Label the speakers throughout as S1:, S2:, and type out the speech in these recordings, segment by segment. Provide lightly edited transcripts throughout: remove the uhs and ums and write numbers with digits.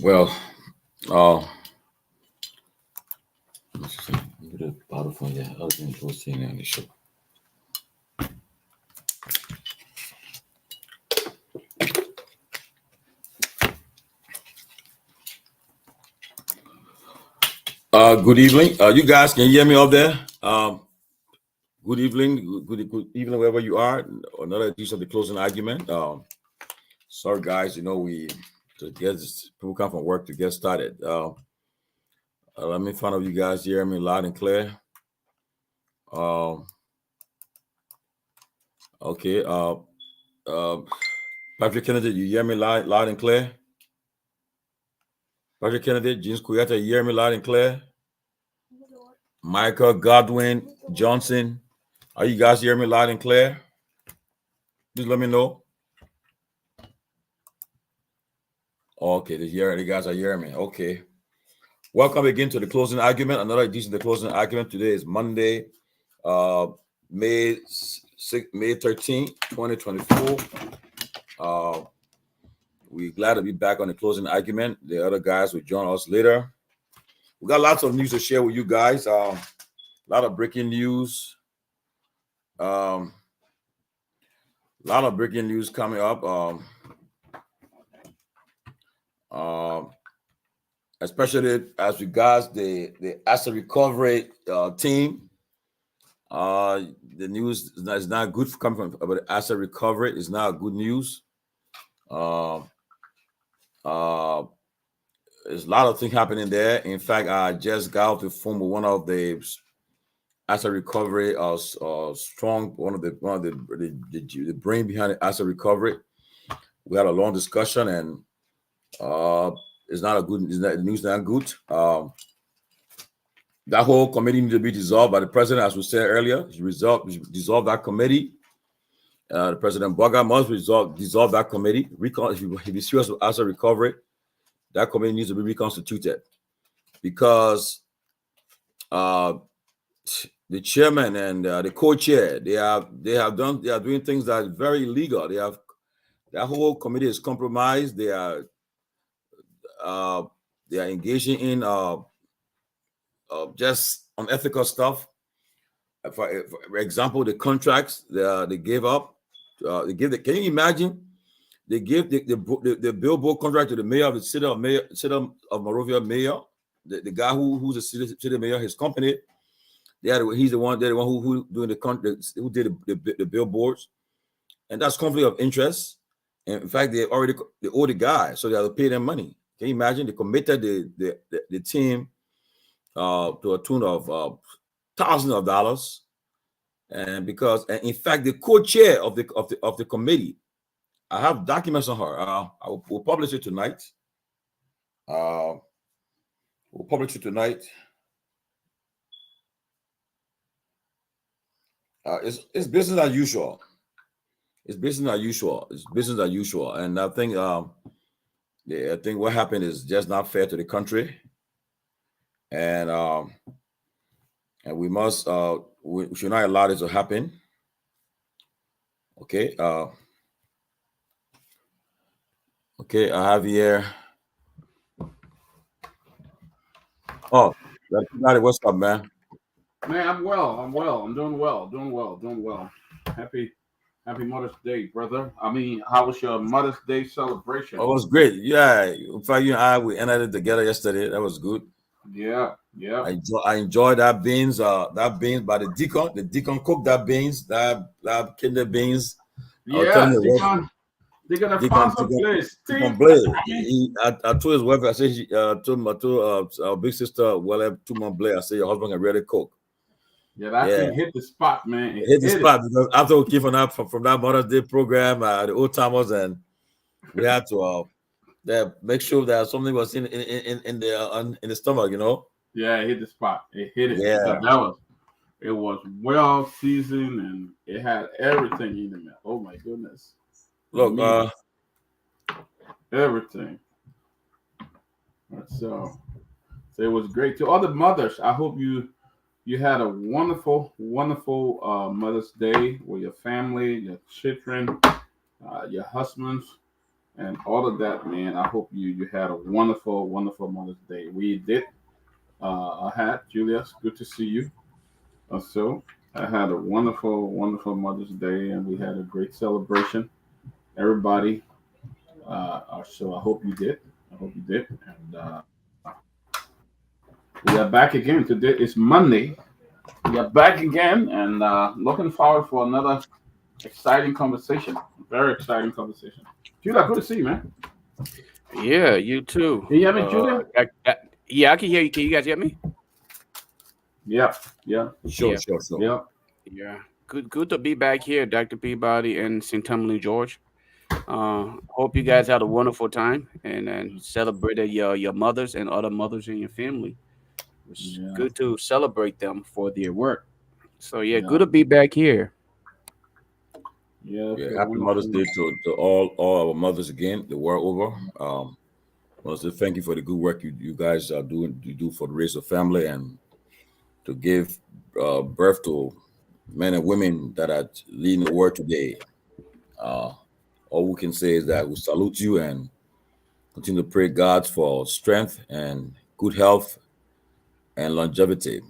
S1: Well, uh, let's see. The bottle phone, yeah, I was going to see on the show. Good evening. You guys can hear me up there. Good evening. Good evening, wherever you are. Another edition of the closing argument. Sorry, guys. We to get people come from work to get started. Let me find out you guys hear me loud and clear. Okay. Patrick Kennedy, you hear me loud and clear? Patrick Kennedy, James Kuyata, you hear me loud and clear? Michael Godwin Johnson, are you guys hearing me loud and clear? Just let me know. Okay, the guys are hearing me. Okay. Welcome again to the closing argument. Another edition of the closing argument. Today is Monday, May 13, 2024. We're glad to be back on the closing argument. The other guys will join us later. We got lots of news to share with you guys. A lot of breaking news. A lot of breaking news coming up. Especially as regards the asset recovery team. The news is not good coming from about the asset recovery. It's not good news. There's a lot of things happening there. In fact, I just got off the phone with one of the asset recovery strong, one of the brain behind the asset recovery. We had a long discussion, and it's not a good. The news not good. That whole committee needs to be dissolved by the president, as we said earlier. He dissolve that committee. The President Boga must dissolve that committee. If he's serious with asset recovery, that committee needs to be reconstituted, because the chairman and the co-chair they are doing things that are very illegal. That whole committee is compromised. They are engaging in just unethical stuff. For example, the contracts they gave up. Can you imagine? They gave the billboard contract to the mayor of the city of Monrovia mayor, the guy who's the city mayor, his company. He's the one. They're the one who doing who did the billboards, and that's conflict of interest. And in fact, they owe the guy, so they have to pay them money. Can you imagine? They committed the team to a tune of thousands of dollars, and in fact, the co-chair of the committee, I have documents on her. We'll publish it tonight. It's business as usual. It's business as usual. And I think what happened is just not fair to the country. And we must we should not allow this to happen. Okay. Okay, I have here. Oh, what's up, man?
S2: Man, I'm well. I'm doing well. Happy Mother's Day, brother. I mean, how was your Mother's Day celebration?
S1: Oh, it was great. Yeah. In fact, you and I, we ended it together yesterday. That was good.
S2: Yeah.
S1: I enjoyed that beans by the deacon. The deacon cooked that beans, that kidney beans.
S2: Yeah, deacon Alfonso Blaze.
S1: I told his wife, I said, told our big sister, to Blair, I said, your husband can really cook.
S2: Yeah, that thing hit the spot, man.
S1: It hit the spot because after we came from that Mother's Day program, the old timers, and we had to make sure that something was in the stomach,
S2: Yeah, it hit the spot. It hit it.
S1: Yeah,
S2: it was well seasoned, and it had everything in it. Oh my goodness!
S1: Look,
S2: everything. So it was great. To other mothers, I hope you had a wonderful Mother's Day with your family, your children, your husbands. and all of that, man. I hope you had a wonderful, wonderful Mother's Day. We did. I had Julius. Good to see you. So I had a wonderful, wonderful Mother's Day, and we had a great celebration. Everybody. So I hope you did. I hope you did. And we are back again. Today is Monday. We are back again, and looking forward for another exciting conversation. Very exciting conversation. Julia, good to see you, man.
S3: Yeah, you too.
S2: Can you hear me, Julia?
S3: Yeah, I can hear you. Can you guys hear me?
S2: Yeah, yeah,
S1: Sure,
S3: Yeah,
S1: sure, sure.
S2: yeah.
S3: yeah. Good to be back here, Dr. Peabody and St. Tomalin, George. Hope you guys had a wonderful time and celebrated your mothers and other mothers in your family. It was
S2: Yeah,
S3: good to celebrate them for their work. So yeah,
S2: yeah,
S3: good to be back here.
S2: yeah.
S1: Yeah,
S2: So
S1: happy Mother's
S2: wonderful.
S1: Day to all our mothers again, the world over. I want to say thank you for the good work you guys are doing. You do for the raise of family and to give birth to men and women that are leading the world today. Uh, all we can say is that we salute you and continue to pray God for strength and good health and longevity.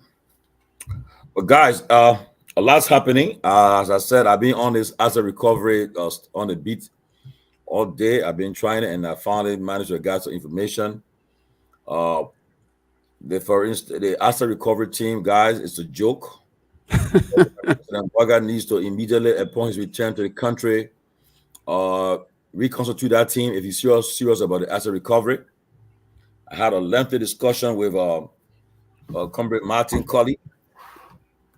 S1: But guys, a lot's happening. As I said, I've been on this as a recovery on the beat all day. I've been trying it, and I finally managed to get some information. Uh, for instance, the asset recovery team, guys, it's a joke. President Boga needs to immediately, upon his return to the country, uh, reconstitute that team if he's serious about the asset recovery. I had a lengthy discussion with Comrade Martin Colley,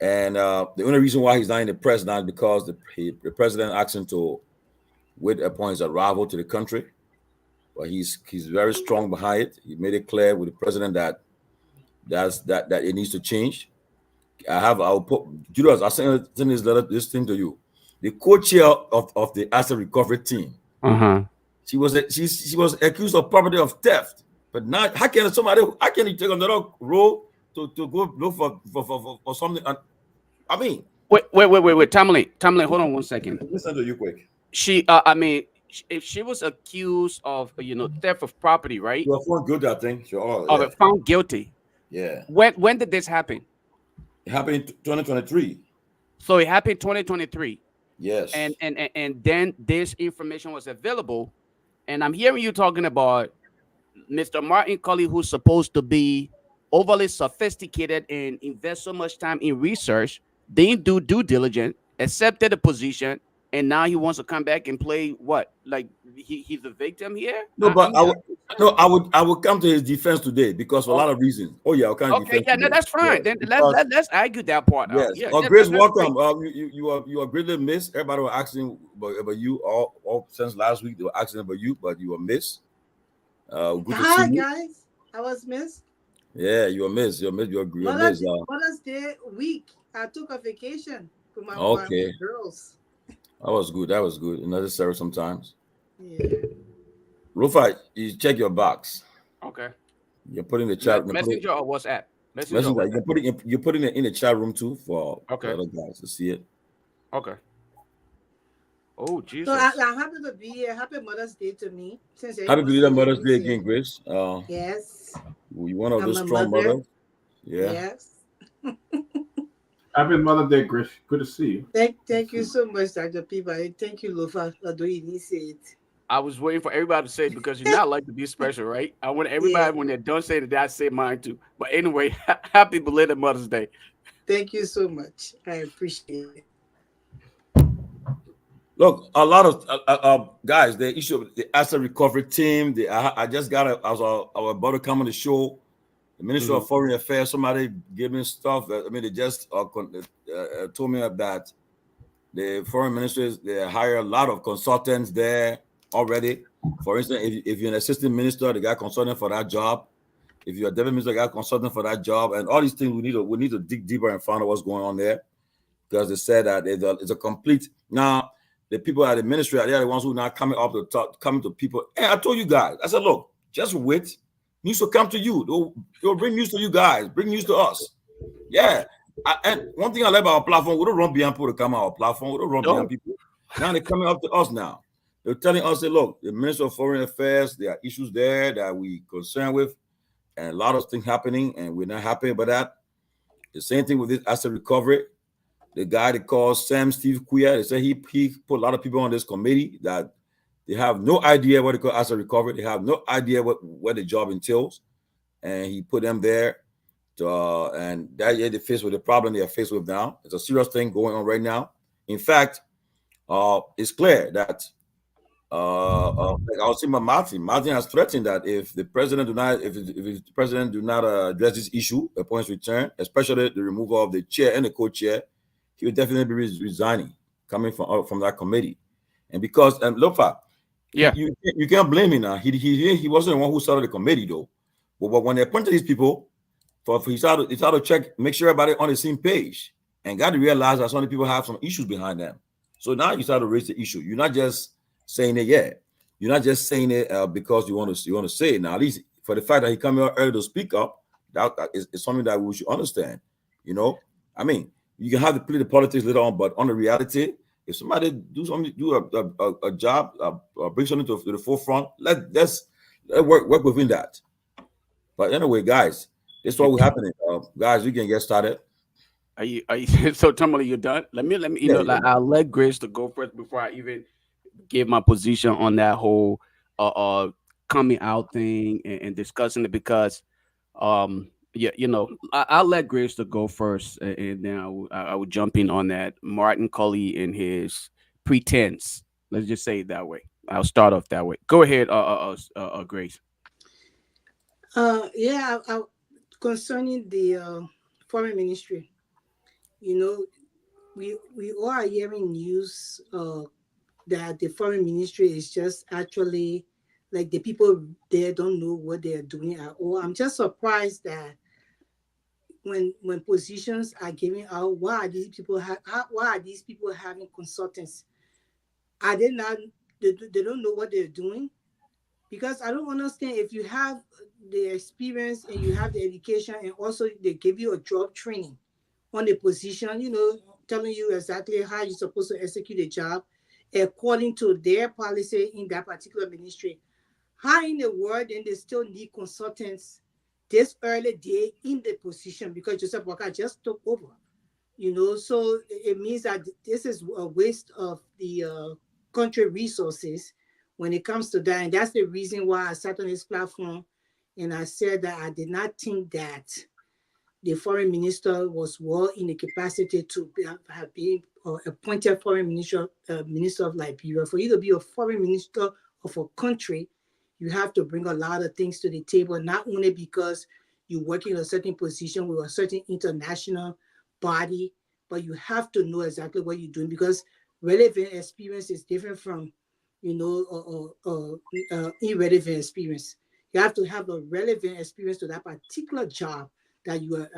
S1: and the only reason why he's not in the press now is because the president asked him to wait upon his arrival to the country. But he's very strong behind it. He made it clear with the president that that it needs to change. I'll put Julius, I'll send this thing to you. The co-chair of the asset recovery team.
S3: Uh-huh.
S1: She was accused of property of theft. But now how can you take another role to go look for something? And I mean,
S3: Wait. Tomalin, hold on one second.
S1: listen to you quick.
S3: If she was accused of theft of property, right?
S1: You are found guilty, I think. Sure.
S3: Of
S1: Yeah.
S3: it found guilty.
S1: Yeah.
S3: When did this happen?
S1: It happened in 2023.
S3: So it happened 2023.
S1: Yes.
S3: And then this information was available. And I'm hearing you talking about Mr. Martin Colley, who's supposed to be overly sophisticated and invest so much time in research, didn't do due diligence, accepted the position, and now he wants to come back and play what? Like he's a victim here?
S1: No, but I would come to his defense today because for a lot of reasons. Oh yeah, I'll come to
S3: Okay,
S1: defense
S3: yeah, no,
S1: today.
S3: that's fine.
S1: Yes,
S3: Then
S1: because,
S3: let's argue that part out.
S1: yes.
S3: Yeah,
S1: Grace,
S3: that's great.
S1: welcome. You are greatly missed. Everybody was asking about you all since last week. They were asking about you, but you were missed. Good to
S4: Hi
S1: see you.
S4: guys, I was missed.
S1: Yeah, you were missed. You're missed. You're
S4: Mother's,
S1: missed.
S4: Mother's Day week. I took a vacation with my
S1: Okay,
S4: girls.
S1: that was good. That was good. Necessary sometimes.
S4: Yeah.
S1: Lofa, you check your box.
S3: Okay.
S1: You're putting the chat.
S3: Messenger or WhatsApp?
S1: Messenger. You're putting it in the chat room too for
S3: Okay.
S1: the other guys to see it.
S3: Okay. Oh Jesus.
S4: So I'm happy to be here. Happy Mother's Day to me. Since
S1: Happy
S4: everyone's
S1: belated Mother's Day
S4: celebrating.
S1: again, Grace.
S4: Yes.
S1: You one of
S4: I'm
S1: those
S4: a
S1: strong
S4: mother.
S1: mothers. Yeah.
S4: Yes.
S2: Happy Mother's Day, Grish. Good to see you.
S4: Thank you so much, Dr. Peabody. Thank you, Lofa, for doing it.
S3: I was waiting for everybody to say it because you're not like to be special, right? I want everybody when they're done saying it, I say mine too. But anyway, happy belated Mother's Day.
S4: Thank you so much. I appreciate it.
S1: Look, a lot of guys, the issue of the asset recovery team. I just got our about to come on the show. The Minister of Foreign Affairs, somebody gave me stuff. They just told me that the foreign ministers, they hire a lot of consultants there already. For instance, if you're an assistant minister, they got consultant for that job. If you're a deputy minister, they got consultant for that job. And all these things, we need to dig deeper and find out what's going on there, because they said that it's a complete. Now the people at the ministry, they are the ones who are now coming up to talk, coming to people. And I told you guys, I said, look, just wait. News will come to you. They'll bring news to you guys. Bring news to us. Yeah. And one thing I like about our platform, we don't run behind people to come on our platform. We don't run behind people. Now they're coming up to us now. They're telling us that look, the Minister of Foreign Affairs, there are issues there that we concerned with, and a lot of things happening, and we're not happy about that. The same thing with this asset recovery. The guy that calls Sam Steve Queer, they say he put a lot of people on this committee that they have no idea what they call asset recovery. They have no idea what the job entails, and he put them there. And that year they faced with the problem they are faced with now. It's a serious thing going on right now. In fact, it's clear that like I was saying, Martin has threatened that if the president do not address this issue upon his return, especially the removal of the chair and the co-chair, he will definitely be resigning, coming from that committee. And because Lofa,
S3: Yeah.
S1: you can't blame him now. He wasn't the one who started the committee though. But when they appointed these people, he started to check, make sure everybody on the same page, and got to realize that some of the people have some issues behind them. So now you start to raise the issue. You're not just saying it yet. You're not just saying it because you want to say it. Now, at least for the fact that he came here early to speak up, that is something that we should understand. You know, I mean, you can have to play the politics later on, but on the reality, if somebody do a job, bring something to the forefront, let's work within that. But anyway, guys, this is what will happen. Guys, we can get started.
S3: Are you so Tomalin, you done? Let me
S1: Yeah,
S3: like I'll let Grace to go first before I even give my position on that whole coming out thing and discussing it, because yeah, I'll let Grace to go first, and then I will jump in on that Martin Cully and his pretense. Let's just say it that way. I'll start off that way. Go ahead, Grace.
S4: Yeah, concerning the foreign ministry, you know, we all are hearing news that the foreign ministry is just actually like the people there don't know what they are doing at all. I'm just surprised that when positions are given out, why are these people having consultants? Are they not? They don't know what they're doing, because I don't understand. If you have the experience and you have the education, and also they give you a job training on the position, telling you exactly how you're supposed to execute the job according to their policy in that particular ministry. How in the world then they still need consultants this early day in the position, because Joseph Walker just took over? So it means that this is a waste of the country resources when it comes to that. And that's the reason why I sat on this platform and I said that I did not think that the foreign minister was well in the capacity to have been appointed foreign minister, minister of Liberia. For you to be a foreign minister of a country, you have to bring a lot of things to the table, not only because you work in a certain position with a certain international body, but you have to know exactly what you're doing, because relevant experience is different from, irrelevant experience. You have to have a relevant experience to that particular job that you are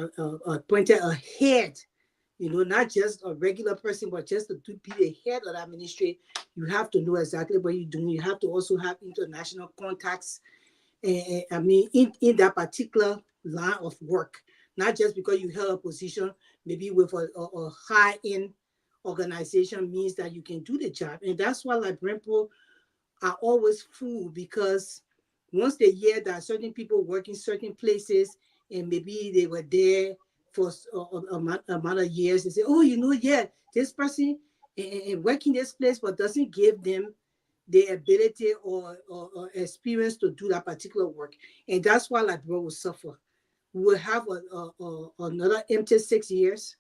S4: appointed a head, not just a regular person, but just to be the head of that ministry. You have to know exactly what you're doing. You have to also have international contacts, I mean, in that particular line of work, not just because you held a position, maybe with a high-end organization means that you can do the job. And that's why Librarian are always fooled, because once they hear that certain people work in certain places and maybe they were there for amount of years, they say, oh, yeah, this person working this place, but doesn't give them the ability or experience to do that particular work. And that's why Liberia will suffer. We will have another empty 6 years.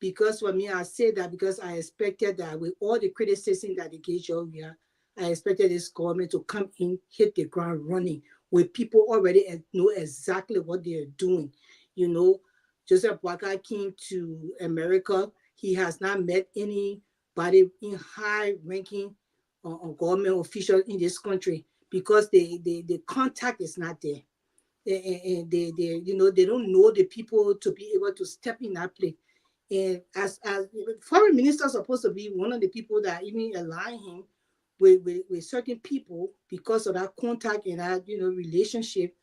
S4: Because for me, I say that because I expected that with all the criticism that they gave Georgia, I expected this government to come in, hit the ground running, with people already know exactly what they're doing. Joseph Boakai came to America. He has not met anybody in high-ranking government officials in this country, because the contact is not there. And they don't know the people to be able to step in that place. And as foreign minister is supposed to be one of the people that even align him with certain people, because of that contact and that relationship,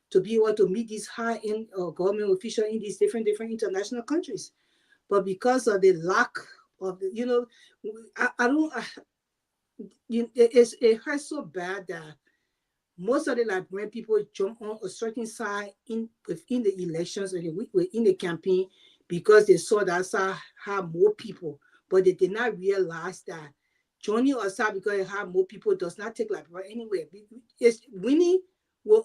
S4: to be able to meet these high-end government officials in these different international countries. But because of the lack of I don't it hurts so bad that most of the Liberian people jump on a certain side within the elections and within the campaign because they saw that side had more people, but they did not realize that joining a side because it had more people does not take Liberia anywhere. It's winning or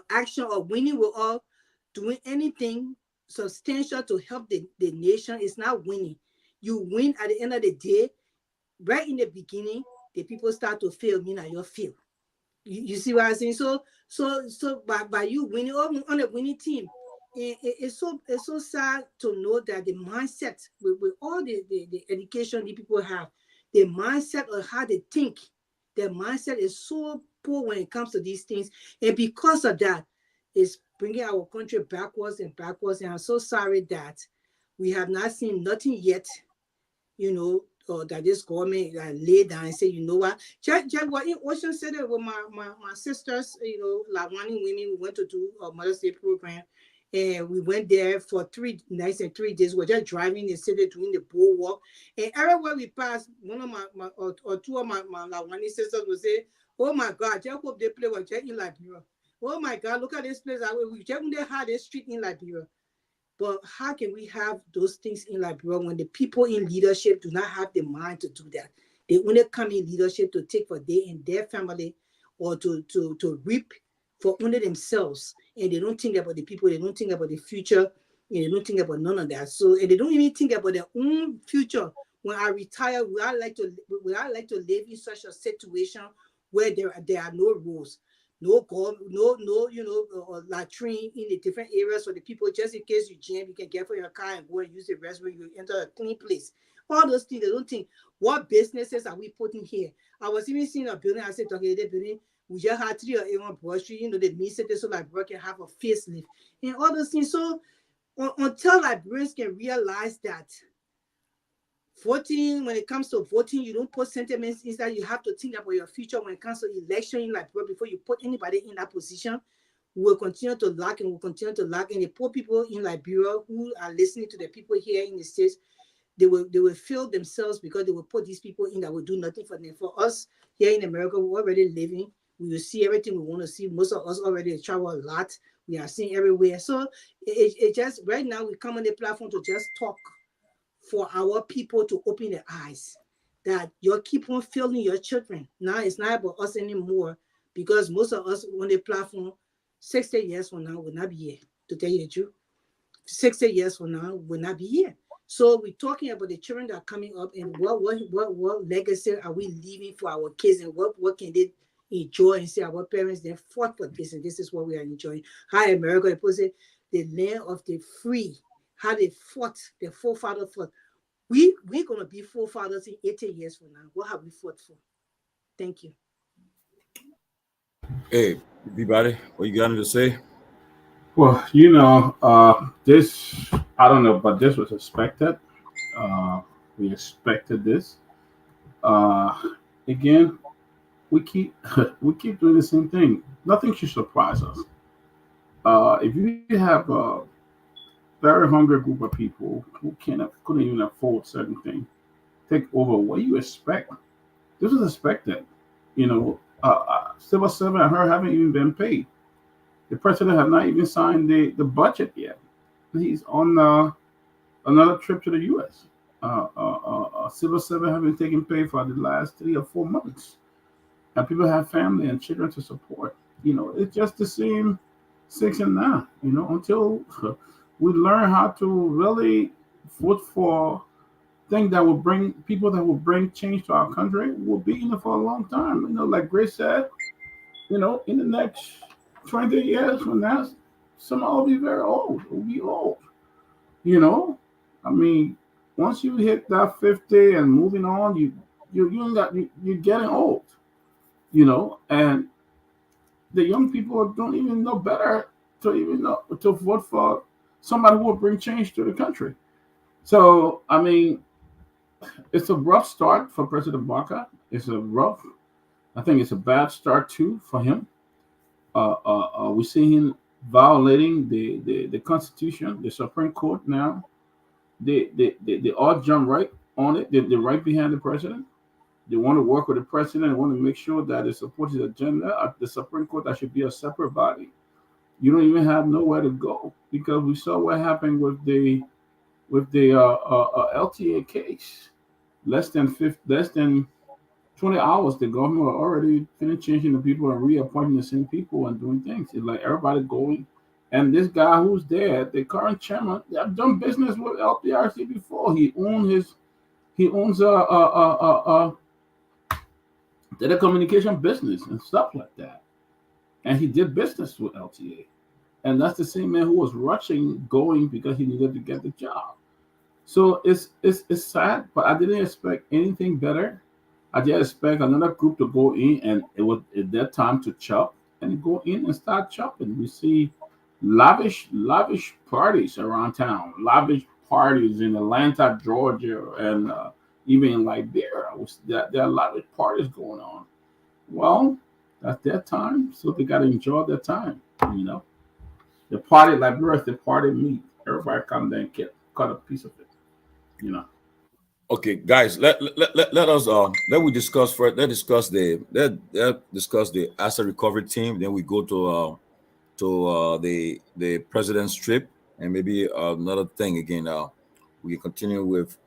S4: action or winning will all doing anything substantial to help the nation is not winning. You win at the end of the day, right in the beginning, the people start to fail, mean that you fail. You see what I'm saying? So by you winning on a winning team, it's so sad to know that the mindset with all the education the people have, the mindset of how they think, their mindset is so poor when it comes to these things, and because of that, it's bringing our country backwards and backwards. And I'm so sorry that we have not seen nothing yet, or that this government lay down and say, you know what? Just what in Ocean City with my sisters, Lawani women, we went to do a Mother's Day program. And we went there for 3 nights and 3 days. We're just driving the city, doing the boardwalk. And everywhere we passed, one of my or two of my Lawani sisters would say, oh my God, just hope they play with just in Liberia. Oh my God, look at this place. We just had this street in Liberia. But how can we have those things in Liberia when the people in leadership do not have the mind to do that? They only come in leadership to take for they and their family, or to reap for only themselves. And they don't think about the people, they don't think about the future, and they don't think about none of that. So, and they don't even think about their own future. When I retire, would I like to live in such a situation where there are no rules? No God, no, latrine in the different areas for the people, just in case you jam, you can get for your car and go and use the restroom. You enter a clean place. All those things, they don't think, what businesses are we putting here? I was even seeing a building. I said, okay, the building, we just had 3 or 8 on Broad Street, the mean city, so like Broad can have a facelift and all those things. So until Liberians can realize that voting, when it comes to voting, you don't put sentiments inside. You have to think about your future when it comes to election in Liberia before you put anybody in that position. We will continue to lack and we'll continue to lack. And the poor people in Liberia who are listening to the people here in the States, they will feel themselves because they will put these people in that will do nothing for them. For us here in America, we're already living. We will see everything we want to see. Most of us already travel a lot. We are seeing everywhere. So it just right now we come on the platform to just talk for our people to open their eyes that you keep on failing your children. Now it's not about us anymore because most of us on the platform 60 years from now will not be here. To tell you the truth, 60 years from now will not be here. So we're talking about the children that are coming up and what legacy are we leaving for our kids and what can they enjoy and say our parents they fought for this and this is what we are enjoying. How America put it, the land of the free, how they fought, their forefathers fought. We're gonna be forefathers in 80 years from now. What have we fought for? Thank you.
S1: Hey, Peabody, what you got to say?
S2: Well, this, I don't know, but this was expected. Uh, we expected this. Uh, Again, we keep we keep doing the same thing. Nothing should surprise us. If you have a very hungry group of people who couldn't even afford certain things, take over. What do you expect? This was expected. Civil servant and her haven't even been paid. The president have not even signed the budget yet. He's on another trip to the U.S. Civil servant have been taking pay for the last 3 or 4 months, and people have family and children to support. It's just the same 6 and 9. Until we learn how to really vote for things that will bring people that will bring change to our country. We'll be in it for a long time. Like Grace said, in the next 20 years from now, some will be very old. We'll be old. You know, I mean, once you hit that 50 and moving on, you're getting old. And the young people don't even know better to even know to vote for somebody who will bring change to the country. So I mean, it's a rough start for President Barker. I think it's a bad start too for him. We see him violating the Constitution, the Supreme Court now. They all jump right on it. They're right behind the president. They want to work with the president. They want to make sure that it supports his agenda. The Supreme Court, that should be a separate body. You don't even have nowhere to go, because we saw what happened with the LTA case. Less than 20 hours, the government were already finished changing the people and reappointing the same people and doing things. It's like everybody going. And this guy who's there, the current chairman, I've done business with LPRC before. He owns a telecommunication business and stuff like that. And he did business with LTA. And that's the same man who was rushing going because he needed to get the job. So it's sad, but I didn't expect anything better. I did expect another group to go in, and it was at that time to chop and go in and start chopping. We see lavish parties around town, lavish parties in Atlanta, Georgia, and even in Liberia. There are lavish parties going on. Well, that's their time, so they got to enjoy their time. The party, Liberia, the party meat. Everybody come there and cut a piece of it.
S1: Okay, guys, let us discuss first. Let's discuss the asset recovery team. Then we go to the president's trip, and maybe another thing again. We can continue with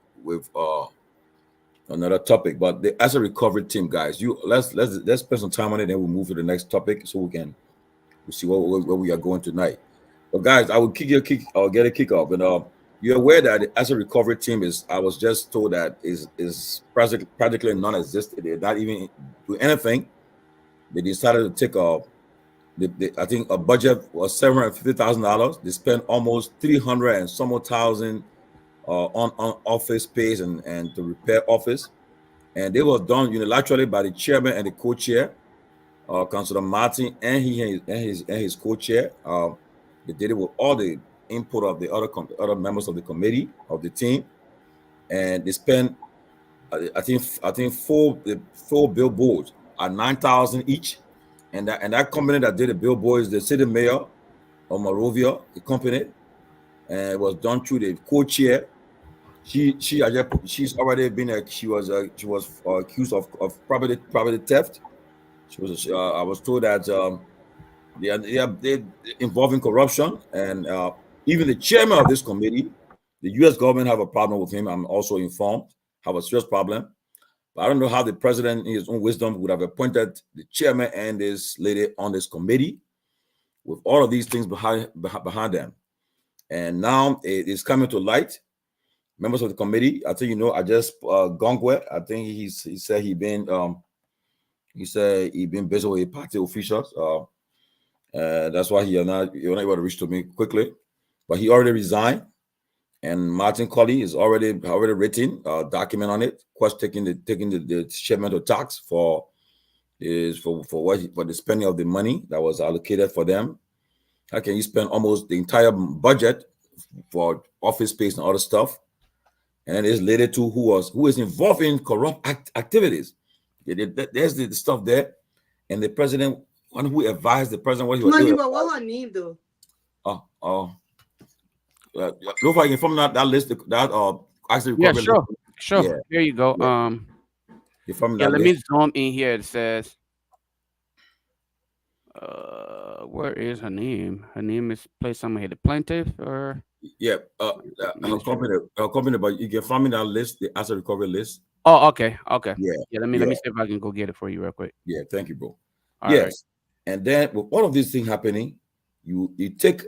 S1: another topic, but the asset recovery team, guys. Let's spend some time on it, then we'll move to the next topic so we see where we are going tonight. But guys, I will get a kickoff, and you're aware that the asset recovery team I was just told that is practically non-existent. They're not even doing anything. They decided to take I think a budget was $750,000. They spent almost 300 and some thousand on office space and to repair office, and they was done unilaterally by the chairman and the co-chair, Councilor Martin, and his co-chair. They did it with all the input of the other members of the committee of the team, and they spent I think four billboards at $9,000 each, and that company that did the billboards, the city mayor of Monrovia, the company, and it was done through the co-chair. She's already been she was accused of property theft. She was I was told that they're involved in corruption, and even the chairman of this committee, the U.S. government have a problem with him. I'm also informed, have a serious problem. But I don't know how the president, in his own wisdom, would have appointed the chairman and this lady on this committee with all of these things behind them. And now it is coming to light. Members of the committee, I think I just Gongwe. I think he said he been busy with party officials. That's why you're not able to reach to me quickly. But he already resigned, and Martin Colley is already written a document on it, taking the chairman to tax for the spending of the money that was allocated for them. How can you spend almost the entire budget for office space and other stuff? And then there's later too who is involved in corrupt activities. There's the stuff there, and the president, one who advised the president what he was doing.
S4: What's her name though?
S1: Lofa, you from that list actually.
S3: Yeah, sure.
S1: Yeah.
S3: Here you go.
S1: You're from
S3: let
S1: list.
S3: me zoom in here. It says, where is her name? Her name is placed somewhere here. The plaintiff or
S1: yeah, her company, but you can find me that list, the asset recovery list.
S3: Oh, okay.
S1: Yeah.
S3: Let me see if I can go get it for you real quick.
S1: Yeah, thank you, bro.
S3: All
S1: yes.
S3: right.
S1: And then with all of these things happening, you take,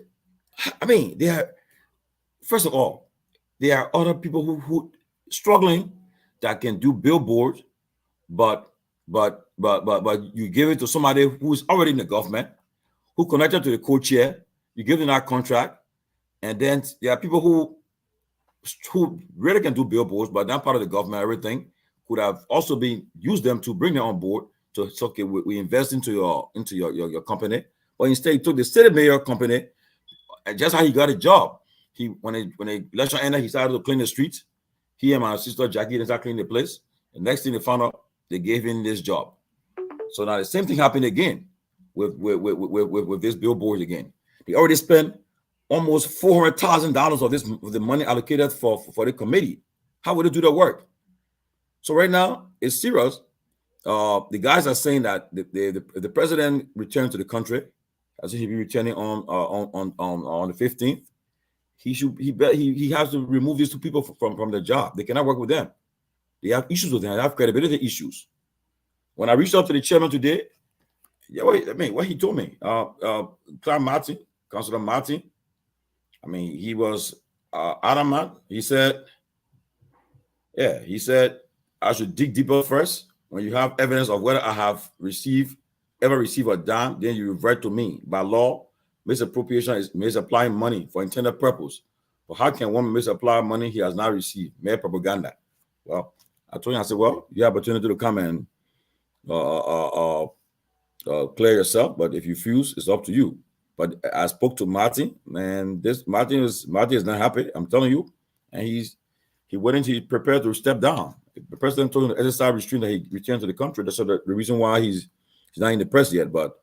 S1: first of all, there are other people who struggling that can do billboards, but you give it to somebody who's already in the government, who connected to the co-chair, you give them that contract, and then there are people who really can do billboards, but not part of the government, everything could have also been used them to bring them on board. So it's okay, we invest into your company, but instead he took the city mayor company, and just how he got a job. When the election ended, he started to clean the streets. He and my sister Jackie started cleaning the place. The next thing they found out, they gave him this job. So now the same thing happened again with this billboard again. They already spent almost $400,000 of the money allocated for the committee. How would they do the work? So right now it's serious. The guys are saying that the president returned to the country, as he be returning on the 15th. He has to remove these two people from the job. They cannot work with them. They have issues with them. They have credibility issues. When I reached out to the chairman today, yeah, what he told me, Clark Martin, Councilor Martin, I mean, he was adamant. He said, I should dig deeper first. When you have evidence of whether I have ever received a dime, then you revert to me. By law, misappropriation is misapplying money for intended purpose. But how can one misapply money he has not received? Mere propaganda. Well, I told him, I said, well, you have opportunity to come and clear yourself, but if you refuse, it's up to you. But I spoke to Martin, and Martin is not happy. I'm telling you, and he prepared to step down. The president told him to exercise restraint that he returned to the country. That's the reason why he's not in the press yet. But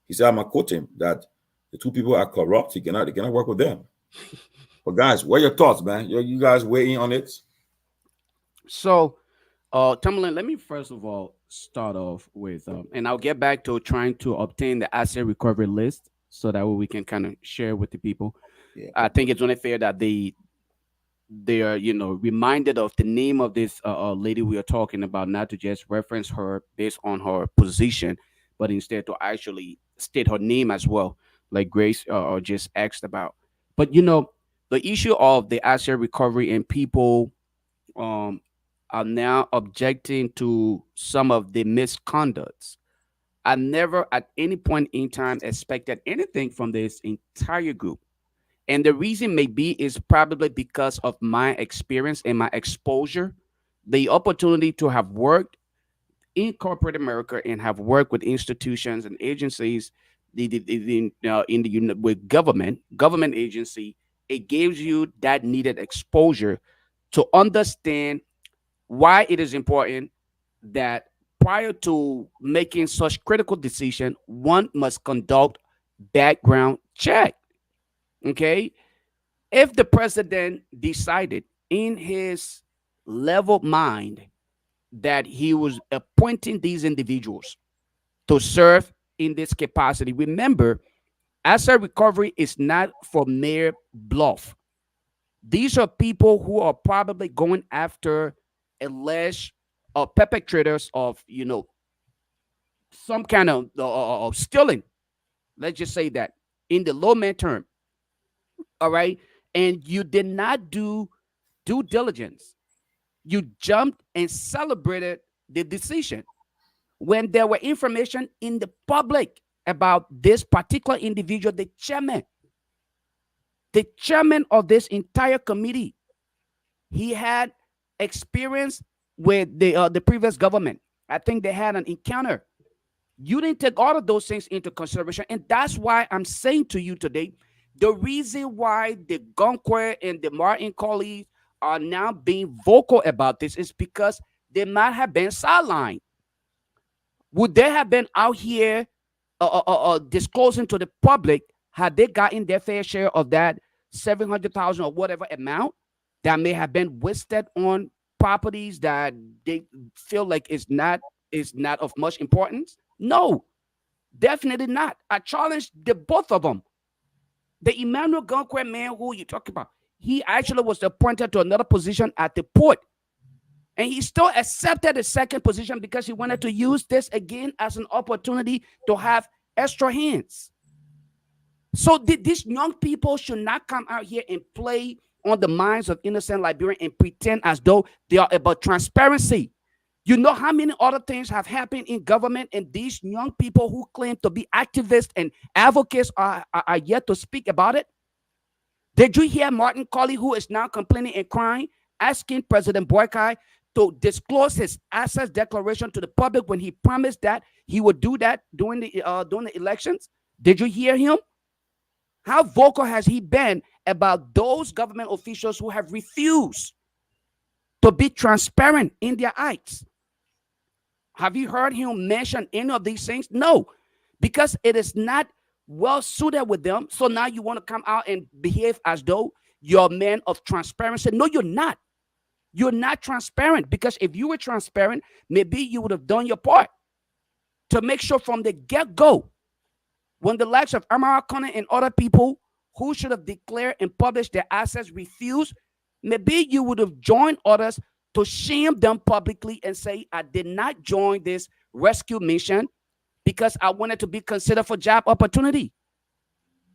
S1: he said, I'm gonna quote him that the two people are corrupt. They cannot work with them. But guys, what are your thoughts, man? You guys weigh in on it?
S3: So, Tomalin, let me first of all start off with, and I'll get back to trying to obtain the asset recovery list so that way we can kind of share with the people.
S1: Yeah.
S3: I think it's only fair that they are, reminded of the name of this lady we are talking about, not to just reference her based on her position, but instead to actually state her name as well, like Grace just asked about. But the issue of the asset recovery and people um, are now objecting to some of the misconducts. I never at any point in time expected anything from this entire group. And the reason may be is probably because of my experience and my exposure, the opportunity to have worked in corporate America and have worked with institutions and agencies with government agency. It gives you that needed exposure to understand why it is important that prior to making such critical decision, one must conduct background check. Okay, if the president decided in his level mind that he was appointing these individuals to serve in this capacity, remember, asset recovery is not for mere bluff. These are people who are probably going after alleged perpetrators of, some kind of stealing. Let's just say that in the low man term. All right. And you did not do due diligence. You jumped and celebrated the decision when there were information in the public about this particular individual, the chairman of this entire committee. He had experience with the previous government. I think they had an encounter. You didn't take all of those things into consideration, and that's why I'm saying to you today, the reason why the Gonquer and the Martin colleagues are now being vocal about this is because they might have been sidelined. Would they have been out here disclosing to the public had they gotten their fair share of that 700,000 or whatever amount that may have been wasted on properties that they feel like is not of much importance? No, definitely not. I challenge the both of them. The Emmanuel Gonquer man who you talk about, he actually was appointed to another position at the port. And he still accepted the second position because he wanted to use this again as an opportunity to have extra hands. So these young people should not come out here and play on the minds of innocent Liberians and pretend as though they are about transparency. You know how many other things have happened in government, and these young people who claim to be activists and advocates are yet to speak about it? Did you hear Martin Colley, who is now complaining and crying, asking President Boykai to disclose his assets declaration to the public when he promised that he would do that during the elections? Did you hear him? How vocal has he been about those government officials who have refused to be transparent in their acts? Have you heard him mention any of these things? No, because it is not well suited with them. So now you want to come out and behave as though you're a man of transparency. No, you're not. You're not transparent, because if you were transparent, maybe you would have done your part to make sure from the get-go, when the likes of Amara Connor and other people who should have declared and published their assets refused, maybe you would have joined others to shame them publicly and say, I did not join this rescue mission because I wanted to be considered for job opportunity.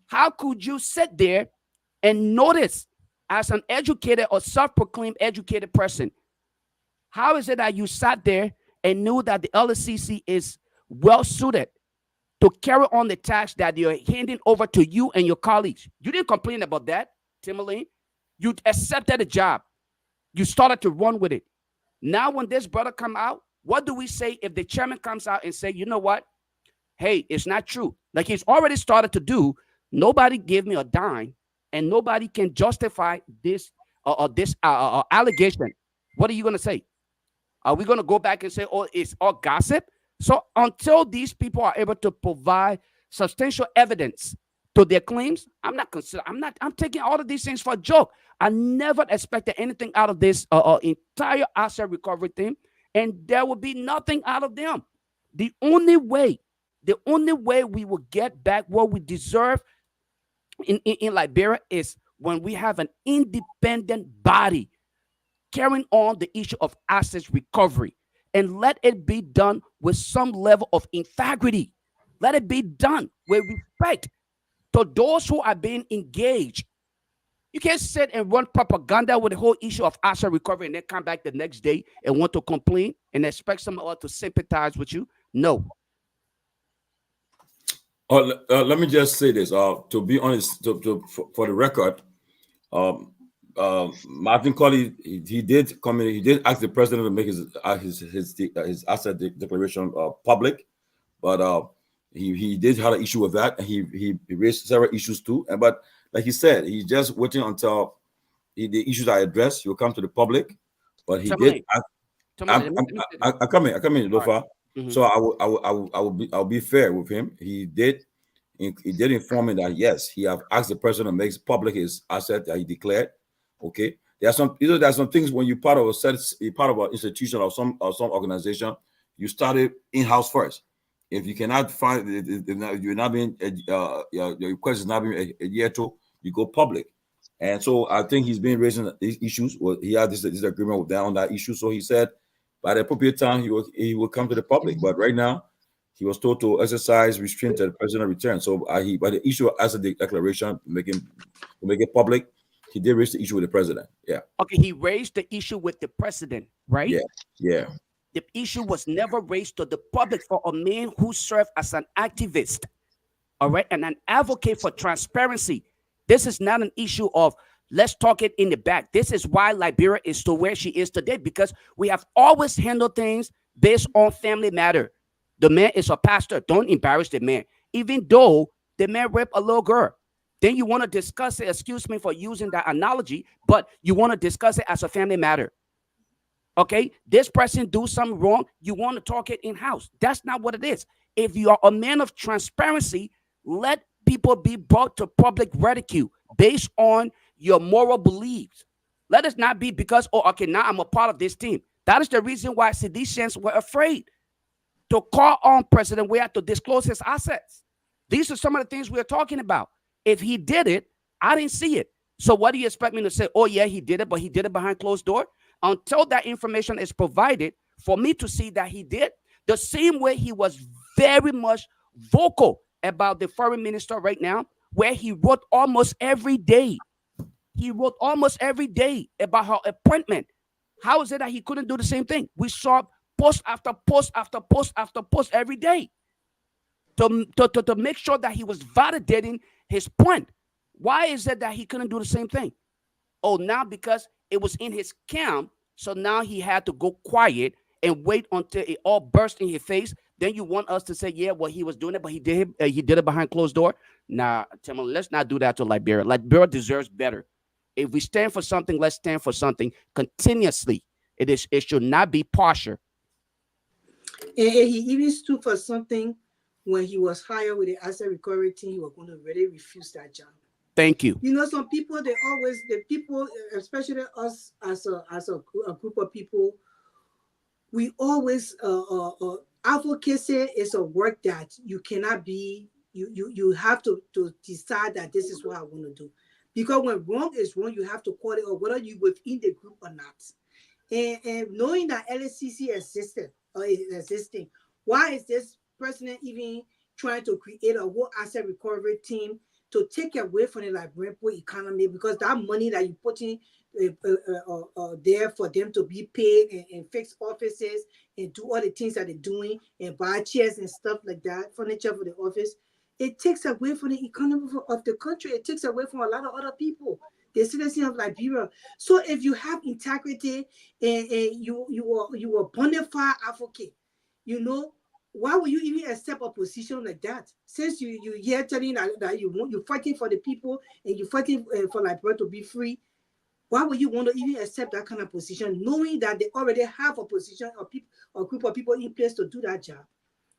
S3: How could you sit there and notice, as an educated or self-proclaimed educated person, how is it that you sat there and knew that the LSCC is well suited to carry on the task that you're handing over to you and your colleagues? You didn't complain about that, Tomalin. You accepted the job. You started to run with it. Now, when this brother come out, what do we say if the chairman comes out and say, you know what? Hey, it's not true. Like he's already started to do. Nobody gave me a dime, and nobody can justify this allegation. What are you going to say? Are we going to go back and say, oh, it's all gossip? So until these people are able to provide substantial evidence to their claims, I'm taking all of these things for a joke. I never expected anything out of this entire asset recovery thing, and there will be nothing out of them. The only way we will get back what we deserve in Liberia is when we have an independent body carrying on the issue of assets recovery, and let it be done with some level of integrity. Let it be done with respect to those who are being engaged. You can't sit and run propaganda with the whole issue of asset recovery and then come back the next day and want to complain and expect someone else to sympathize with you. No.
S1: Let me just say this. To be honest, for the record, Martin Colley, he did come in. He did ask the president to make his asset declaration public, but he did have an issue with that, and he raised several issues too. But like he said, he's just waiting until the issues are addressed. He'll come to the public. But he did. I come in, Lofa. Right. Mm-hmm. So I'll be fair with him. He did inform me that yes, he have asked the president to make public his asset that he declared. Okay, there are some things when you're part of an institution or some organization, you started in-house first. If you cannot find you're not being your request is not being adhered to, you go public. And so I think he's been raising these issues. Well, he had this agreement with them on that issue. So he said by the appropriate time he will come to the public. But right now, he was told to exercise restraint to the president return. So by the issue as a declaration, make it public, he did raise the issue with the president. Yeah.
S3: Okay, he raised the issue with the president, right?
S1: Yeah. Yeah.
S3: The issue was never raised to the public for a man who served as an activist, all right, and an advocate for transparency. This is not an issue of let's talk it in the back. This is why Liberia is to where she is today, because we have always handled things based on family matter. The man is a pastor. Don't embarrass the man, even though the man raped a little girl. Then you want to discuss it, excuse me for using that analogy, but you want to discuss it as a family matter. Okay, this person do something wrong, you want to talk it in-house. That's not what it is. If you are a man of transparency, let people be brought to public ridicule based on your moral beliefs. Let us not be because, oh, okay, now I'm a part of this team. That is the reason why seditionists were afraid to call on President Weah to disclose his assets. These are some of the things we're talking about. If he did it, I didn't see it. So what do you expect me to say? Oh, yeah, he did it, but he did it behind closed door? Until that information is provided for me to see that he did, the same way he was very much vocal about the foreign minister right now, where he wrote almost every day. He wrote almost every day about her appointment. How is it that he couldn't do the same thing? We saw post after post after post after post every day to make sure that he was validating his point. Why is it that he couldn't do the same thing? Oh, now because it was in his camp, so now he had to go quiet and wait until it all burst in his face. Then you want us to say, yeah, well, he was doing it, but he did it behind closed door. Nah, Tomalin, let's not do that to Liberia. Liberia deserves better. If we stand for something, let's stand for something continuously. It should not be partial.
S4: And he even stood for something when he was hired with the asset recovery team. He was going to really refuse that job.
S3: Thank you.
S4: You know, some people, the people, especially us as a group of people, we always, advocacy is a work that you cannot be, you have to decide that this is what I want to do. Because when wrong is wrong, you have to call it, or whether you within the group or not. And knowing that LSCC existed or is existing, why is this president even trying to create a whole asset recovery team to take away from the Liberian economy? Because that money that you put in there for them to be paid and fix offices and do all the things that they're doing and buy chairs and stuff like that, furniture for the office, it takes away from the economy of the country. It takes away from a lot of other people, the citizens of Liberia. So if you have integrity and you are bona fide advocate, you know, why would you even accept a position like that? Since you here telling that you're fighting for the people and you're fighting for Liberia to be free, why would you want to even accept that kind of position, knowing that they already have a position or people or group of people in place to do that job?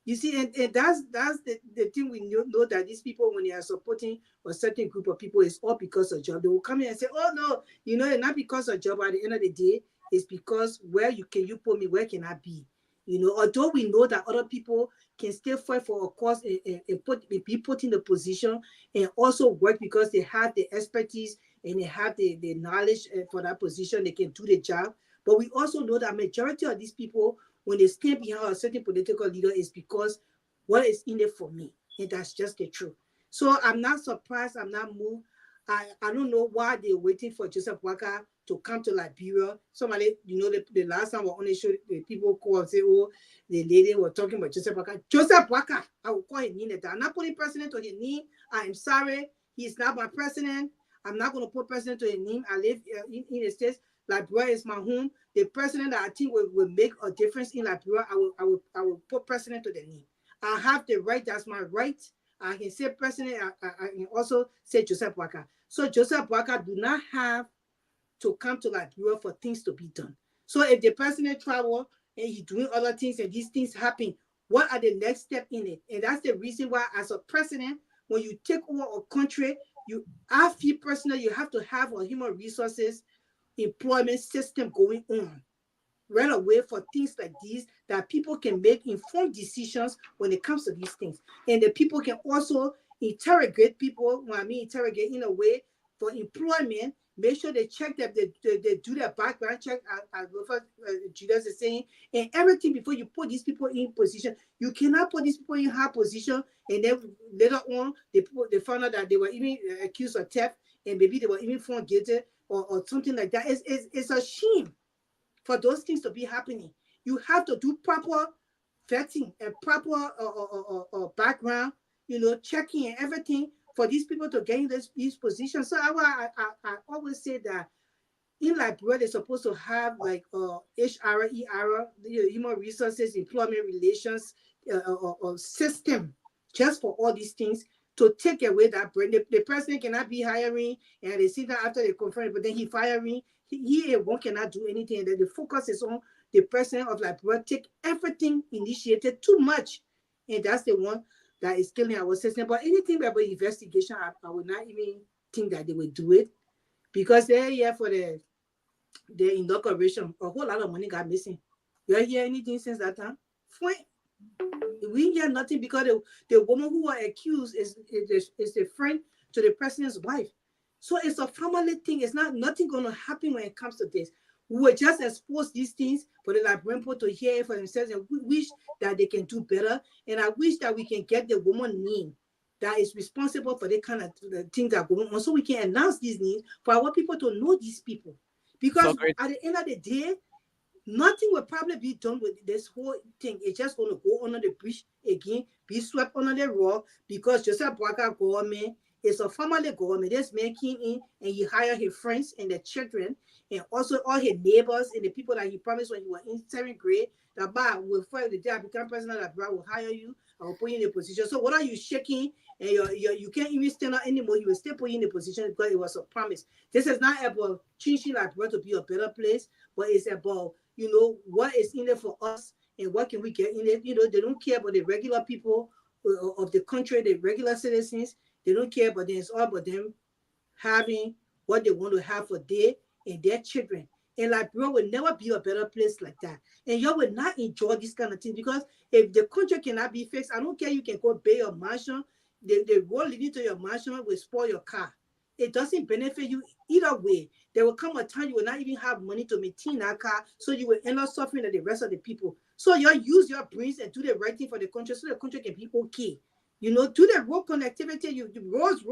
S4: You see, and that's the thing we know that these people, when they are supporting a certain group of people, it's all because of job. They will come in and say, oh no, you know, it's not because of job. At the end of the day, it's because where you put me, where can I be? You know, although we know that other people can still fight for a cause and be put in the position and also work because they have the expertise and they have the knowledge for that position, they can do the job. But we also know that majority of these people, when they stand behind a certain political leader, is because what is in it for me. And that's just the truth. So I'm not surprised, I'm not moved. I don't know why they're waiting for Joseph Waka to come to Liberia. Somebody, you know, the last time we on the show, the people call and say, oh, the lady was talking about Joseph Waka. Joseph Waka, I will call his name. I'm not putting president to his name. I am sorry. He's not my president. I'm not going to put president to his name. I live in the States. Liberia is my home. The president that I think will make a difference in Liberia, I will put president to the name. I have the right. That's my right. I can say president. I can also say Joseph Waka. So Joseph Waka do not have to come to Liberia for things to be done. So if the president travel and he's doing other things and these things happen, what are the next step in it? And that's the reason why, as a president, when you take over a country, I feel personally you have to have a human resources employment system going on right away for things like these, that people can make informed decisions when it comes to these things. And the people can also interrogate people, when I mean interrogate in a way for employment, make sure they check that they do their background check, as Lofa Julius is saying, and everything before you put these people in position. You cannot put these people in high position and then later on they found out that they were even accused of theft and maybe they were even found guilty or something like that. It's a shame for those things to be happening. You have to do proper vetting and proper background, you know, checking and everything for these people to get in these positions. So I always say that in Liberia, they're supposed to have like HR, human resources, employment relations system just for all these things to take away that brain. The president cannot be hiring and they see that after they confirm, but then he firing. He alone cannot do anything. And then the focus is on the president of Liberia take everything initiated too much. And that's the one that is killing our system. But anything about investigation, I would not even think that they will do it because they're here for the inauguration. A whole lot of money got missing. You hear anything since that time? Fine. We hear nothing because the woman who was accused is a friend to the president's wife. So it's a family thing. It's not nothing going to happen when it comes to this. We will just expose these things for the Liberian people to hear it for themselves, and we wish that they can do better. And I wish that we can get the woman name that is responsible for the kind of things that are going on, so we can announce these names for our people to know these people. Because at the end of the day, nothing will probably be done with this whole thing. It's just going to go under the bridge again, be swept under the rug, because Joseph Boakai government is a family government. This man came in and he hired his friends and their children and also all his neighbors and the people that he promised when he was in 7th grade that the day I become president, that will hire you, I will put you in a position. So what are you shaking and you can't even stand up anymore? You will still put you in a position because it was a promise. This is not about changing Liberia to be a better place, but it's about, you know, what is in it for us and what can we get in it. You know, they don't care about the regular people of the country, the regular citizens. They don't care, but then it's all about them having what they want to have for they and their children. And Liberia will never be a better place like that. And you will not enjoy this kind of thing because if the country cannot be fixed, I don't care, you can go pay your mansion. The road leading to your mansion will spoil your car. It doesn't benefit you either way. There will come a time you will not even have money to maintain that car, so you will end up suffering like the rest of the people. So you use your brains and do the right thing for the country so the country can be okay. You know, do the road connectivity, you roads.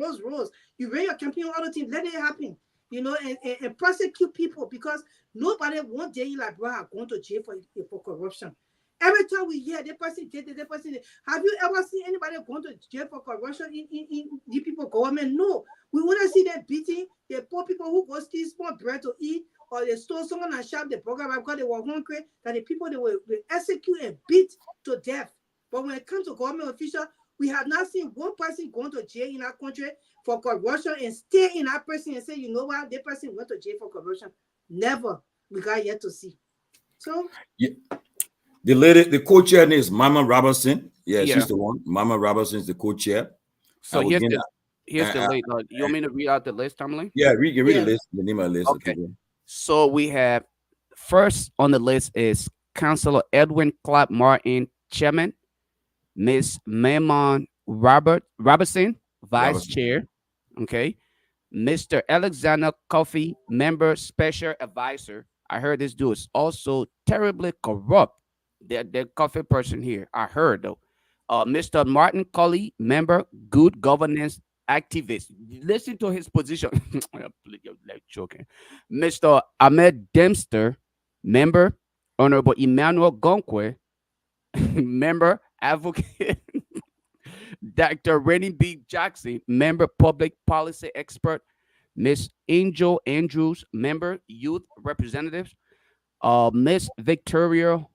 S4: You run your campaign, all the things, let it happen. You know, and prosecute people because nobody one day like Abraham going to jail for corruption. Every time we hear the person did, the person did. Have you ever seen anybody going to jail for corruption in the people government? No. We want to see them beating the poor people who go steal small bread to eat, or they stole someone and shot the program because they were hungry, that the people they will execute and beat to death. But when it comes to government officials, we have not seen one person going to jail in our country for corruption and stay in that person and say, you know what, that person went to jail for corruption. Never. We got yet to see. So
S1: yeah. The lady, the co-chair name is Mama Robertson. Yeah, she's the one. Mama Robertson is the co-chair.
S3: So here's the list. You want me to read out the list, Tomalin?
S1: Yeah, read the list, the name of the list.
S3: Okay. So we have first on the list is Councilor Edwin Clapp Martin, Chairman, Miss Maimon Robertson, Vice Chair. Okay. Mr. Alexander Coffey, Member, Special Advisor. I heard this dude is also terribly corrupt. The coffee person here, I heard though. Mr. Martin Colley, Member, Good Governance Activist. Listen to his position. Joking. Mr. Ahmed Dempster, Member, Honorable Emmanuel Gonkwe, Member, Advocate. Dr. Rennie B. Jackson, Member, Public Policy Expert. Miss Angel Andrews, Member, Youth Representatives. Miss Victoria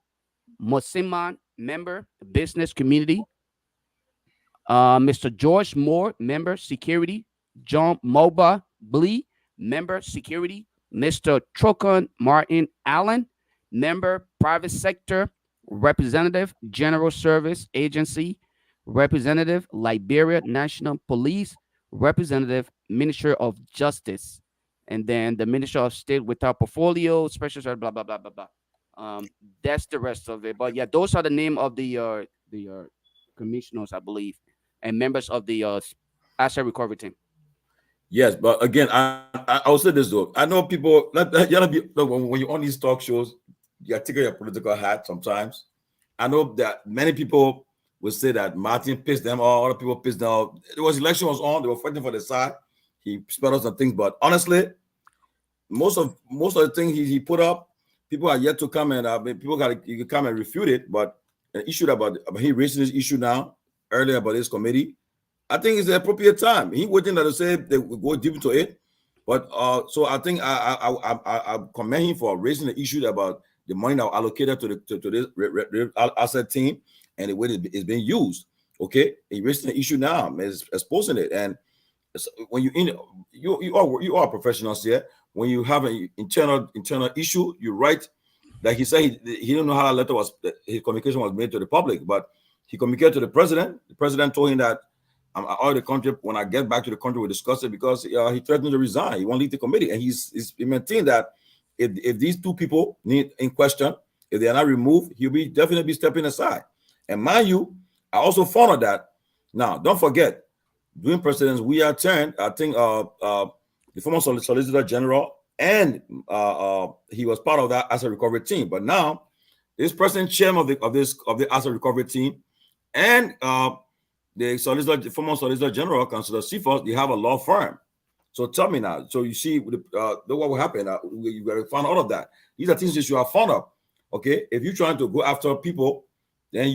S3: Mosiman, Member, Business Community. Mr. George Moore, Member, Security. John Moba Blee, Member, Security. Mr. Trocon Martin Allen, Member, Private Sector. Representative, General Service Agency. Representative, Liberia National Police. Representative, Ministry of Justice. And then the Minister of State without portfolio, special, blah, blah, blah, blah, blah. That's the rest of it. But yeah, those are the name of the commissioners, I believe, and members of the asset recovery team.
S1: Yes, but again, I'll say this though. I know people. When you're on these talk shows, you take your political hat sometimes. I know that many people will say that Martin pissed them off, other people pissed them off. Election was on, they were fighting for the side. He spelled out some things, but honestly, most of the things he put up, people are yet to come and you can come and refute it. But an issue about he raising this issue now earlier about this committee, I think it's the appropriate time. He waiting to say they will go deep into it, but so I think I commend him for raising the issue about the money that was allocated to this asset team and the way it's being used. Okay, he raising the issue now, is exposing it, and when you are professionals here. When you have an internal issue, you write. Like he said, he didn't know how that letter his communication was made to the public, but he communicated to the president. The president told him that I'm out of the country. When I get back to the country, we'll discuss it because he threatened to resign. He won't leave the committee, and he maintained that if these two people need in question, if they are not removed, he'll definitely be stepping aside. And mind you, I also found out that now don't forget, during presidents we are turned. I think the former Solicitor General, and he was part of that asset recovery team. But now, this president, chairman of the asset recovery team, and the former Solicitor General, Councilor Cephas, they have a law firm. So tell me now. So you see, what will happen? You got to find all of that. These are things that you are fond of. Okay, if you're trying to go after people, then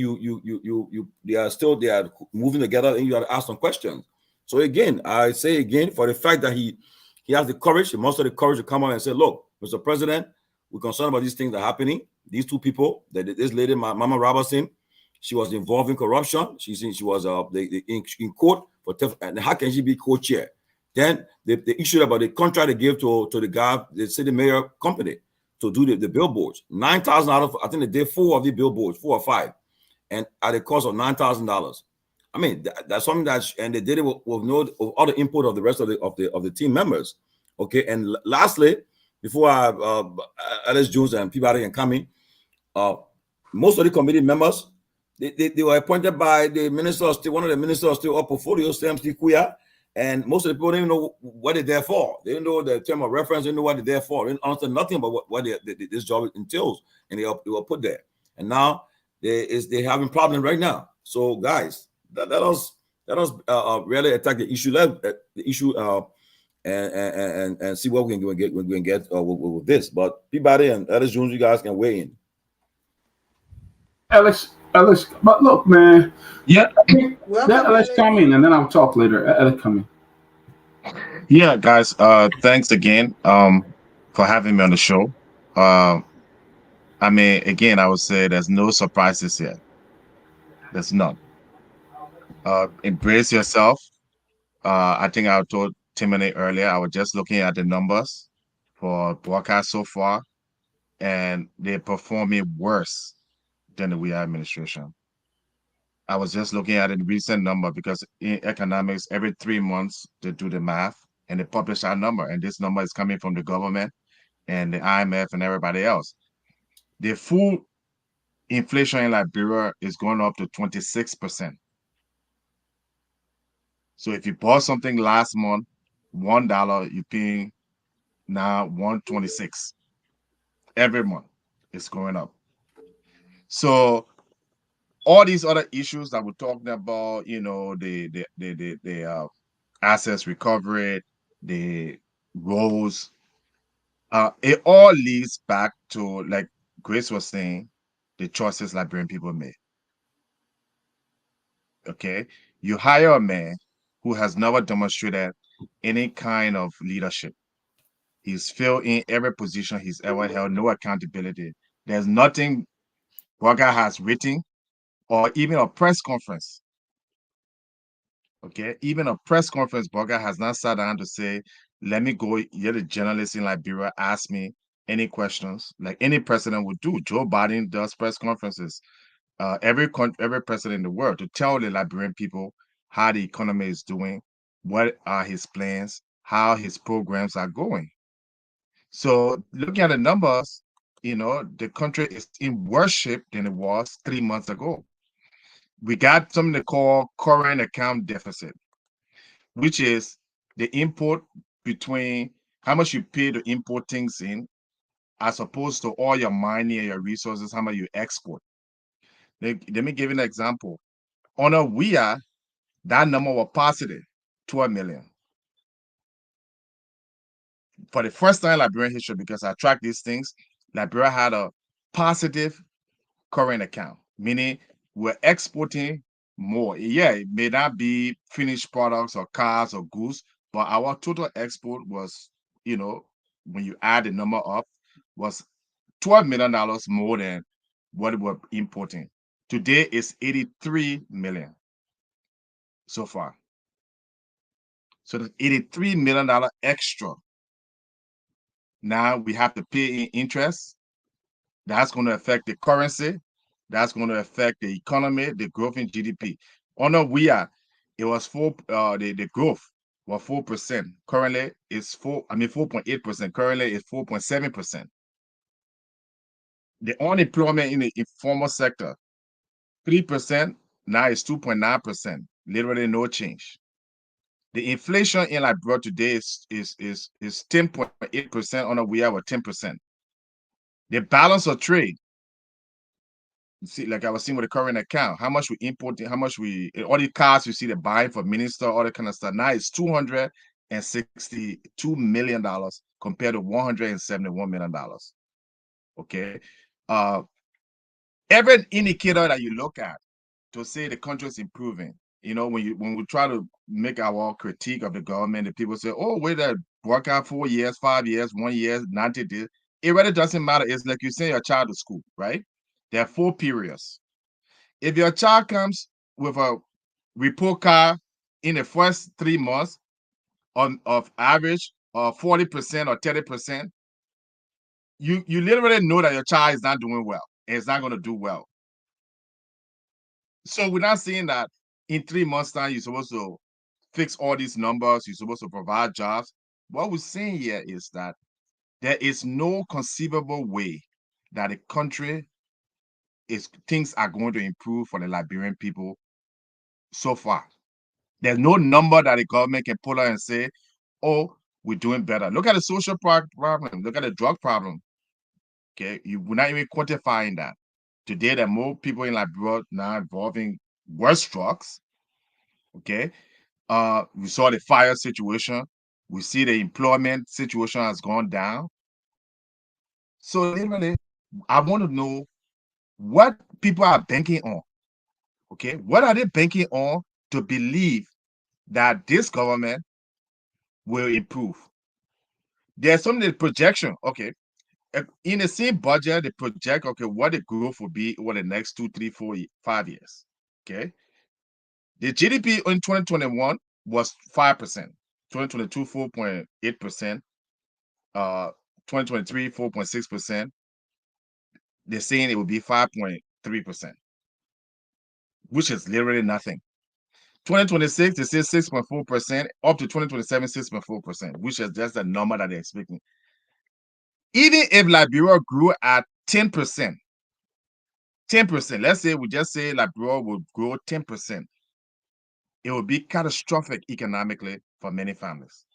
S1: they are moving together, and you have to ask some questions. So again, I say again, for the fact that he has the courage, he must have the courage to come out and say, look, Mr. President, we're concerned about these things that are happening. These two people, this lady, Mama Robertson, she was involved in corruption. She was in court for theft. And how can she be co-chair? Then the issue about the contract they gave to the guy, the city mayor company, to do the billboards. $9,000, I think they did 4 of the billboards, 4 or 5, and at the cost of $9,000. I I mean, that's something and they did it with no with all the input of the rest of the team members. Okay, and lastly, before Alice Jones and Peabody and coming, most of the committee members they were appointed by the minister, still one of the ministers still up portfolio, Sam Kuya, and most of the people didn't know what they're there for. They didn't know the term of reference, they didn't know what they're there for. They didn't understand nothing about what this job entails, and they were put there. And now they're having problems right now. So guys, let us really attack the issue, and see what we can get with this. But Peabody and Alice Jones, you guys can weigh in.
S2: Alex, but look, man.
S5: Yeah,
S4: Welcome,
S2: Let Alex
S4: Alex.
S2: come in, and then I'll talk later. Alex, come in.
S5: yeah, guys. Thanks again for having me on the show. I mean, again, I would say there's no surprises here. There's none. Embrace yourself. I think I told Timony earlier, I was just looking at the numbers for broadcast so far, and they're performing worse than the We Are administration. I was just looking at the recent number because in economics, every 3 months they do the math and they publish our number. And this number is coming from the government and the IMF and everybody else. The full inflation in Liberia is going up to 26%. So if you bought something last month, $1, you're paying now 126 every month. It's going up. So all these other issues that we're talking about, the assets recovery, the roles, it all leads back to, like Grace was saying, the choices Liberian people made. Okay, you hire a man who has never demonstrated any kind of leadership. He's failed in every position he's ever held, no accountability. There's nothing Burger has written or even a press conference. Okay, even a press conference, Burger has not sat down to say, let me go, you're the journalist in Liberia, ask me any questions, like any president would do. Joe Biden does press conferences. Every president in the world to tell the Liberian people how the economy is doing, what are his plans, how his programs are going. So looking at the numbers, the country is in worse shape than it was 3 months ago. We got something they call current account deficit, which is the import between how much you pay to import things in, as opposed to all your money and your resources, how much you export. Let me give you an example. On a WIA, that number was positive, 12 million. For the first time in Liberian history, because I track these things, Liberia had a positive current account, meaning we're exporting more. Yeah, it may not be finished products or cars or goods, but our total export was, when you add the number up, was $12 million more than what we're importing. Today is 83 million so far. So there's $83 million extra. Now we have to pay in interest. That's going to affect the currency. That's going to affect the economy, the growth in GDP. It was the growth was 4%. Currently it's 4.8%. Currently it's 4.7%. The unemployment in the informal sector, 3%, now it's 2.9%. Literally no change. The inflation in Liberia today is 10.8%. On a WIA with 10%. The balance of trade, see, like I was saying with the current account, how much we import, all the cars you see the buying for minister, all that kind of stuff. Now it's $262 million compared to $171 million. Okay. Every indicator that you look at to say the country is improving, when we try to make our critique of the government, the people say, oh, wait, that work out 4 years, 5 years, 1 year, 90 days. It really doesn't matter. It's like you send your child to school, right? There are 4 periods. If your child comes with a report card in the first 3 months of average of 40% or 30%, you literally know that your child is not doing well. And it's not going to do well. So we're not saying that in 3 months' time, you're supposed to fix all these numbers, you're supposed to provide jobs. What we're saying here is that there is no conceivable way that a country things are going to improve for the Liberian people so far. There's no number that the government can pull out and say, oh, we're doing better. Look at the social problem. Look at the drug problem. Okay, we're not even quantifying that. Today, there are more people in Liberia now involving worse drugs. Okay, we saw the fire situation. We see the employment situation has gone down. So literally, I want to know what people are banking on. Okay, what are they banking on to believe that this government will improve? There's some of the projection. Okay, in the same budget, they project what the growth will be over the next 2, 3, 4, 5 years. Okay, the GDP in 2021 was 5%, 2022 4.8%, 2023 4.6%. They're saying it will be 5.3%, which is literally nothing. 2026 they say 6.4%, up to 2027 6.4%, which is just the number that they're expecting. Even if Liberia grew at 10%, 10%, let's say we just say Liberia will grow 10%, it will be catastrophic economically for many families.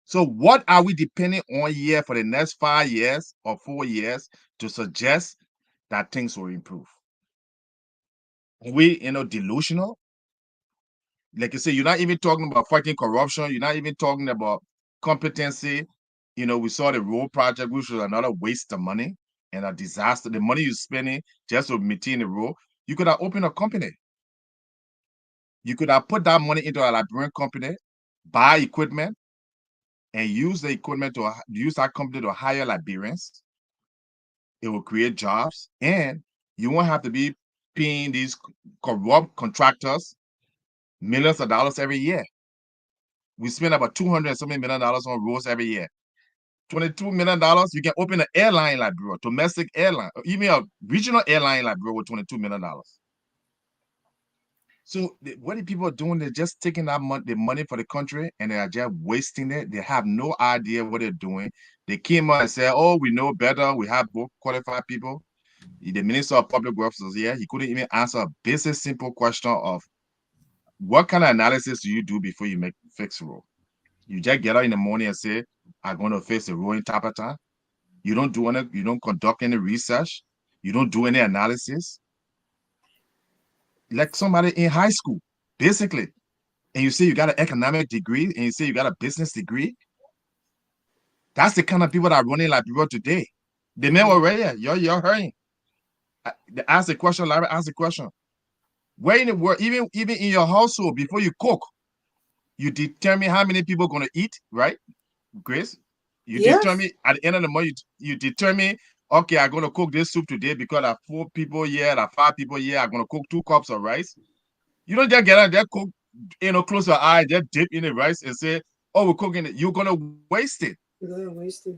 S5: So what are we depending on here for the next 5 years or 4 years to suggest that things will improve? Are we, delusional? Like you say, you're not even talking about fighting corruption. You're not even talking about competency. We saw the road project, which was another waste of money and a disaster. The money you're spending just to maintain the road, you could have opened a company. You could have put that money into a Liberian company, buy equipment, and use the equipment to use that company to hire Liberians. It will create jobs, and you won't have to be paying these corrupt contractors millions of dollars every year. We spend about $200 something million on roads every year. $22 million, you can open an airline like Liberia, domestic airline, or even a regional airline like Liberia with $22 million. So what the people are doing, they're just taking that the money for the country and they are just wasting it. They have no idea what they're doing. They came out and said, oh, we know better. We have both qualified people. The Minister of Public Works was here. He couldn't even answer a basic, simple question of what kind of analysis do you do before you fix a road? You just get out in the morning and say, I'm going to fix the road in Tapata. You don't do any, you don't conduct any research. You don't do any analysis. Like somebody in high school, basically. And you say you got an economic degree and you say you got a business degree. That's the kind of people that are running like people today. The men were ready. You're hurrying. Ask the question, Larry, ask the question. Where in the world, even in your household, before you cook, you determine how many people are going to eat, right, Grace? You determine at the end of the month, you determine, okay, I'm going to cook this soup today because there are 4 people here, there are 5 people here. I'm going to cook 2 cups of rice. You don't just get out there, cook, close your eye, just dip in the rice and say, oh, we're cooking it. You're going to waste it.
S4: You're going to waste it.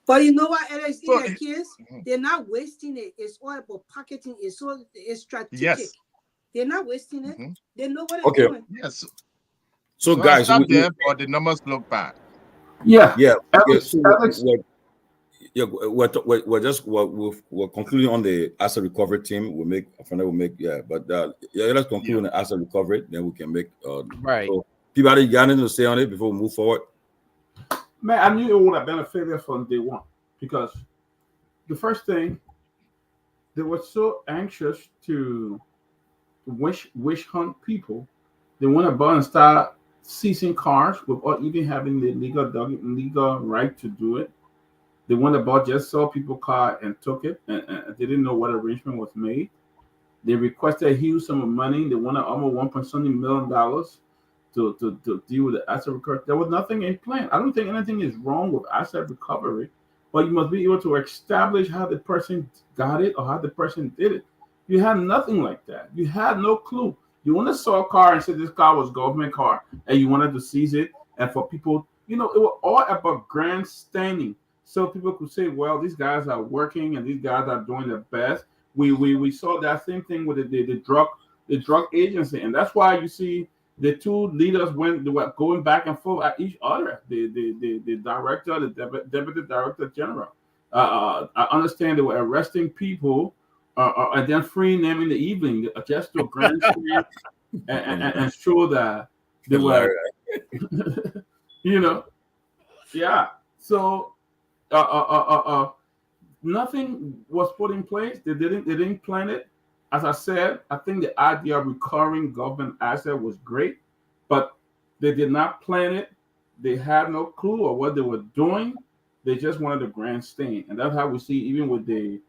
S4: But you know what, LSD, so, the kids, they're not wasting it. It's all about pocketing. It's strategic. Yes. They're not wasting it. They know what they're doing.
S5: Yes.
S1: So guys,
S5: stop there, but the numbers look bad.
S2: Yeah.
S1: We're concluding on the asset recovery team. But let's conclude on the asset recovery, then we can make
S3: right.
S1: So Peabody, you got anything to say on it before we move forward?
S2: Man, I knew it would have been a failure from day one because the first thing, they were so anxious to wish hunt people. They went about and start seizing cars without even having the legal right to do it. They went about, just saw people car and took it, and they didn't know what arrangement was made. They requested a huge sum of money. They wanted almost $1.something million to deal with the asset recovery. There was nothing in plan. I don't think anything is wrong with asset recovery, but you must be able to establish how the person got it or how the person did it. You had nothing like that. You had no clue. You only saw a car and said this car was government car, and you wanted to seize it. And for people, it was all about grandstanding. So people could say, well, these guys are working and these guys are doing their best. We saw that same thing with the drug agency, and that's why you see the two leaders when they were going back and forth at each other. The director, the deputy director general. I understand they were arresting people and then freeing them in the evening just to grandstand and show that they were,
S1: Hilarious.
S2: you know, yeah. So uh, uh, uh, uh, uh, nothing was put in place. They didn't plan it. As I said, I think the idea of recurring government asset was great, but they did not plan it. They had no clue of what they were doing. They just wanted to grandstand, and that's how we see even with the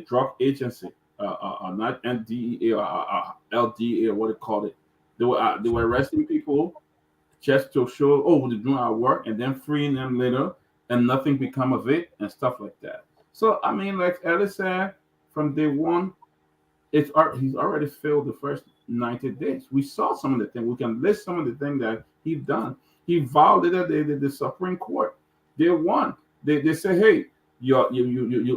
S2: drug agency, not NDEA or LDA or what they called it. They were arresting people just to show, oh, we're doing our work, and then freeing them later, and nothing become of it, and stuff like that. So I mean, like Ellie said, from day one, he's already failed the first 90 days. We saw some of the things. We can list some of the things that he's done. He violated the Supreme Court. They won. They say, hey, you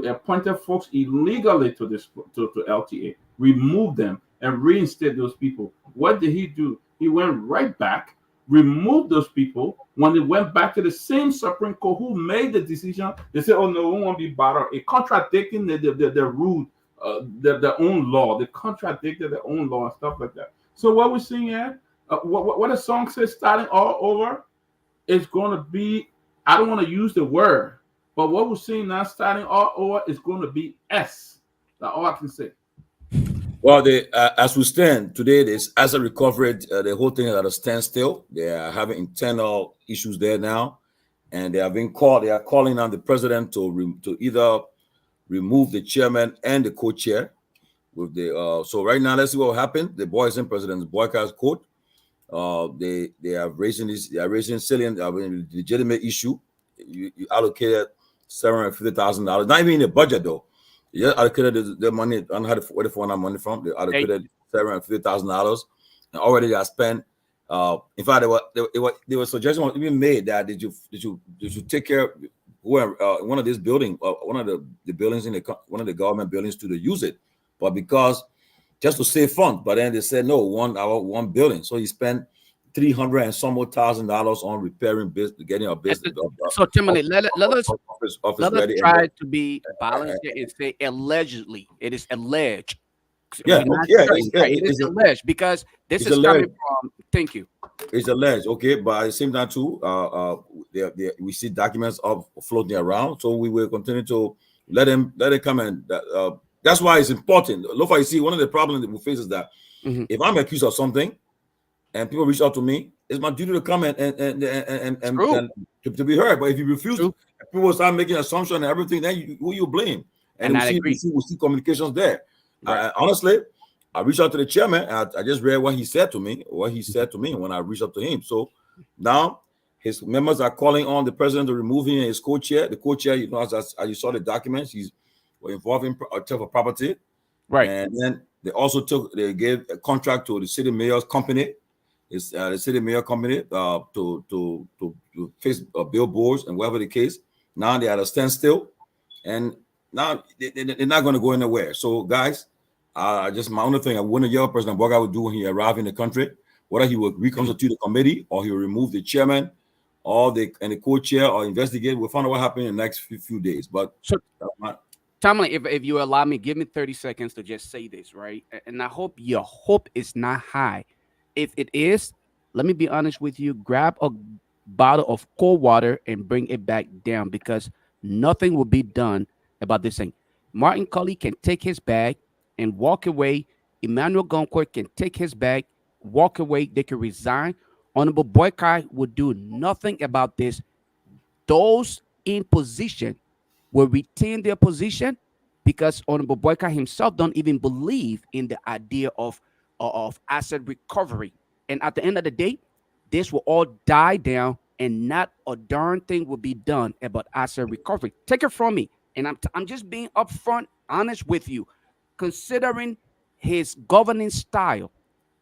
S2: appointed folks illegally to this to LTA. Remove them and reinstate those people. What did he do? He went right back, removed those people. When they went back to the same Supreme Court who made the decision, they said, oh no, we won't be bothered. It contradicting the rule, their own law. They contradicted their own law and stuff like that. So what we're seeing here, what the song says, starting all over, is going to be, I don't want to use the word, but what we're seeing now, starting all over, is going to be S. That's all I can say.
S1: Well, as we stand today, this asset recovery, the whole thing is at a standstill. They are having internal issues there now, and they have been called. They are calling on the president to either remove the chairman and the co-chair. With the so right now, let's see what happened. The boys in President Boyka's court. They are raising this. They are raising salient, legitimate issue. You allocated $750,000. Not even in the budget though. Yeah, allocated the money. I don't know where they found that money from. They allocated $750,000, and already they are spent. In fact, there was suggestion was even made that they should take care of one of these buildings, one of the buildings in one of the government buildings to use it, but because just to save funds. But then they said no, one building. So he spent $300 and some more $1,000 on repairing business, getting a business.
S3: So Timothy, let us
S1: ready
S3: try to be balanced here and say allegedly. It is alleged.
S1: Yeah,
S3: It is alleged because this is coming from. Thank you.
S1: It's alleged, okay, but at the same time too, we see documents of floating around, so we will continue to let him come and. That's why it's important. Lofa, you see, one of the problems that we face is that if I'm accused of something and people reach out to me, it's my duty to come and to be heard. But if you refuse, people start making assumptions and everything, then who you blame? And we see communications there. Right. Honestly, I reached out to the chairman. I just read what he said to me. When I reached out to him. So now his members are calling on the president to remove him and his co-chair. The co-chair, as you saw the documents, he's involved in theft of property,
S3: right?
S1: And then they gave a contract to the city mayor's company. It's the city mayor company to fix billboards and whatever the case. Now they're at a standstill, and now they're not going to go anywhere. So guys, just my only thing I wouldn't yell President Boga would do when he arrived in the country, whether he would reconstitute the committee or he will remove the chairman or the co-chair or investigate. We'll find out what happened in the next few days. But
S3: Tomalin, if you allow me, give me 30 seconds to just say this, right? And I hope your hope is not high. If it is, let me be honest with you, grab a bottle of cold water and bring it back down because nothing will be done about this thing. Martin Cully can take his bag and walk away. Emmanuel Goncourt can take his bag, walk away. They can resign. Honorable Boykai would do nothing about this. Those in position will retain their position because Honorable Boyka himself don't even believe in the idea of asset recovery. And at the end of the day, this will all die down and not a darn thing will be done about asset recovery. Take it from me. And I'm just being upfront, honest with you. Considering his governing style,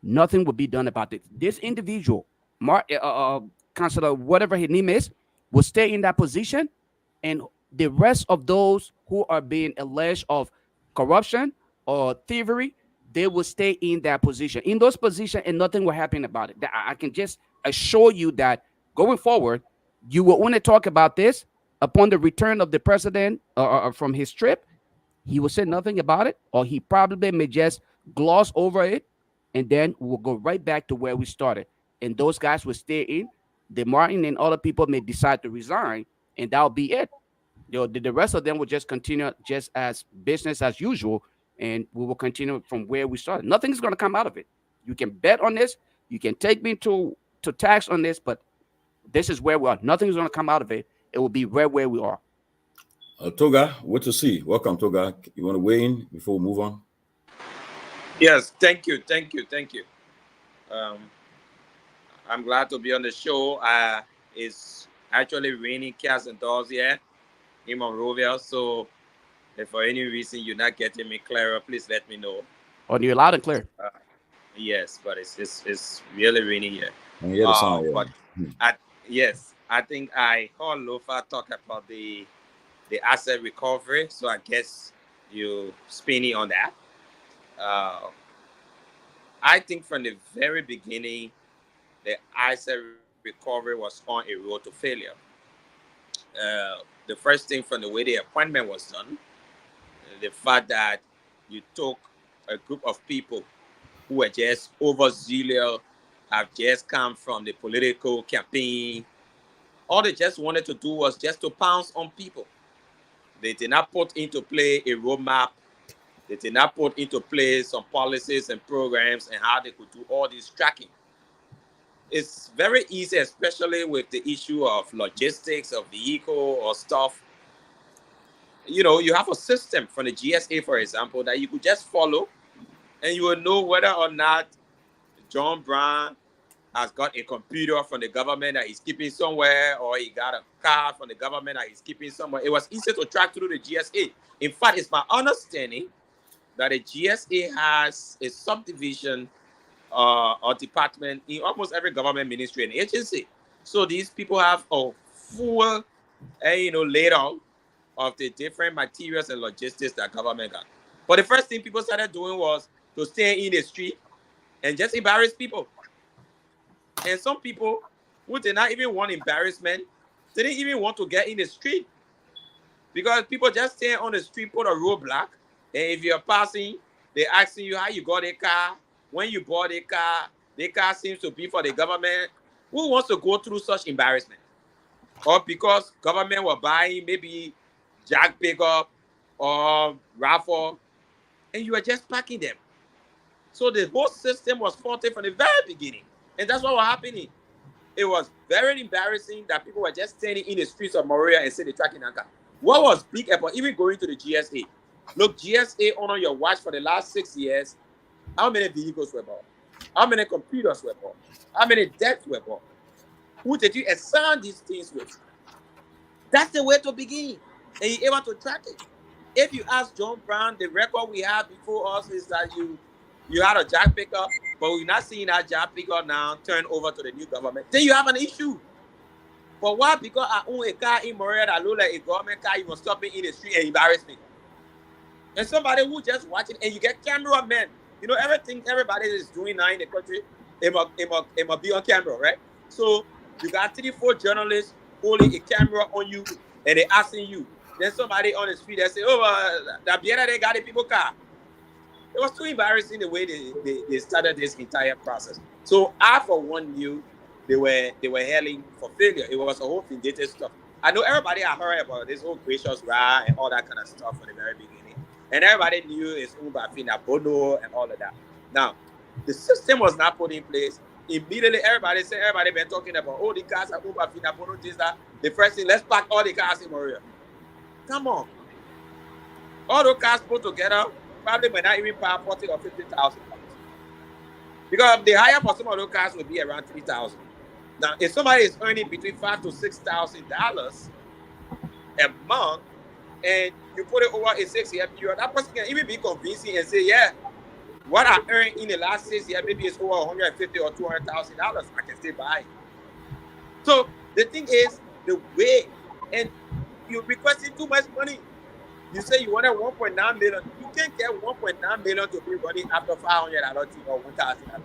S3: nothing will be done about it. This individual, Councilor, whatever his name is, will stay in that position, and the rest of those who are being alleged of corruption or thievery, they will stay in that position, in those positions, and nothing will happen about it. I can just assure you that going forward, you will only talk about this upon the return of the president from his trip. He will say nothing about it, or he probably may just gloss over it, and then we'll go right back to where we started. And those guys will stay in. The Martin and other people may decide to resign, and that'll be it. The rest of them will just continue just as business as usual, and we will continue from where we started. Nothing's going to come out of it. You can bet on this. You can take me to tax on this, but this is where we are. Nothing's going to come out of it. It will be right where we are.
S1: Toga, what to see? Welcome, Toga. You want to weigh in before we move on?
S6: Yes, thank you. Um, I'm glad to be on the show. It's actually raining cats and dogs here in Monrovia, so if for any reason you're not getting me clearer, please let me know.
S3: Oh, you're loud and clear.
S6: Yes, but it's really raining here.
S1: And hear the sound, yeah.
S6: But I think I heard Lofa talk about the asset recovery, so I guess you spinning on that. I think from the very beginning, the asset recovery was on a road to failure. The first thing from the way the appointment was done, the fact that you took a group of people who were just overzealous, have just come from the political campaign. All they just wanted to do was just to pounce on people. They did not put into play a roadmap. They did not put into place some policies and programs and how they could do all this tracking. It's very easy, especially with the issue of logistics of vehicle or stuff. You have a system from the GSA, for example, that you could just follow, and you will know whether or not John Brown has got a computer from the government that he's keeping somewhere, or he got a car from the government that he's keeping somewhere. It was easy to track through the GSA. In fact, it's my understanding that the GSA has a subdivision or department in almost every government ministry and agency. So these people have a full, layout of the different materials and logistics that government got. But the first thing people started doing was to stay in the street and just embarrass people. And some people who did not even want embarrassment didn't even want to get in the street, because people just stay on the street, put a roadblock, and if you're passing, they asking you how you got a car. When you bought a car, the car seems to be for the government. Who wants to go through such embarrassment? Or because government were buying maybe jack pickup or raffle, and you were just packing them. So the whole system was faulty from the very beginning. And that's what was happening. It was very embarrassing that people were just standing in the streets of Moria and say they're tracking Anka. What was big about even going to the GSA? Look, GSA on your watch for the last 6 years, how many vehicles were bought? How many computers were bought? How many debts were bought? Who did you assign these things with? That's the way to begin. And you're able to track it. If you ask John Brown, the record we have before us is that you had a jack pickup, but we're not seeing that jack pickup now turn over to the new government. Then you have an issue. But why? Because I own a car in Montreal that looks like a government car, you must stop me in the street and embarrass me. And somebody who just watching, and you get cameramen. Everything everybody is doing now in the country, it must be on camera, right? So you got 3-4 journalists holding a camera on you, and they asking you. Then somebody on the street, they say, that Biera, they got a people car. It was too embarrassing the way they started this entire process. So I, for one, knew they were hailing for failure. It was a whole vindicative stuff. I know everybody had heard about this whole gracious ra and all that kind of stuff from the very beginning. And everybody knew it's owned by Fina Bono and all of that. Now, the system was not put in place. Immediately, everybody been talking about, the cars are owned by Fina Bono, this, that. The first thing, let's pack all the cars in Montreal. Come on. All those cars put together probably may not even pay 40 or 50,000. Because the higher for some of those cars would be around 3,000. Now, if somebody is earning between $5,000 to $6,000 a month, and you put it over a 6-year period, that person can even be convincing and say, yeah, what I earned in the last 6 years, maybe it's over $150,000 or $200,000. I can still buy it. So the thing is, the way, and you're requesting too much money. You say you wanted 1.9 million. You can't get 1.9 million to be running after $500 or $1,000.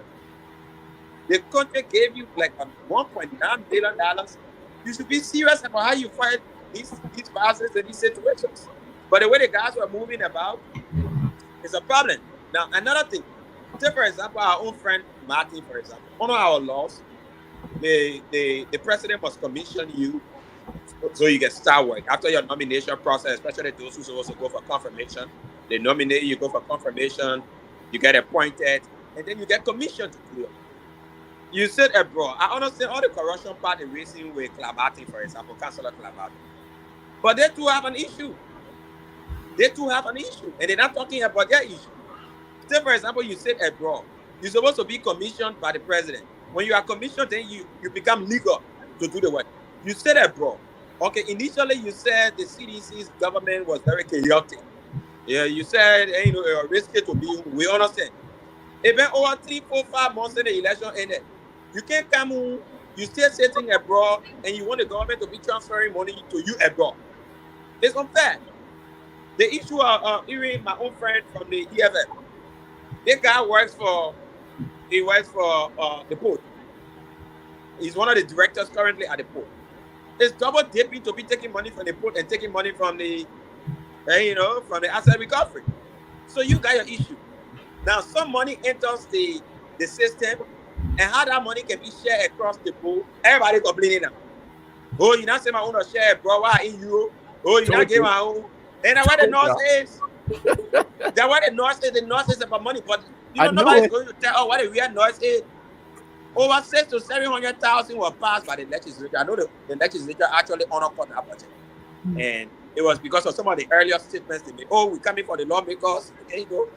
S6: The country gave you like $1.9 billion. You should be serious about how you fight these viruses and these situations. But the way the guys were moving about is a problem. Now, another thing, take for example, our own friend Martin, for example, under our laws, the president must commission you so you can start work after your nomination process, especially those who supposed to go for confirmation. They nominate you, go for confirmation, you get appointed, and then you get commissioned to do it. You said abroad. I understand all the corruption part in racing with Clamartin, for example, Councillor Clamartin. But they too have an issue. They too have an issue. And they're not talking about their issue. Say, for example, you said abroad. You're supposed to be commissioned by the president. When you are commissioned, then you become legal to do the work. You said abroad. Okay, initially you said the CDC's government was very chaotic. Yeah, you said, you know, risky to be. We understand. Even over 3, 4, 5 months in the election ended. You can't come home, you still sitting abroad, and you want the government to be transferring money to you abroad. It's unfair. The issue of even my own friend from the EFF, this guy works for the port. He's one of the directors currently at the port. It's double dipping to be taking money from the port and taking money from the, from the asset recovery. So you got your issue. Now some money enters the system, and how that money can be shared across the pool, everybody complaining now. Oh, you not say my own share, bro. Why in you? Oh, you not give my own. And that's what the North is. That's what the North is about money. But nobody's going to tell what the real North is. Over 600,000 to 700,000 were passed by the legislature. I know the legislature actually honored that budget. And it was because of some of the earlier statements they made. Oh, we're coming for the lawmakers. There you go.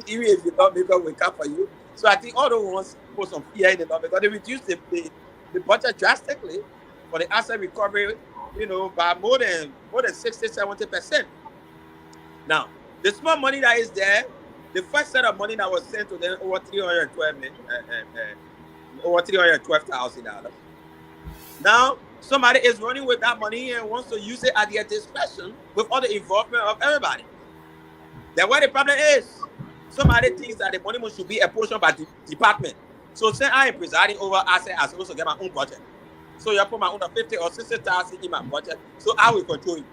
S6: Even if the lawmaker will come for you. So I think all those ones put some fear in the lawmaker. They reduced the budget drastically for the asset recovery, by more than 60-70%. Now, the small money that is there, the first set of money that was sent to them over $312,000. Now, somebody is running with that money and wants to use it at their discretion with all the involvement of everybody. That's where the problem is. Somebody thinks that the money should be apportioned by the department. So say I am presiding over asset, I'm supposed to get my own budget. So you put my own 50 or 60,000 in my budget. So I will control it.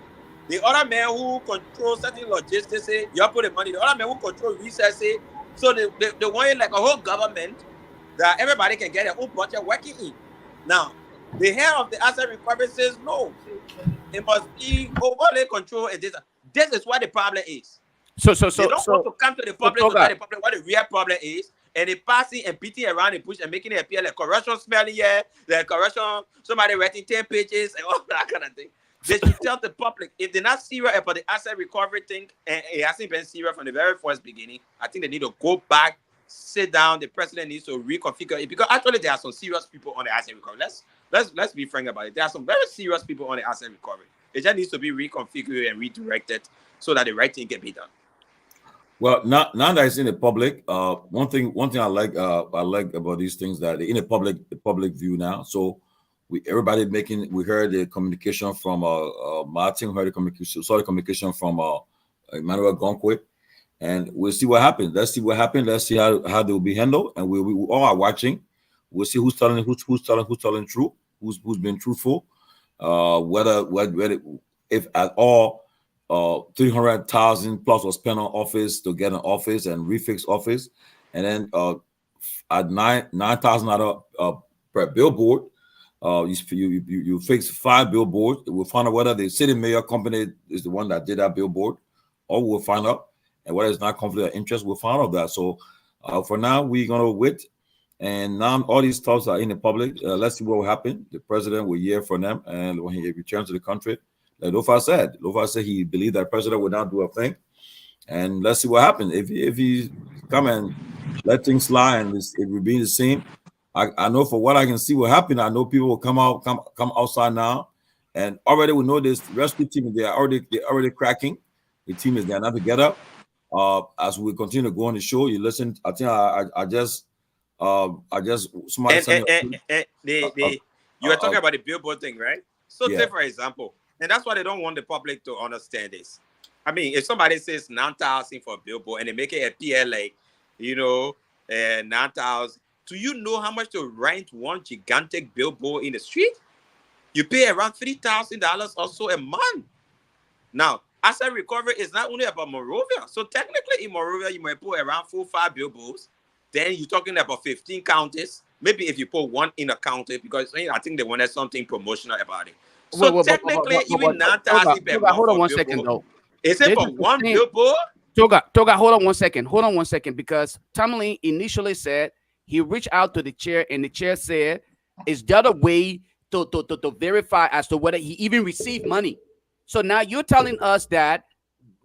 S6: The other man who controls certain logistics say you put the money. The other man who controls research say so they want like a whole government that everybody can get their own budget working in. Now, the head of the asset recovery says no. It must be overly controlled. And this is what the problem is. So they don't want to come to the public to tell the public what the real problem is. And they passing and beating around the bush and making it appear like corruption smelling here, like corruption, somebody writing 10 pages and all that kind of thing. They should tell the public if they're not serious about the asset recovery thing, and it hasn't been serious from the very first beginning. I think they need to go back, sit down. The president needs to reconfigure it because actually there are some serious people on the asset recovery. Let's be frank about it. There are some very serious people on the asset recovery. It just needs to be reconfigured and redirected so that the right thing can be done.
S1: Well, now that it's in the public, one thing I like about these things that they're in the public view now. So we heard the communication from Martin, saw the communication from Emmanuel Gonkwe, and we'll see what happens. Let's see what happens. Let's see how they will be handled, and we all are watching. We'll see who's telling truth, who's been truthful, whether if at all. 300,000 plus was spent on office to get an office and refix office, and then at 9,000 per billboard, you fix 5 billboards. We'll find out whether the city mayor company is the one that did that billboard, or we'll find out, and whether it's not conflict of interest, we'll find out that. So for now, we're gonna wait, and now all these stuffs are in the public. Let's see what will happen. The president will hear from them, and when he returns to the country. Like Lofa said he believed that the president would not do a thing, and let's see what happens. If he come and let things slide and it will be the same, I know for what I can see what happened. I know people will come outside now, and already we know this rescue team. They're already cracking. The team is there now together. As we continue to go on the show, you listen. I think I just somebody
S6: you were talking about the billboard thing, right? So
S1: yeah.
S6: say for example. And that's why they don't want the public to understand this. I mean, if somebody says 9,000 for a billboard and they make it a PLA, 9,000. Do you know how much to rent one gigantic billboard in the street? You pay around $3,000 or so a month. Now, asset recovery is not only about Monrovia. So technically in Monrovia, you might put around 4 or 5 billboards. Then you're talking about 15 counties. Maybe if you put one in a county, because I think they wanted something promotional about it. So technically, even 9,000 per month.
S3: Hold on 1 second, though.
S6: Is it for one billboard?
S3: Toga, hold on 1 second. Hold on 1 second, because Tomalin initially said he reached out to the chair, and the chair said, is there a way to verify as to whether he even received money? So now you're telling us that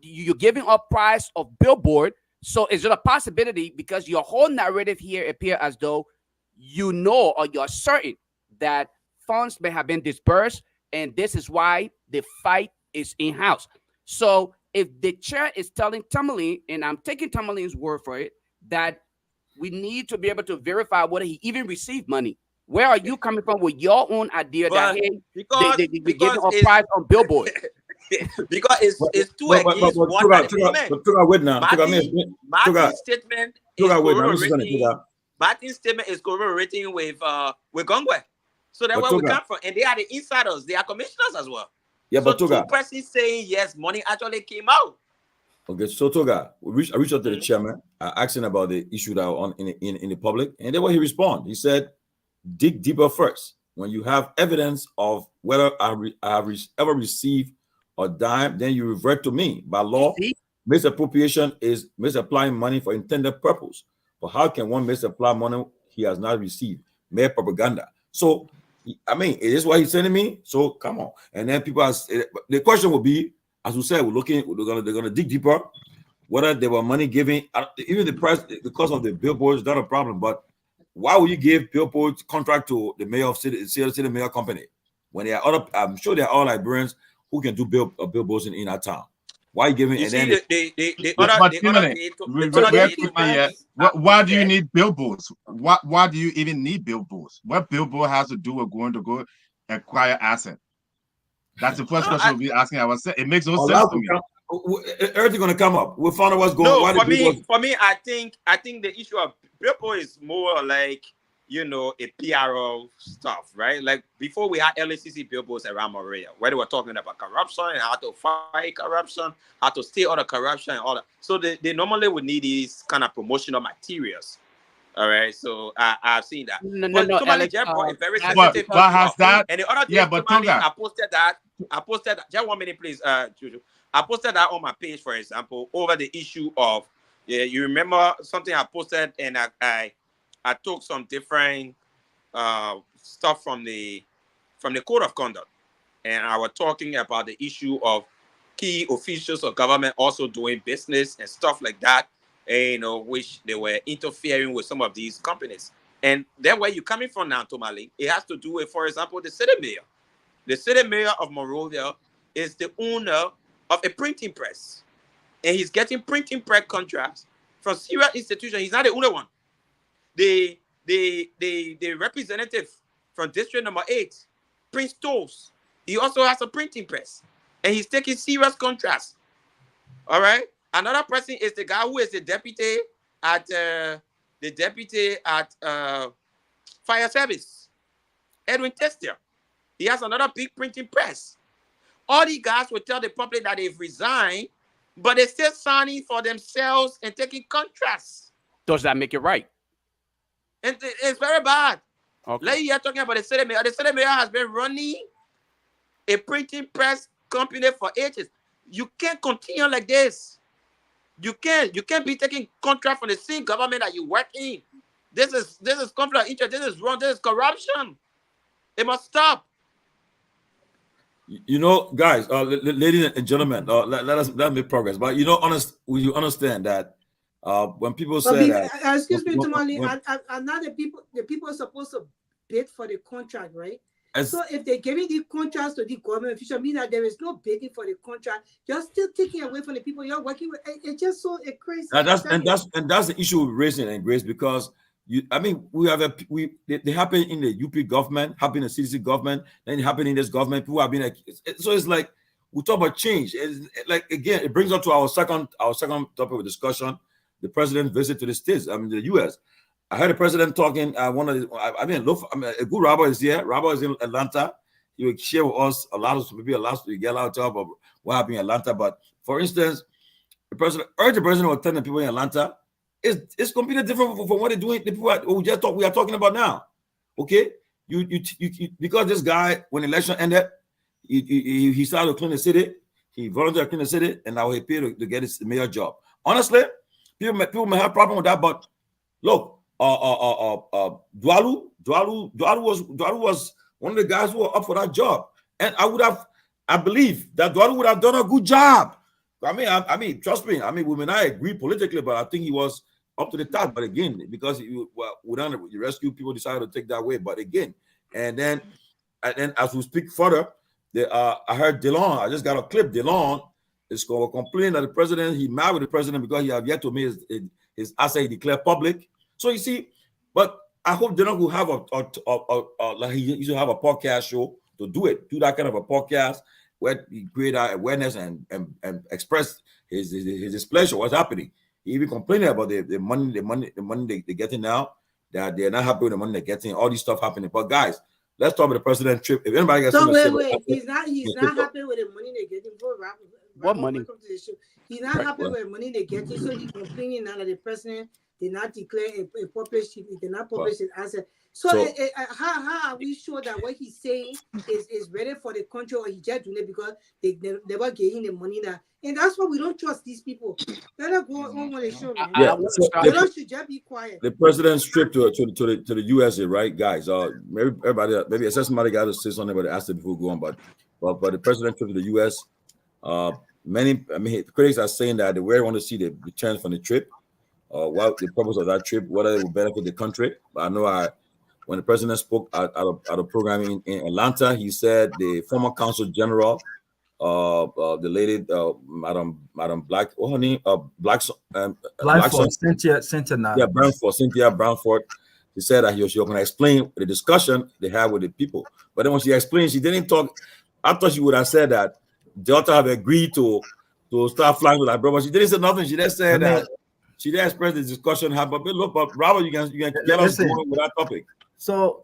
S3: you're giving up price of billboard. So is it a possibility, because your whole narrative here appear as though you know or you're certain that funds may have been dispersed, and this is why the fight is in-house? So if the chair is telling Tomalin, and I'm taking Tomalin's word for it, that we need to be able to verify whether he even received money, where are you coming from with your own idea that, hey, they're giving a price on billboard?
S6: Because it's two against one at the moment. Martin's statement is corroborating with Gongwe. So that's where we come from. And they are the insiders. They are commissioners as well.
S1: Yeah,
S6: so
S1: but Toga,
S6: 2 persons saying yes, money actually came out.
S1: Okay, so Toga, I reached out to the chairman, asking about the issue that on in the public, and then what he responded, he said, dig deeper first. When you have evidence of whether I have ever received a dime, then you revert to me. By law, misappropriation is misapplying money for intended purpose. But how can one misapply money he has not received? Mere propaganda. So, I mean, it is what he's sending me. So come on. And then people ask, the question will be, as we said, they're gonna dig deeper. Whether there were money given, even the price, the cost of the billboards is not a problem. But why would you give billboards contract to the mayor of city mayor company when there are other? I'm sure there are all Liberians who can do billboards in our town. Why are you giving?
S5: Why do you need billboards? Why do you even need billboards? What billboard has to do with going to go acquire asset? That's the first question we'll be asking ourselves. It makes no sense to me.
S1: Everything's gonna come up. We'll find out what's going on.
S6: For me, I think the issue of billboard is more like a PRO stuff, right? Like before we had LACC billboards around Maria, where they were talking about corruption and how to fight corruption, how to stay out of corruption and all that. So they normally would need these kind of promotional materials. All right, so I've seen that. Alex, very sensitive.
S5: But has that?
S6: And the other thing, but I posted that. Just 1 minute, please, Juju. I posted that on my page, for example, over the issue of you remember something I posted, and I took some different stuff from the code of conduct, and I was talking about the issue of key officials of government also doing business and stuff like that, which they were interfering with some of these companies. And then where you're coming from now, Tomalin, it has to do with, for example, the city mayor. The city mayor of Monrovia is the owner of a printing press, and he's getting printing press contracts from serious institutions. He's not the only one. The representative from district number 8, Prince Toes, he also has a printing press, and he's taking serious contracts. All right. Another person is the guy who is the deputy at fire service, Edwin Tester. He has another big printing press. All these guys will tell the public that they've resigned, but they're still signing for themselves and taking contracts.
S3: Does that make it right?
S6: And it's very bad.
S3: Okay.
S6: Like you're talking about the city mayor. The city mayor has been running a printing press company for ages. You can't continue like this. You can't be taking contract from the same government that you work in. This is conflict of interest. This is wrong. This is corruption. It must stop.
S1: Guys, ladies and gentlemen, let us make progress. But will you understand that when people say that,
S4: excuse me, Tomalin, and now the people are supposed to bid for the contract, right? So if they're giving the contracts to the government official, mean that there is no bidding for the contract, you're still taking away from the people you're working with. It's just so crazy.
S1: That's the issue with raising and grace, because they happen in the UP government, happen in the CDC government, then it happen in this government. People have been so it's like We talk about change. It's like again, it brings us to our second topic of discussion: the president's visit to the states. I mean, the U.S. I heard the president talking. One of the, a good rabbi is here. Rabbi is in Atlanta. He will share with us a lot of we get a lot of talk about what happened in Atlanta. But for instance, the president urged the president of telling people in Atlanta it's completely different from what they're doing. The people we are talking about now. Okay, you because this guy, when the election ended, he started to clean the city. He volunteered to clean the city, and now he paid to get his mayor job. Honestly, people may have problem with that, but look, Dwalu was one of the guys who were up for that job, and I believe that Dwalu would have done a good job. I mean, trust me. I mean, we may not agree politically, but I think he was up to the task. But again, because you rescue people decided to take that way. But again, and then as we speak further, I heard DeLon. I just got a clip. DeLon is going to complain that the president, he mad with the president because he have yet to make his asset declared public. So you see, but I hope DeLon will have like he used to have a podcast show to do that kind of a podcast where he create awareness and express his displeasure, what's happening. He even complaining about the money they're getting now, that they're not happy with the money they're getting, all this stuff happening. But guys, let's talk about the president's trip. If anybody gets
S4: wait, he's not happy with the money they're getting.
S3: What money?
S4: He's not happy with the money they're getting, so he's complaining now that the president did not declare a publish, he did not publish his asset. So how are we sure that what he's saying is ready for the country, or he just doing it because they never gave him the money now? And that's why we don't trust these people. Let us go on with the show, man. They should just be quiet.
S1: The president's trip to the USA, right, guys? Maybe I said somebody got to say something about the asset before we go on, but the president's trip to the US, critics are saying that they really want to see the returns from the trip. What the purpose of that trip, whether it will benefit the country. But I know when the president spoke at a program in Atlanta, he said the former consul general, the lady, Madam Black, what her name?
S7: Blanford, Cynthia
S1: Brownford. She said that she was going to explain the discussion they had with the people. But then when she explained, she didn't talk. I thought she would have said that Delta have agreed to start flying with her brother. She didn't say nothing. She just said that. She didn't express the discussion. But look, but Robert, you can get us going with that topic.
S7: So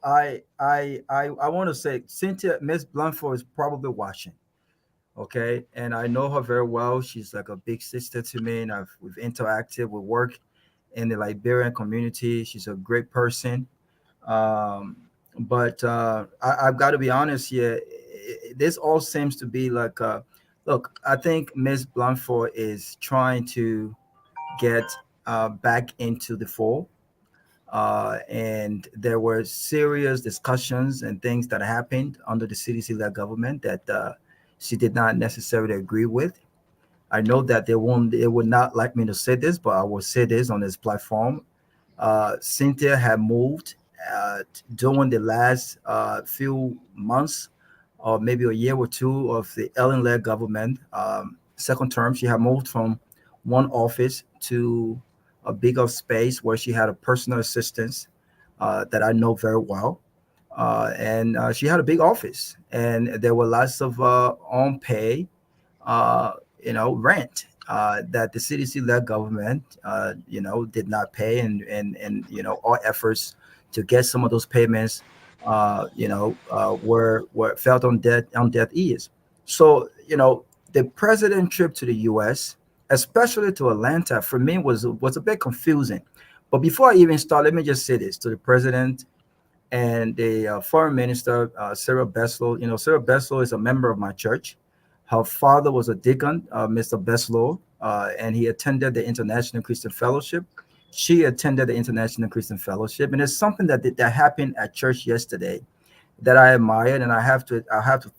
S7: I want to say Miss Blanford is probably watching, okay, and I know her very well. She's like a big sister to me, and we've interacted. We work in the Liberian community. She's a great person, but I've got to be honest here. This all seems to be like, look, I think Miss Blanford is trying to get back into the fold. And there were serious discussions and things that happened under the CDC-led government that she did not necessarily agree with. I know that they would not like me to say this, but I will say this on this platform. Cynthia had moved during the last few months, or maybe a year or two of the Ellen-led government, second term. She had moved from one office to a bigger space where she had a personal assistant that I know very well. And she had a big office, and there were lots of unpaid, rent that the CDC-led government, did not pay, and all efforts to get some of those payments, were felt on deaf ears. So, the president trip to the U.S., especially to Atlanta, for me was a bit confusing. But before I even start, let me just say this to the president and the foreign minister, Sarah Beslow. Sarah Beslow is a member of my church. Her father was a deacon, Mr. Beslow, and he attended the International Christian Fellowship. She attended the International Christian Fellowship, and it's something that happened at church yesterday that I admired, and I have to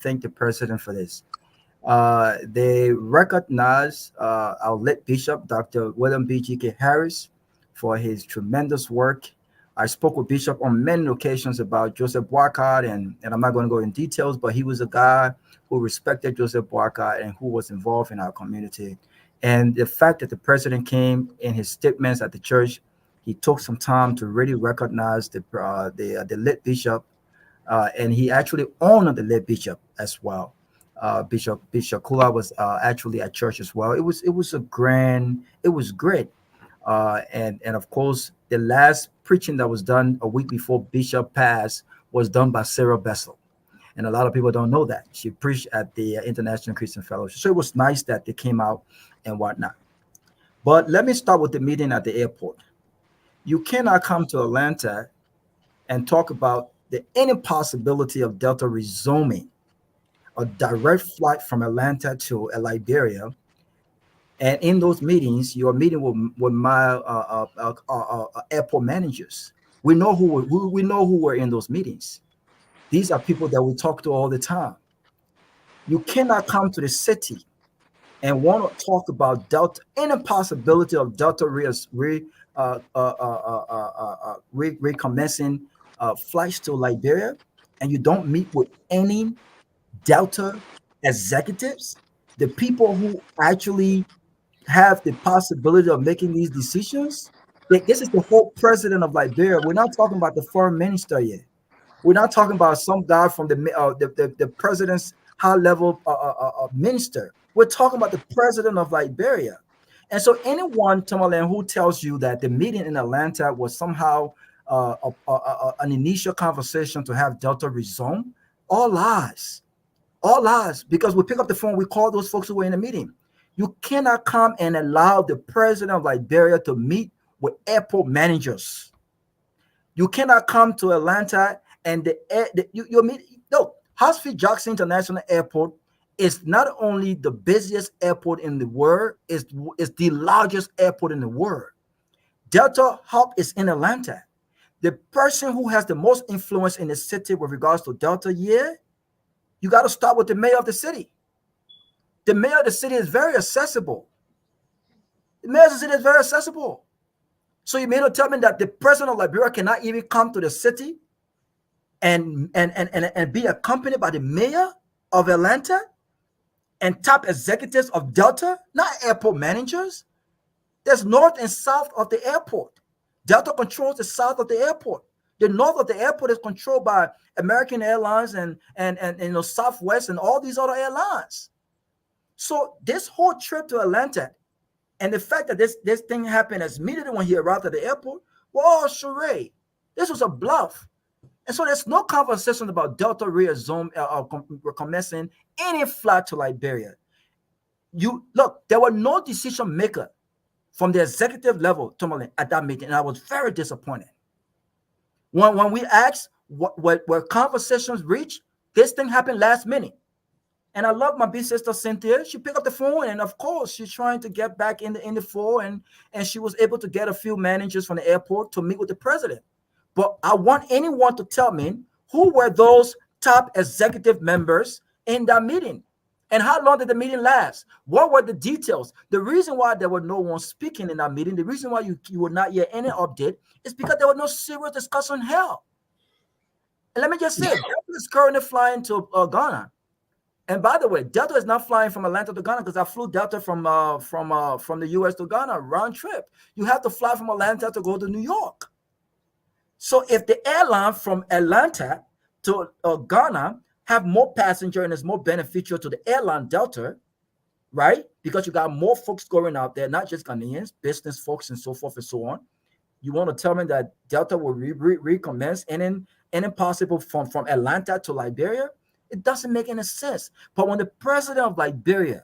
S7: thank the president for this. They recognize our late Bishop, Dr. William B. G.K. Harris, for his tremendous work. I spoke with Bishop on many occasions about Joseph Boycott, and I'm not going to go in details, but he was a guy who respected Joseph Boycott and who was involved in our community. And the fact that the president came in his statements at the church, he took some time to really recognize the late bishop, and he actually honored the late bishop as well. Bishop Kula was actually at church as well. It was great. And of course, the last preaching that was done a week before Bishop passed was done by Sarah Bessel. And a lot of people don't know that. She preached at the International Christian Fellowship. So it was nice that they came out and whatnot. But let me start with the meeting at the airport. You cannot come to Atlanta and talk about the any possibility of Delta resuming a direct flight from Atlanta to Liberia. And in those meetings, you're meeting with my airport managers. We know we know who were in those meetings. These are people that we talk to all the time. You cannot come to the city and want to talk about Delta, any possibility of Delta recommencing flights to Liberia, and you don't meet with any Delta executives, the people who actually have the possibility of making these decisions. This is the whole president of Liberia. We're not talking about the foreign minister yet. We're not talking about some guy from the president's high level minister. We're talking about the president of Liberia. And so anyone, Tomalin, who tells you that the meeting in Atlanta was somehow an initial conversation to have Delta resume, all lies. All lies. Because we pick up the phone, we call those folks who were in the meeting. You cannot come and allow the president of Liberia to meet with airport managers. You cannot come to Atlanta and you meet. No, Hartsfield Jackson International Airport is not only the busiest airport in the world, it's the largest airport in the world. Delta hub is in Atlanta. The person who has the most influence in the city with regards to Delta, you got to start with the mayor of the city. The mayor of the city is very accessible. The mayor of the city is very accessible. So you may not tell me that the president of Liberia cannot even come to the city and be accompanied by the mayor of Atlanta and top executives of Delta, not airport managers. There's north and south of the airport. Delta controls the south of the airport. The north of the airport is controlled by American Airlines and Southwest and all these other airlines. So this whole trip to Atlanta and the fact that this thing happened as immediately when he arrived at the airport, well, charade. This was a bluff. And so there's no conversation about Delta recommencing any flight to Liberia. There were no decision maker from the executive level, Tomalin, at that meeting, and I was very disappointed. When we asked what conversations reached, this thing happened last minute. And I love my big sister Cynthia. She picked up the phone, and of course, she's trying to get back in the fold, and she was able to get a few managers from the airport to meet with the president. But I want anyone to tell me who were those top executive members in that meeting, and how long did the meeting last? What were the details? The reason why there were no one speaking in that meeting, the reason why you would not hear any update, is because there was no serious discussion held. And let me just say, Delta is currently flying to Ghana. And by the way, Delta is not flying from Atlanta to Ghana, because I flew Delta from the US to Ghana round trip. You have to fly from Atlanta to go to New York. So if the airline from Atlanta to Ghana have more passenger and is more beneficial to the airline Delta, right? Because you got more folks going out there, not just Ghanaians, business folks and so forth and so on. You want to tell me that Delta will recommence any possible from Atlanta to Liberia? It doesn't make any sense. But when the president of Liberia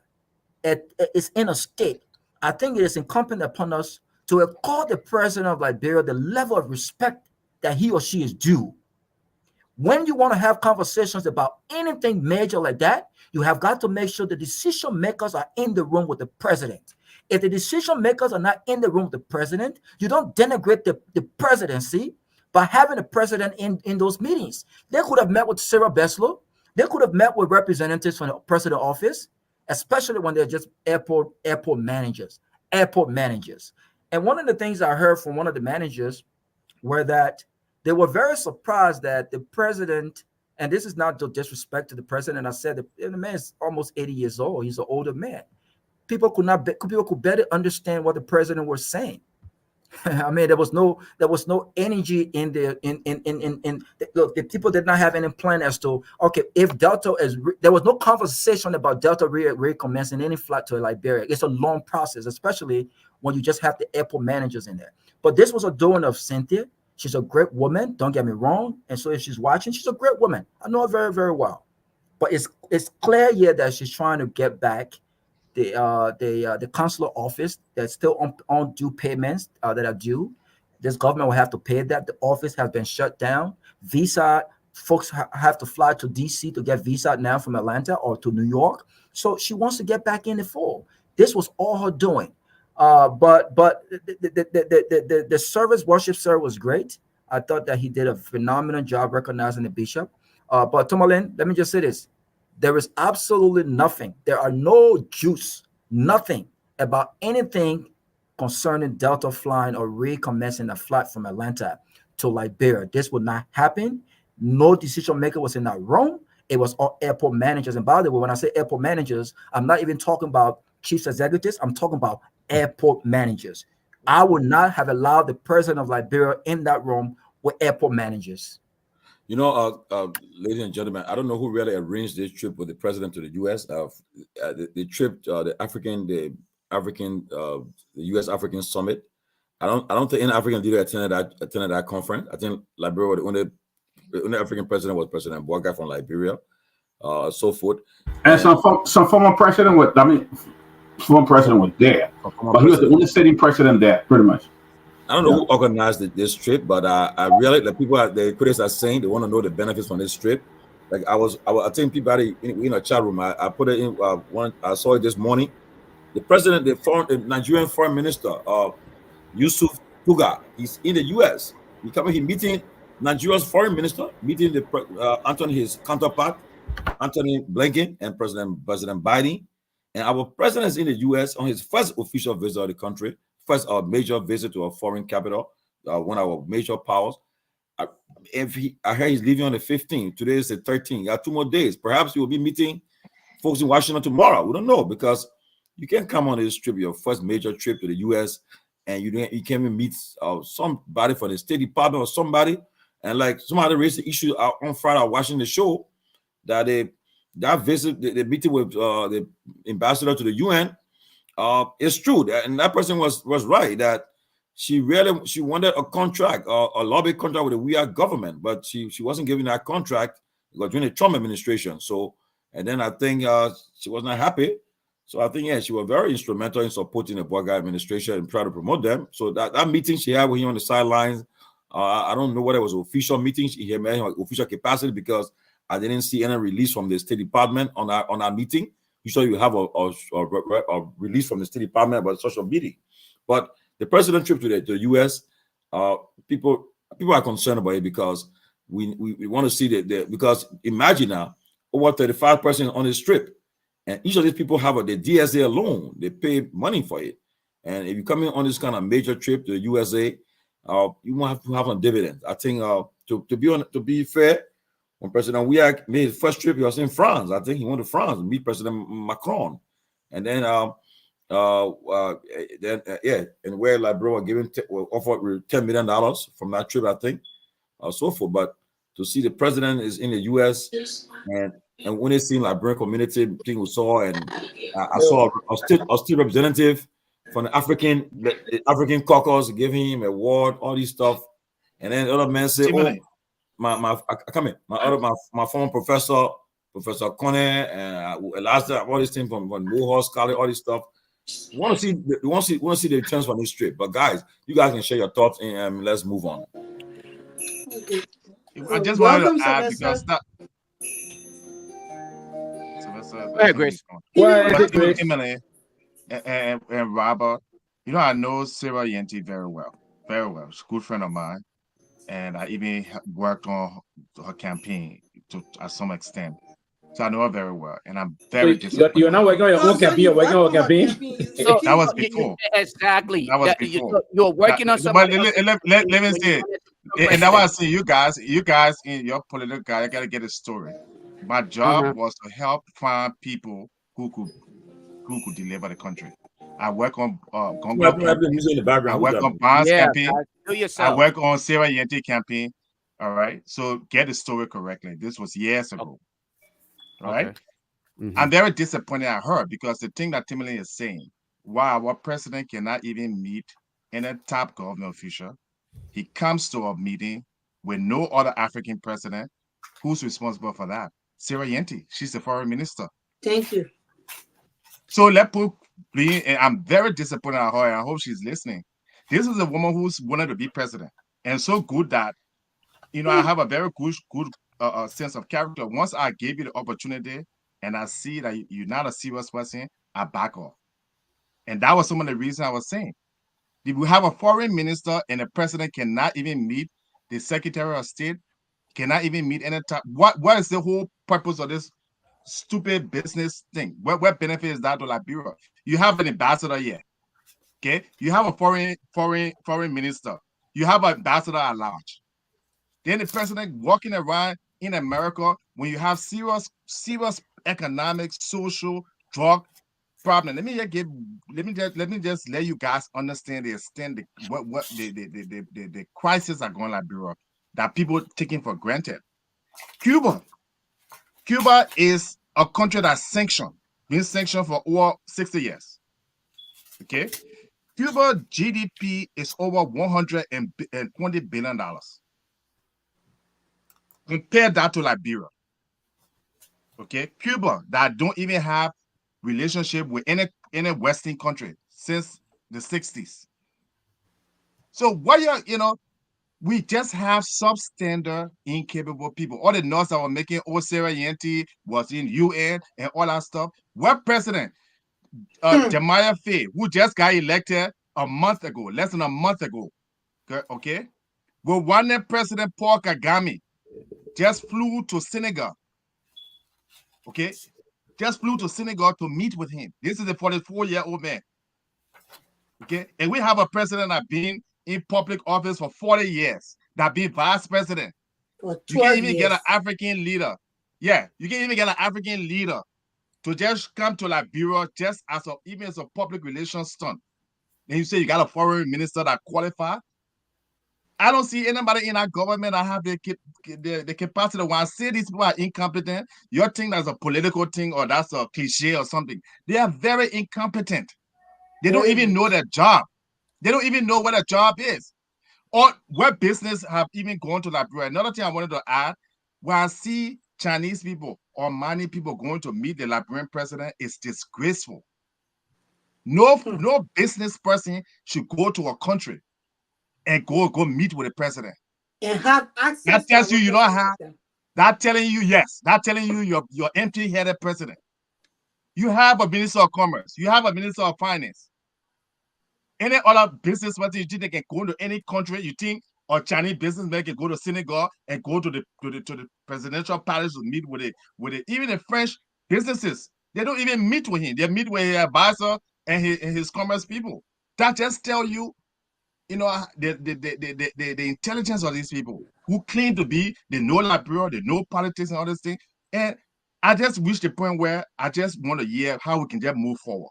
S7: is in a state, I think it is incumbent upon us to accord the president of Liberia the level of respect that he or she is due. When you want to have conversations about anything major like that, you have got to make sure the decision makers are in the room with the president. If the decision makers are not in the room with the president, you don't denigrate the presidency by having the president in those meetings. They could have met with Sarah Bessel. They could have met with representatives from the president's office, especially when they're just airport managers. And one of the things I heard from one of the managers were that they were very surprised that the president, and this is not to disrespect to the president, I said the man is almost 80 years old. He's an older man. People could better understand what the president was saying. I mean, there was no energy in the look. The people did not have any plan as to, okay, if Delta there was no conversation about Delta recommencing any flight to Liberia. It's a long process, especially when you just have the airport managers in there. But this was a doing of Cynthia. She's a great woman. Don't get me wrong. And so if she's watching, she's a great woman. I know her very, very well. But it's clear here that she's trying to get back the consular office that's still on due payments that are due. This government will have to pay that. The office has been shut down. Visa folks have to fly to DC to get visa now from Atlanta or to New York. So she wants to get back in the fold. This was all her doing. But the service worship service was great. I thought that he did a phenomenal job recognizing the bishop. But Tomalin, let me just say this. There is absolutely nothing. There are no juice, nothing about anything concerning Delta flying or recommencing a flight from Atlanta to Liberia. This would not happen. No decision maker was in that room. It was all airport managers. And by the way, when I say airport managers, I'm not even talking about chief executives. I'm talking about airport managers. I would not have allowed the president of Liberia in that room with airport managers.
S1: You know, ladies and gentlemen, I don't know who really arranged this trip with the president to the U.S. The trip, the U.S. African Summit. I don't think any African leader attended that conference. I think Liberia, the only African president was President Boaga from Liberia, so forth.
S2: And some former president former president was there, but he was the only sitting president there, pretty much.
S1: I don't know who organized this trip, but I really, the people, the critics are saying they want to know the benefits from this trip. Like I think Peabody in a chat room. I put it in one. I saw it this morning. The president, the Nigerian foreign minister, Yusuf Tuga, he's in the U.S. He meeting Nigeria's foreign minister, meeting his counterpart, Anthony Blinken, and President Biden. And our president is in the U.S. on his first official visit to the country. First, our major visit to a foreign capital, one of our major powers. I heard he's leaving on the 15th. Today is the 13th. You got 2 more days. Perhaps he will be meeting folks in Washington tomorrow. We don't know, because you can't come on this trip, your first major trip to the U.S., and you can't even meet somebody from the State Department or somebody. And like somebody raised the issue on Friday watching the show that that visit, the meeting with the ambassador to the UN. It's true, and that person was right that she wanted a contract, a lobby contract with the weird government, but she wasn't given that contract during the Trump administration. So, and then I think she was not happy. So I think she was very instrumental in supporting the Boaga administration and trying to promote them. So that meeting she had with him on the sidelines, I don't know whether it was an official meeting. He met him official capacity, because I didn't see any release from the State Department on our meeting. Usually you have a release from the State Department about social meeting. But the president trip to the U.S., people are concerned about it, because we want to see because imagine now, over 35 persons on this trip, and each of these people have the DSA alone. They pay money for it. And if you're coming on this kind of major trip to the USA, you won't have to have a dividend. I think to be fair, when President Ouiac made his first trip, he was in France. I think he went to France to meet President Macron. And then, and where Liberia were given offered $10 million from that trip, I think, so forth. But to see the president is in the U.S. and when they see Liberian community, thing we saw, and I saw a state representative from the African caucus giving him an award, all this stuff, and then the other men say, my former professor, Professor Kone, and all these things from Morehouse College, all this stuff. We want to see the returns from this trip. But guys, you guys can share your thoughts and let's move on.
S4: Okay.
S5: I just wanted to add,
S4: Sylvester.
S5: because that.
S3: Go ahead, Grace.
S5: Emily and Robert, I know Sarah Yenti very well. She's a good friend of mine. And I even worked on her campaign to some extent. So I know her very well. And I'm very disappointed.
S8: You're not working on your own campaign, you're working on her campaign?
S5: That was before.
S3: Exactly.
S5: That was before.
S3: You're working on something.
S5: Let me say, and that's why I say you guys in your political guy, I got to get a story. My job was to help find people who could deliver the country. I work on
S1: Who
S5: Congo
S1: have the
S5: campaign.
S1: music in the
S5: I
S1: background? Who's
S5: work
S1: that?
S5: on Bonds
S3: Yeah,
S5: campaign.
S3: guys, do
S5: I
S3: yourself.
S5: work on Sarah Yente campaign. All right. So get the story correctly. This was years ago. All right.
S3: Okay. Mhm.
S5: I'm very disappointed at her because the thing that Tomalin is saying, why our president cannot even meet any top government official. He comes to a meeting with no other African president. Who's responsible for that? Sarah Yente. She's the foreign minister.
S4: Thank you.
S5: So let put being, and I'm very disappointed at her, and I hope she's listening. This is a woman who's wanted to be president, and so good that I have a very good sense of character. Once I gave you the opportunity, and I see that you're not a serious person, I back off. And that was some of the reasons I was saying. If we have a foreign minister and the president cannot even meet the Secretary of State, cannot even meet any time, what is the whole purpose of this stupid business thing? What benefit is that to Liberia? You have an ambassador here. Okay, you have a foreign minister. You have an ambassador at large. Then the president walking around in America when you have serious economic, social, drug problem. Let me just let you guys understand the extent what the crisis are going Liberia that people taking for granted. Cuba is a country that's been sanctioned for over 60 years. Okay, Cuba GDP is over $120 billion. Compare that to Liberia. Okay, Cuba that don't even have relationship with any Western country since the 60s. So we just have substandard, incapable people. All the noise that were making Sarah Yente was in UN and all that stuff. What president, Jemiah Faye, who just got elected less than a month ago, okay? Well, one President Paul Kagame just flew to Senegal, okay? Just flew to Senegal to meet with him. This is a 44-year-old man, okay? And we have a president that been in public office for 40 years, that been vice president. You can't even get an African leader. Yeah, you can't even get an African leader to just come to Liberia just even as a public relations stunt. Then you say you got a foreign minister that qualified. I don't see anybody in our government that have the capacity. When I say these people are incompetent, you think that's a political thing or that's a cliche or something. They are very incompetent. They don't even know their job. They don't even know what a job is. Or what business have even gone to Liberia. Another thing I wanted to add, when I see Chinese people or Mali people going to meet the Liberian president, it's disgraceful. No business person should go to a country and go meet with the president.
S4: And have access.
S5: That tells you don't have. That telling you yes. That telling you you're empty-headed president. You have a minister of commerce. You have a minister of finance. Any other business person you think they can go to any country, you think a Chinese businessman can go to Senegal and go to the presidential palace to meet with it. Even the French businesses, they don't even meet with him. They meet with his advisor and his commerce people. That just tell you, the intelligence of these people who claim to be, they know Liberia, they know politics and all this thing. And I just reached the point where I just want to hear how we can just move forward.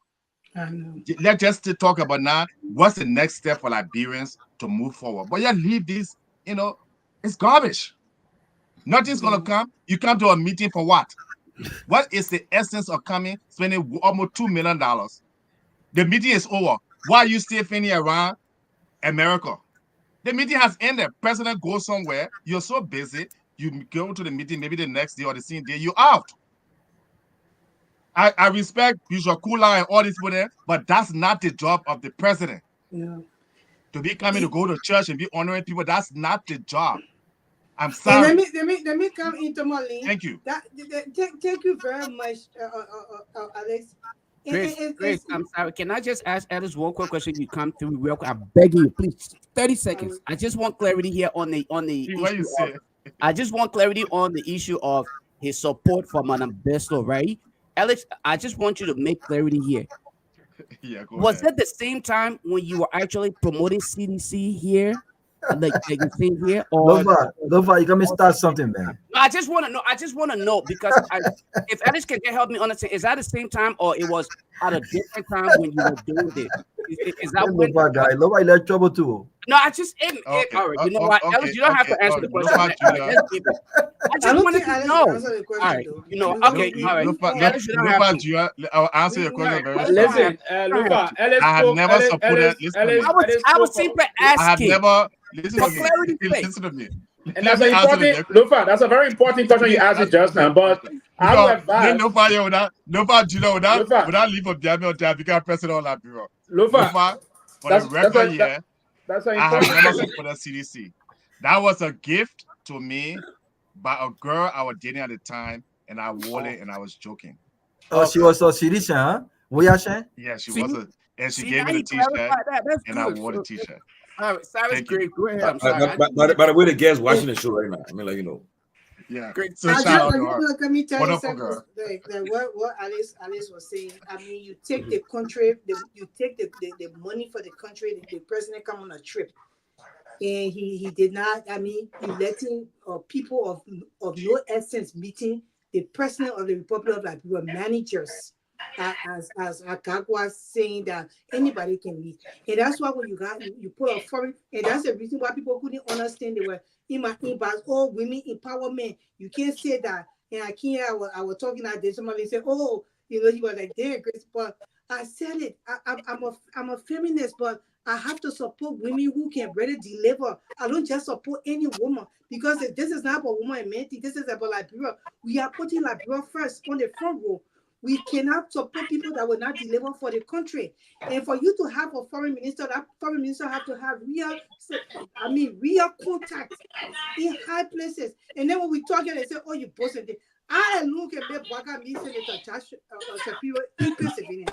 S5: Let's just talk about now what's the next step for Liberians to move forward. But yeah, leave this, it's garbage. Nothing's gonna come. You come to a meeting for what? What is the essence of coming, spending almost $2 million? The meeting is over. Why are you still finding around America? The meeting has ended. President goes somewhere. You're so busy. You go to the meeting, maybe the next day or the same day, you're out. I respect Bishop Kula and all these people there, but that's not the job of the president.
S4: Yeah.
S5: To be coming to go to church and be honoring people, that's not the job. I'm sorry.
S4: And let me come into my lane.
S5: Thank you.
S4: Thank you very much, Alex.
S3: Grace, I'm sorry. Can I just ask Alice one quick question? You come through real quick. I'm begging you, please. 30 seconds. I just want clarity here on the
S5: What you say?
S3: I just want clarity on the issue of his support for Madam Beslo, right? Alex, I just want you to make clarity here.
S5: Yeah,
S3: Was that the same time when you were actually promoting CDC here? Like you're saying here? Or
S7: Lofa, you got me start something, man.
S3: I just want to know. I just want to know because if Alice can help me understand, is that the same time or it was at a different time when you were doing this? Is that when?
S7: Nobody let trouble too.
S3: No, I just
S5: Okay.
S3: all right. You know what,
S5: Okay.
S3: Alice, you don't have to answer the question.
S5: Lofa
S3: All right,
S5: Julius.
S3: let's keep it. I just
S4: don't
S3: wanted
S4: think
S3: to
S4: Alice
S3: know.
S4: will answer the question,
S3: All right,
S4: though.
S3: you know,
S4: I don't
S3: okay,
S4: think
S3: all right.
S4: we-
S3: Alice, you don't have
S5: Lofa
S3: to.
S5: Julius, I'll answer your question very shortly.
S8: Listen, Lofa, Alice
S5: I have
S8: spoke.
S5: never supported. Listen to me.
S3: I was simply
S5: I have
S3: asking
S5: never. Listen
S3: for
S5: to me.
S3: clarity's sake.
S5: Listen to me.
S8: And
S5: Let
S8: that's
S5: me
S8: an
S5: answer the
S8: important,
S5: next
S8: Lofa, that's a very important question you asked it just now. But I would
S5: because
S8: advise,
S5: Lofa Julius
S8: Lofa,
S5: without leave of Biami or Tia become president of Liberia.
S8: Lofa,
S5: Lofa, for
S8: that's
S5: the record here,
S8: that's an
S5: I have
S8: important
S5: never
S8: question.
S5: supported CDC. That was a gift to me by a girl I was dating at the time, and I wore it and I was joking.
S7: Oh, she was a citizen, huh? Wuyashe?
S5: Yeah, she
S3: See?
S5: was and she
S3: See,
S5: gave
S3: now
S5: me the
S3: you
S5: t-shirt,
S3: clarified that. That's
S5: and I
S3: good.
S5: wore the
S3: So,
S5: t-shirt.
S3: all right, Cyrus,
S5: Thank you.
S3: great. Go ahead. I'm sorry.
S1: By the way, the guys watching the show right now. I mean, like, you know.
S5: Yeah.
S3: Great.
S5: So
S4: I
S5: shout out
S4: just
S5: to her.
S4: let me tell you
S5: Wonderful
S4: something.
S5: girl.
S4: What Alice was saying. I mean, you take the country, you take the money for the country. The president come on a trip, and he did not. I mean, he letting people of no essence meeting the president of the Republic of Liberia, managers. As Akagwa saying that anybody can meet, and that's why when you put a foreign, and that's the reason why people couldn't understand they were in my inbox. Oh, women empowerment. You can't say that. And I can't. I was talking that day. Somebody said, "Oh, you know," he was like, "Damn, Grace," but I said it. I'm a feminist, but I have to support women who can really deliver. I don't just support any woman because this is not about woman and men. This is about Liberia. We are putting Liberia first on the front row. We cannot support people that will not deliver for the country. And for you to have a foreign minister, that foreign minister have to have real contact in high places. And then when we talk here, they say, "Oh, you posted it." I look at Waka me Senator Josh Shapiro in Pennsylvania.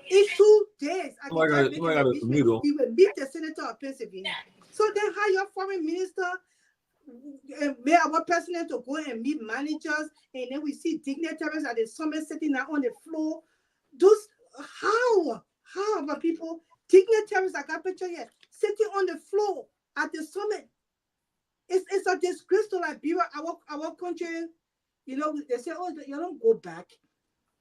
S4: In 2 days, I can just make an arrangement. We will meet the senator of Pennsylvania. So then how your foreign minister may our president to go and meet managers, and then we see dignitaries at the summit sitting there on the floor. Those how our people, dignitaries, I got picture here, sitting on the floor at the summit. It's a disgrace to Liberia, our country. You know, they say, "Oh, you don't go back."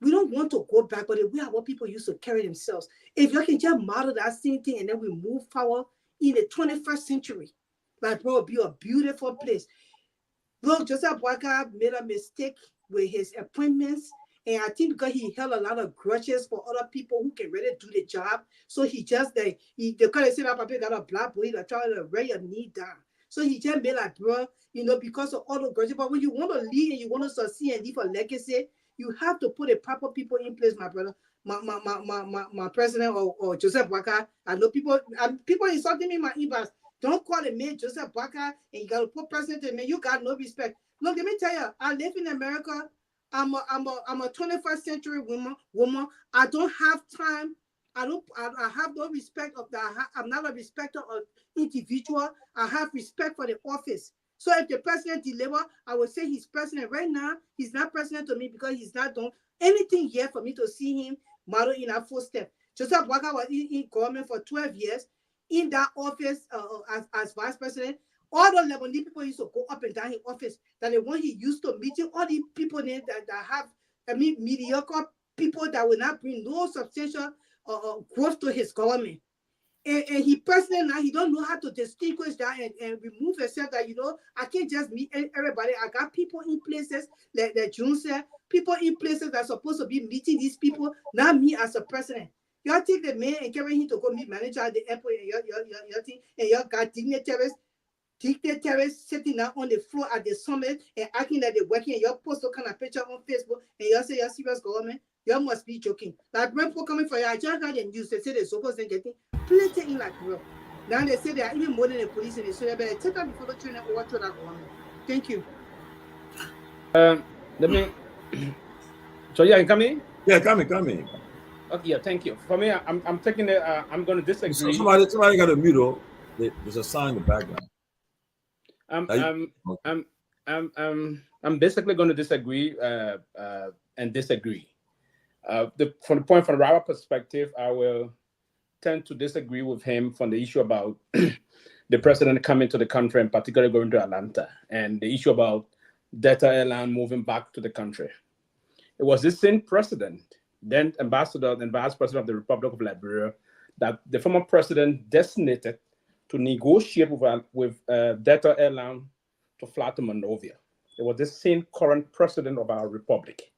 S4: We don't want to go back, but we are what people used to carry themselves. If you can just model that same thing and then we move forward in the 21st century, Liberia will be a beautiful place. Look, Joseph Boakai made a mistake with his appointments, and I think because he held a lot of grudges for other people who can really do the job, so he just they kind of said that Papa got a black boy that tried to wear your knee down. So he just made like, bro, you know, because of all the grudges. But when you want to lead and you want to succeed and leave a legacy, you have to put the proper people in place, my brother. My president or Joseph Boakai. I know people insulting me in my inbox. Don't call a man Joseph Boakai and you got to put president in man. You got no respect. Look, let me tell you, I live in America. I'm a 21st century woman. I don't have time. I have no respect of that. I'm not a respecter of individual. I have respect for the office. So if the president deliver, I would say he's president. Right now, he's not president to me because he's not done anything yet for me to see him model in our footsteps. Joseph Boakai was in government for 12 years in that office as vice president. All the Lebanese people used to go up and down his office. That the one he used to meeting all the people there that have, mediocre people that will not bring no substantial growth to his government. And he personally now he don't know how to distinguish that and remove himself that, you know, I can't just meet everybody. I got people in places like June said, people in places that are supposed to be meeting these people, not me as a president. Y'all take the man and carry him to go meet manager at the airport and y'all got dignitaries sitting down on the floor at the summit and acting like they're working and y'all post all kind of picture on Facebook and y'all say you're serious government. Y'all must be joking. Like when people coming for you, I just heard the news. They say they're supposed to getting plenty in like real. Now they say they are even more than the police in the so they better take that before the training over to that government. Thank you.
S8: Let me. So yeah, you coming?
S1: Yeah, come in.
S8: Okay, yeah, thank you. For me, I'm taking it. I'm going to disagree.
S1: Somebody got a mute. Oh, there's a sign in the background.
S8: I'm basically going to disagree and disagree. From the Rawa perspective, I will tend to disagree with him from the issue about the president coming to the country and particularly going to Atlanta, and the issue about Delta Airline moving back to the country. It was this same president, then ambassador and vice president of the Republic of Liberia, that the former president designated to negotiate with Delta Airline to fly to Monrovia. It was the same current president of our republic.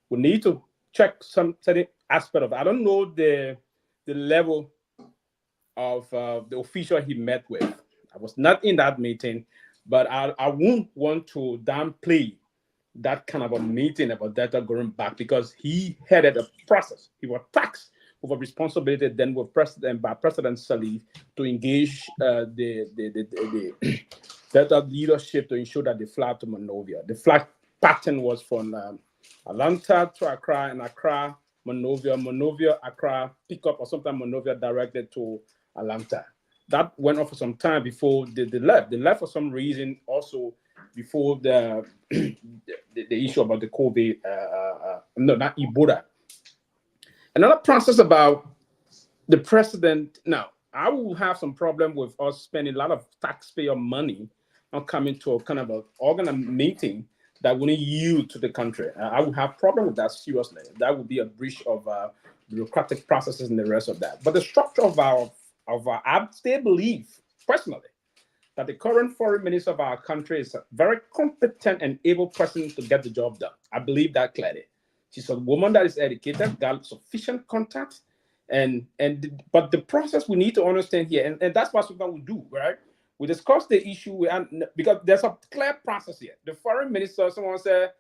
S8: We need to check some certain aspect of it. I don't know the level of the official he met with. I was not in that meeting, but I won't want to downplay that kind of a meeting about Delta going back, because he headed a process. He was tasked with a responsibility then with President Salih to engage the Delta leadership to ensure that they fly to Monrovia. The flight pattern was from Atlanta to Accra, and Accra, Monrovia, Accra, pick up, or sometimes Monrovia directed to Atlanta. That went on for some time before they left. They left for some reason also before the issue about the COVID, no, not Ebola. Another process about the president. Now, I will have some problem with us spending a lot of taxpayer money on coming to a kind of an organ meeting that wouldn't yield to the country. I would have problem with that seriously. That would be a breach of bureaucratic processes and the rest of that. But the structure of our I still believe personally that the current foreign minister of our country is a very competent and able person to get the job done. I believe that clearly. She's a woman that is educated, got sufficient contact, but the process we need to understand here, and that's what we do, right? We discuss the issue, because there's a clear process here. The foreign minister, someone said,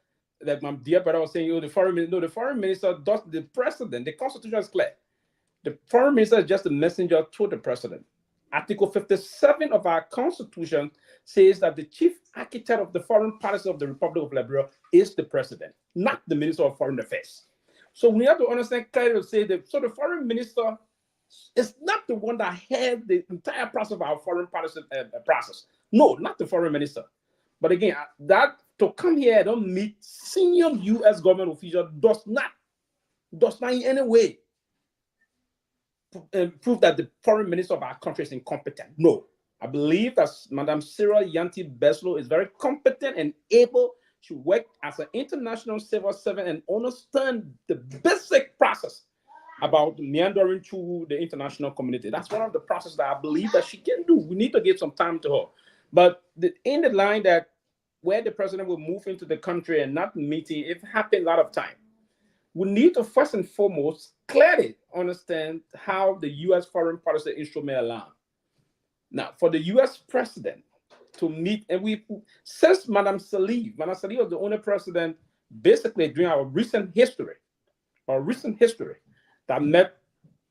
S8: that my dear brother was saying, the foreign minister does the president. The constitution is clear. The foreign minister is just a messenger to the president. Article 57 of our constitution says that the chief architect of the foreign policy of the Republic of Liberia is the president, not the minister of foreign affairs. So we have to understand clearly to say that, so the foreign minister is not the one that had the entire process of our foreign policy process. No, not the foreign minister. But again, that to come here and don't meet senior U.S. government official does not in any way prove that the foreign minister of our country is incompetent. No, I believe that Madam Sarah Yanti Beslow is very competent and able to work as an international civil servant and understand the basic process about meandering through the international community. That's one of the processes that I believe that she can do. We need to give some time to her. But in the line that where the president will move into the country and not meeting, it happened a lot of time. We need to first and foremost clearly understand how the U.S. foreign policy instrument align. Now, for the U.S. president to meet, and since Madam Salih was the only president basically during our recent history that met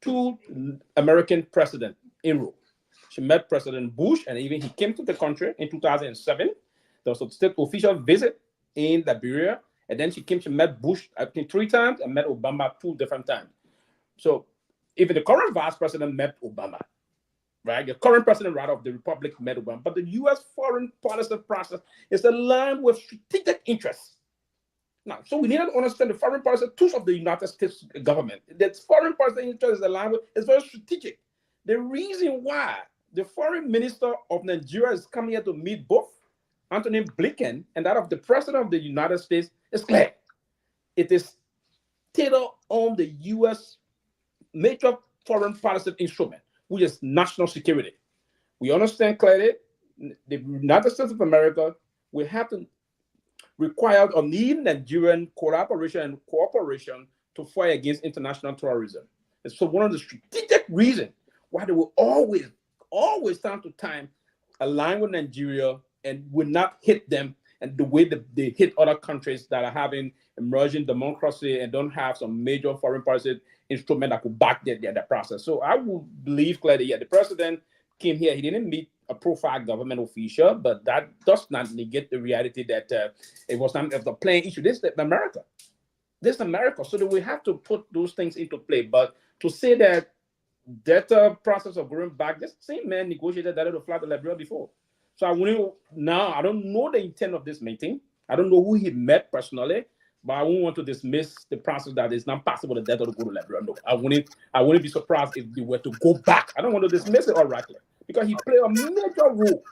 S8: two American presidents in Rome. She met President Bush, and even he came to the country in 2007. There was a state official visit in Liberia. And then she met Bush, I think 3 times, and met Obama 2 different times. So even the current vice president met Obama, right? The current president of the republic met Obama. But the U.S. foreign policy process is aligned with strategic interests. Now, so we need to understand the foreign policy tools of the United States government. That foreign policy interest is aligned with is very strategic. The reason why the foreign minister of Nigeria is coming here to meet both Antony Blinken and that of the president of the United States is clear. It is tailored on the U.S. major foreign policy instrument, which is national security. We understand clearly the United States of America will have to require or need Nigerian collaboration and cooperation to fight against international terrorism. And so one of the strategic reasons why they will always time to time align with Nigeria and will not hit them and the way that they hit other countries that are having emerging democracy and don't have some major foreign policy instrument that could back their process. So I would believe clearly, the president came here, he didn't meet a profile government official, but that does not negate the reality that it was not a plain issue. This is America. So that we have to put those things into play. But to say that process of going back, this same man negotiated that to fly to Liberia before. So I don't know the intent of this meeting. I don't know who he met personally, but I won't want to dismiss the process that it's not possible that Delta to go to Liberia. No, I wouldn't be surprised if they were to go back. I don't want to dismiss it outrightly because he played a major role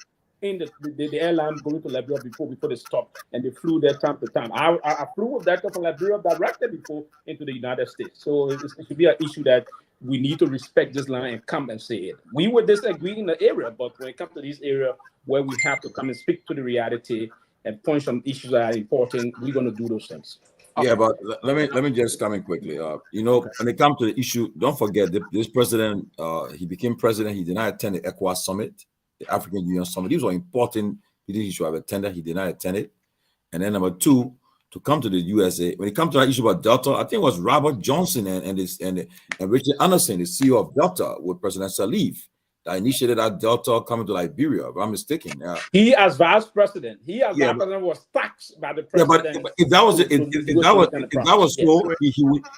S8: in the airline going to Liberia before they stopped, and they flew there time to time. I flew with Delta from Liberia directly before into the United States. So it should be an issue that we need to respect this line and come and say it. We would disagree in the area, but when it comes to this area where we have to come and speak to the reality and point some issues that are important, we're going to do those things.
S1: Yeah, but let me just come in quickly. You know, when it comes to the issue, don't forget this president. He became president. He did not attend the ECOWAS summit, the African Union summit. These were important. He should have attended. He did not attend it. And then number two, to come to the USA, when it comes to that issue about Delta, I think it was Robert Johnson and Richard Anderson, the CEO of Delta, with President Salif, that initiated that Delta coming to Liberia, if I'm mistaken.
S8: He, as vice president, vice president, was taxed by the president.
S1: Yeah, but if that was so,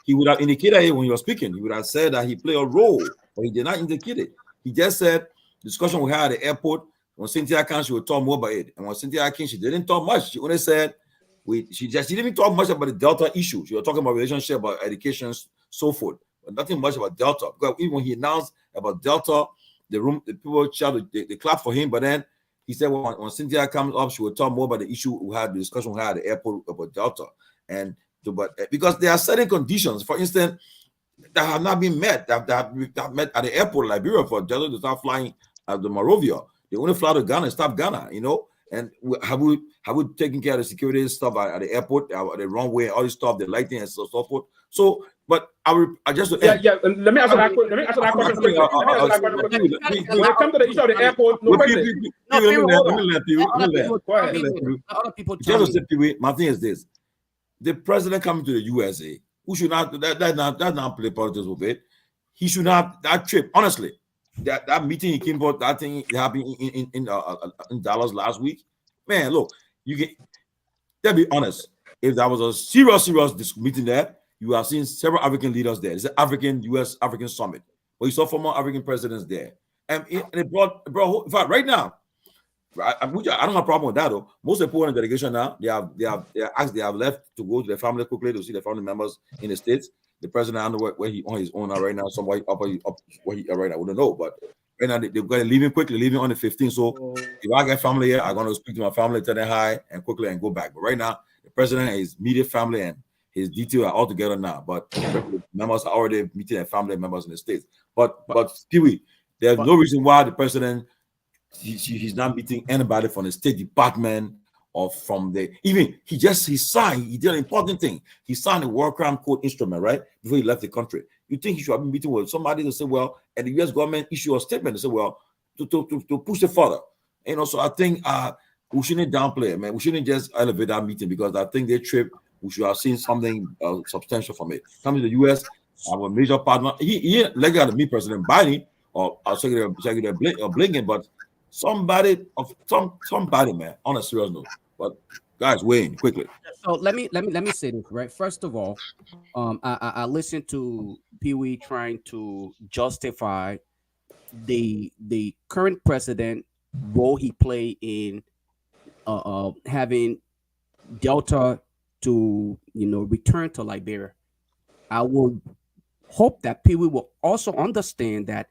S1: he would have indicated it when he was speaking. He would have said that he played a role, but he did not indicate it. He just said the discussion we had at the airport, when Cynthia came, she would talk more about it. And when Cynthia came, she didn't talk much. She only said she didn't talk much about the Delta issue. She was talking about relationship, about education, so forth, but nothing much about Delta. Because even when he announced about Delta, the people they clapped for him, but then he said when Cynthia comes up, she will talk more about the issue we had, the discussion we had at the airport about Delta, but because there are certain conditions, for instance, that have not been met, that met at the airport of Liberia for Delta to start flying at the Monrovia. They only fly to Ghana and stop Ghana, you know. And have we taken care of the security stuff at the airport, the runway, all this stuff, the lighting and so forth? So, but I just
S8: Let me answer that question. When it comes to the issue of the airport,
S1: my thing is this: the president coming to the USA, who should not not play politics with it. He should not that trip. Honestly, that meeting he came for, that thing happened in Dallas last week. Man, look, you can. Let's be honest. If that was a serious meeting there, you have seen several African leaders there. It's an African summit. But you saw former African presidents there, and it brought. In fact, right now, I don't have a problem with that though. Most important delegation now, they have left to go to their family quickly to see their family members in the States. The president, I don't know where he on his own now right now. Somebody up where he right now, I wouldn't know. But right now they're going to leave him quickly, leaving on the 15th. So if I get family here, I'm going to speak to my family, tell them hi, and quickly and go back. But right now, the president and his immediate family and his detail are all together now. But members are already meeting their family members in the States. But Peewee, there's no reason why the president he's not meeting anybody from the State Department or from the he signed. He did an important thing. He signed a War Crime Code instrument right before he left the country. You think he should have been meeting with somebody to say, well, and the U.S. government issue a statement to say, well, to push it further. You know, so I think we shouldn't downplay it, man. We shouldn't just elevate that meeting because I think their trip we should have seen something substantial from it. Coming to the U.S., our major partner, he like to meet President Biden or Secretary Blinken, but somebody, man, on a serious note. But guys, Wayne, quickly.
S3: So let me say this, right? First of all, I listened to Peewee trying to justify the current president role he played in having Delta to return to Liberia. I will hope that Peewee will also understand that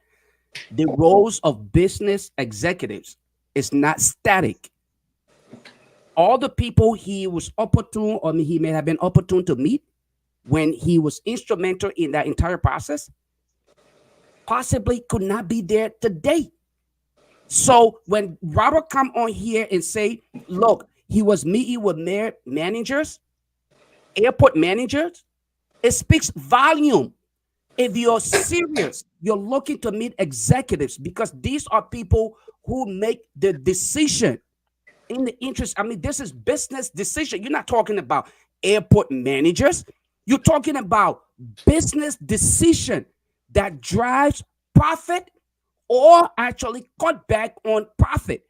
S3: the roles of business executives is not static. All the people he was opportune, or he may have been opportune to meet when he was instrumental in that entire process, possibly could not be there today. So when Robert come on here and say, look, he was meeting with managers, airport managers, it speaks volume. If you're serious, you're looking to meet executives because these are people who make the decision in the interest. I mean, this is business decision. You're not talking about airport managers. You're talking about business decision that drives profit or actually cut back on profit.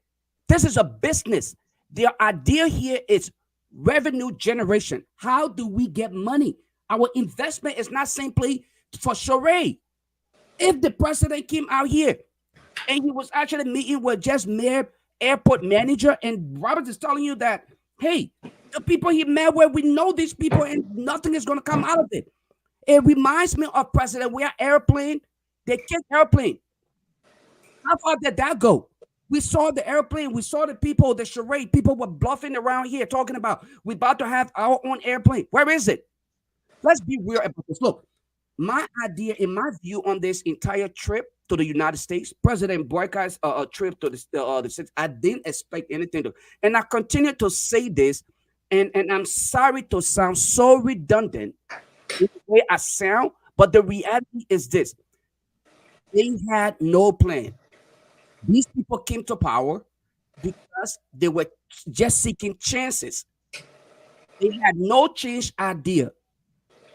S3: This is a business. The idea here is revenue generation. How do we get money? Our investment is not simply for charade. If the president came out here and he was actually meeting with just mayor, airport manager, and Robert is telling you that, hey, the people he met with, we know these people and nothing is going to come out of it. It reminds me of President, we are airplane, they kick airplane. How far did that go? We saw the airplane. We saw the people, the charade. People were bluffing around here talking about we're about to have our own airplane. Where is it? Let's be real about this. Look, my idea, in my view, on this entire trip to the United States, President Boykott's trip to the States, I didn't expect anything to, and I continue to say this, and I'm sorry to sound so redundant in the way I sound, but the reality is this: they had no plan. These people came to power because they were just seeking chances. They had no change idea.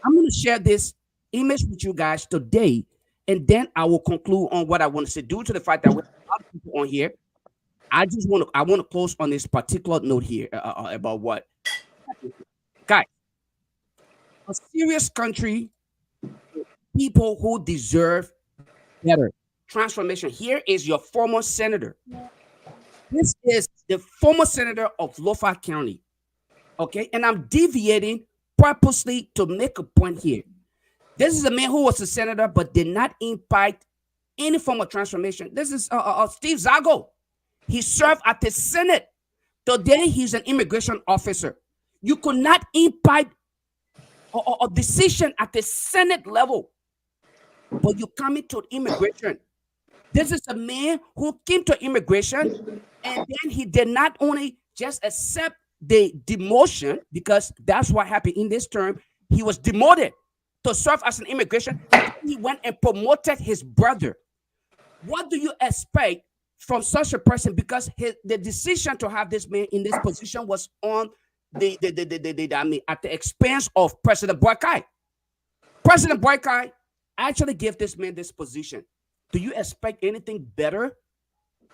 S3: I'm going to share this image with you guys today, and then I will conclude on what I want to say. Due to the fact that we have a lot of people on here, I want to close on this particular note here about what, guys, a serious country, people who deserve better transformation. Here is your former senator. This is the former senator of Lofa County. Okay, and I'm deviating purposely to make a point here. This is a man who was a senator but did not impact any form of transformation. This is Steve Zago. He served at the Senate. Today, he's an immigration officer. You could not impact a decision at the Senate level, but you come into immigration. This is a man who came to immigration, and then he did not only just accept the demotion, because that's what happened in this term. He was demoted to serve as an immigration. He went and promoted his brother. What do you expect from such a person? Because the decision to have this man in this position was on at the expense of President Boycott. President Boycott actually gave this man this position. Do you expect anything better?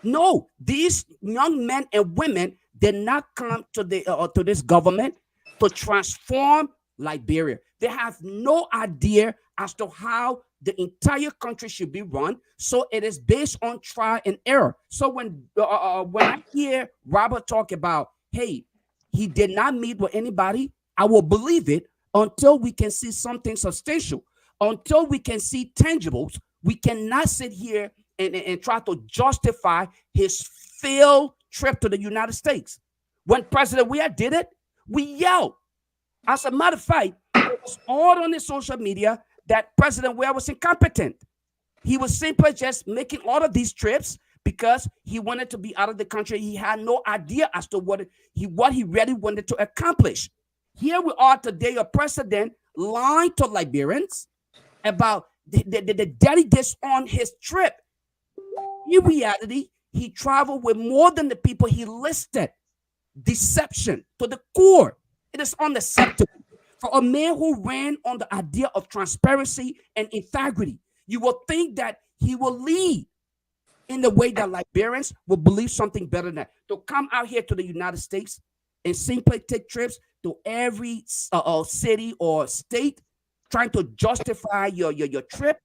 S3: No, these young men and women did not come to this government to transform Liberia. They have no idea as to how the entire country should be run. So it is based on trial and error. So when I hear Robert talk about, hey, he did not meet with anybody, I will believe it until we can see something substantial, until we can see tangibles. We cannot sit here and try to justify his failed trip to the United States. When President Weah did it, we yelled. As a matter of fact, it was all on the social media that President Weah was incompetent. He was simply just making all of these trips because he wanted to be out of the country. He had no idea as to what he really wanted to accomplish. Here we are today, a president lying to Liberians about the delegates on his trip. In reality, he traveled with more than the people he listed. Deception to the core. It is unacceptable for a man who ran on the idea of transparency and integrity. You will think that he will lead in the way that Liberians will believe something better than that. To come out here to the United States and simply take trips to every city or state, trying to justify your trip.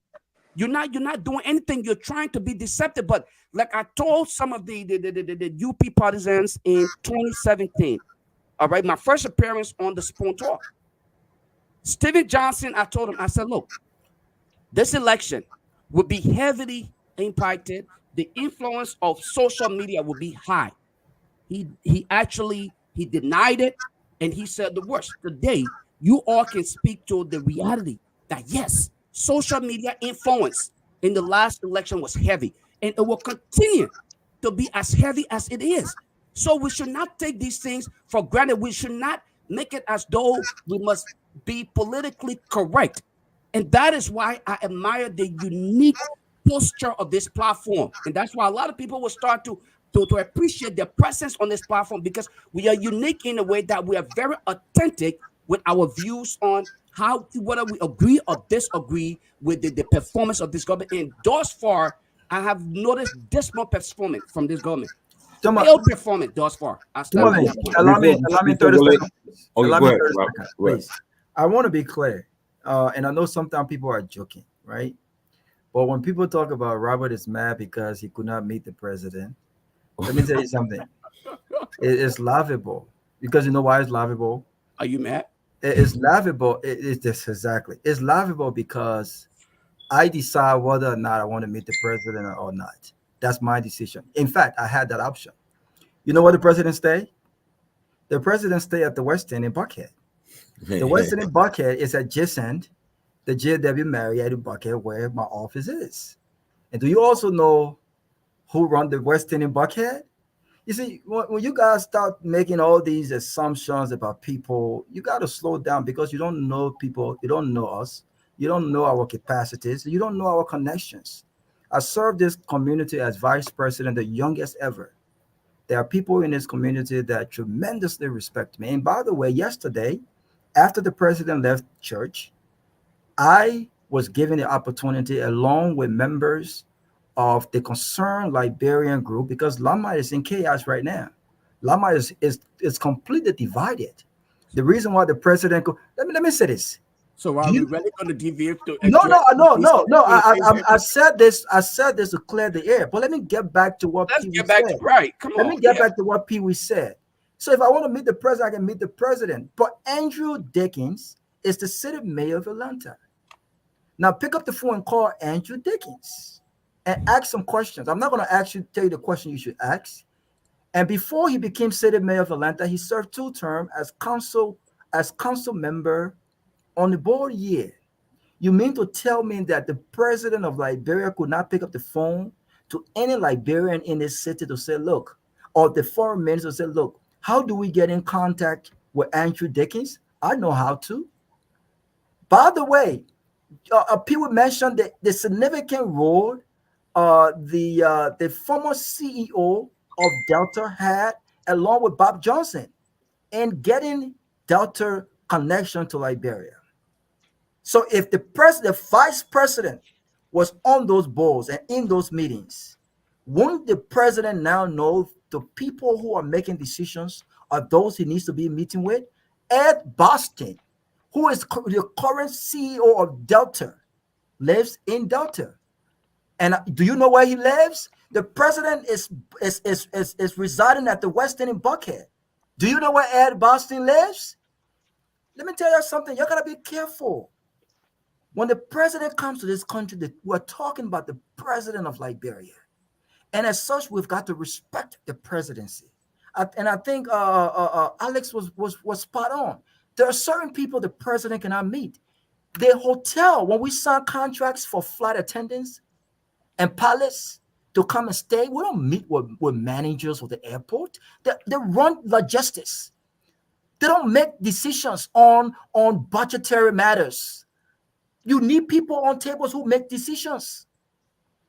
S3: You're not doing anything. You're trying to be deceptive. But like I told some of the UP partisans in 2017, all right, my first appearance on the Spoon Talk, Stephen Johnson, I told him, I said, look, this election will be heavily impacted. The influence of social media will be high. He denied it, and he said the worst. Today, you all can speak to the reality that yes, social media influence in the last election was heavy, and it will continue to be as heavy as it is. So we should not take these things for granted. We should not make it as though we must be politically correct. And that is why I admire the unique posture of this platform. And that's why a lot of people will start to appreciate their presence on this platform, because we are unique in a way that we are very authentic with our views on whether we agree or disagree with the performance of this government. And thus far, I have noticed dismal performance from this government. Failed performance thus far.
S7: Allow me 30 seconds. Allow me 30 seconds, please. I want to be clear. And I know sometimes people are joking, right? But when people talk about Robert is mad because he could not meet the president, let me tell you something. It's laughable. Because you know why it's laughable?
S3: Are you mad?
S7: It's laughable. It's this exactly. It's laughable because I decide whether or not I want to meet the president or not. That's my decision. In fact, I had that option. You know where the president stay? The president stay at the West End in Buckhead. The West End in Buckhead is adjacent the JW Marriott in Buckhead, where my office is. And do you also know who run the West End in Buckhead? You see, when you guys start making all these assumptions about people, you got to slow down because you don't know people, you don't know us, you don't know our capacities, you don't know our connections. I served this community as vice president, the youngest ever. There are people in this community that tremendously respect me. And by the way, yesterday, after the president left church, I was given the opportunity, along with members of the concerned Liberian group, because Lama is in chaos right now. Lama is completely divided. The reason why the president let me say this.
S3: So are we really going to deviate to
S7: No,
S3: address
S7: no.
S3: this?
S7: I said this. I said this to clear the air. But let me get back to what
S3: Let's
S7: Pee Wee
S3: get back
S7: said.
S3: to right. Come
S7: Let
S3: on.
S7: me get back to what Pee Wee said. So if I want to meet the president, I can meet the president. But Andrew Dickens is the city mayor of Atlanta. Now pick up the phone and call Andrew Dickens and ask some questions. I'm not going to tell you the question you should ask. And before he became city mayor of Atlanta, he served 2 terms as council member on the board year. You mean to tell me that the president of Liberia could not pick up the phone to any Liberian in this city to say, look, or the foreign minister say, look, how do we get in contact with Andrew Dickens? I know how to. By the way, people mentioned the significant role the former CEO of Delta had, along with Bob Johnson, in getting Delta connection to Liberia. So if the vice president was on those boards and in those meetings, won't the president now know the people who are making decisions are those he needs to be meeting with? Ed Boston, who is the current CEO of Delta, lives in Delta. And do you know where he lives? The president is residing at the West End in Buckhead. Do you know where Ed Boston lives? Let me tell you something. You gotta be careful. When the president comes to this country, we're talking about the president of Liberia, and as such, we've got to respect the presidency. And I think Alex was spot on. There are certain people the president cannot meet. The hotel, when we sign contracts for flight attendants and pilots to come and stay, we don't meet with managers of the airport. They run logistics. They don't make decisions on budgetary matters. You need people on tables who make decisions.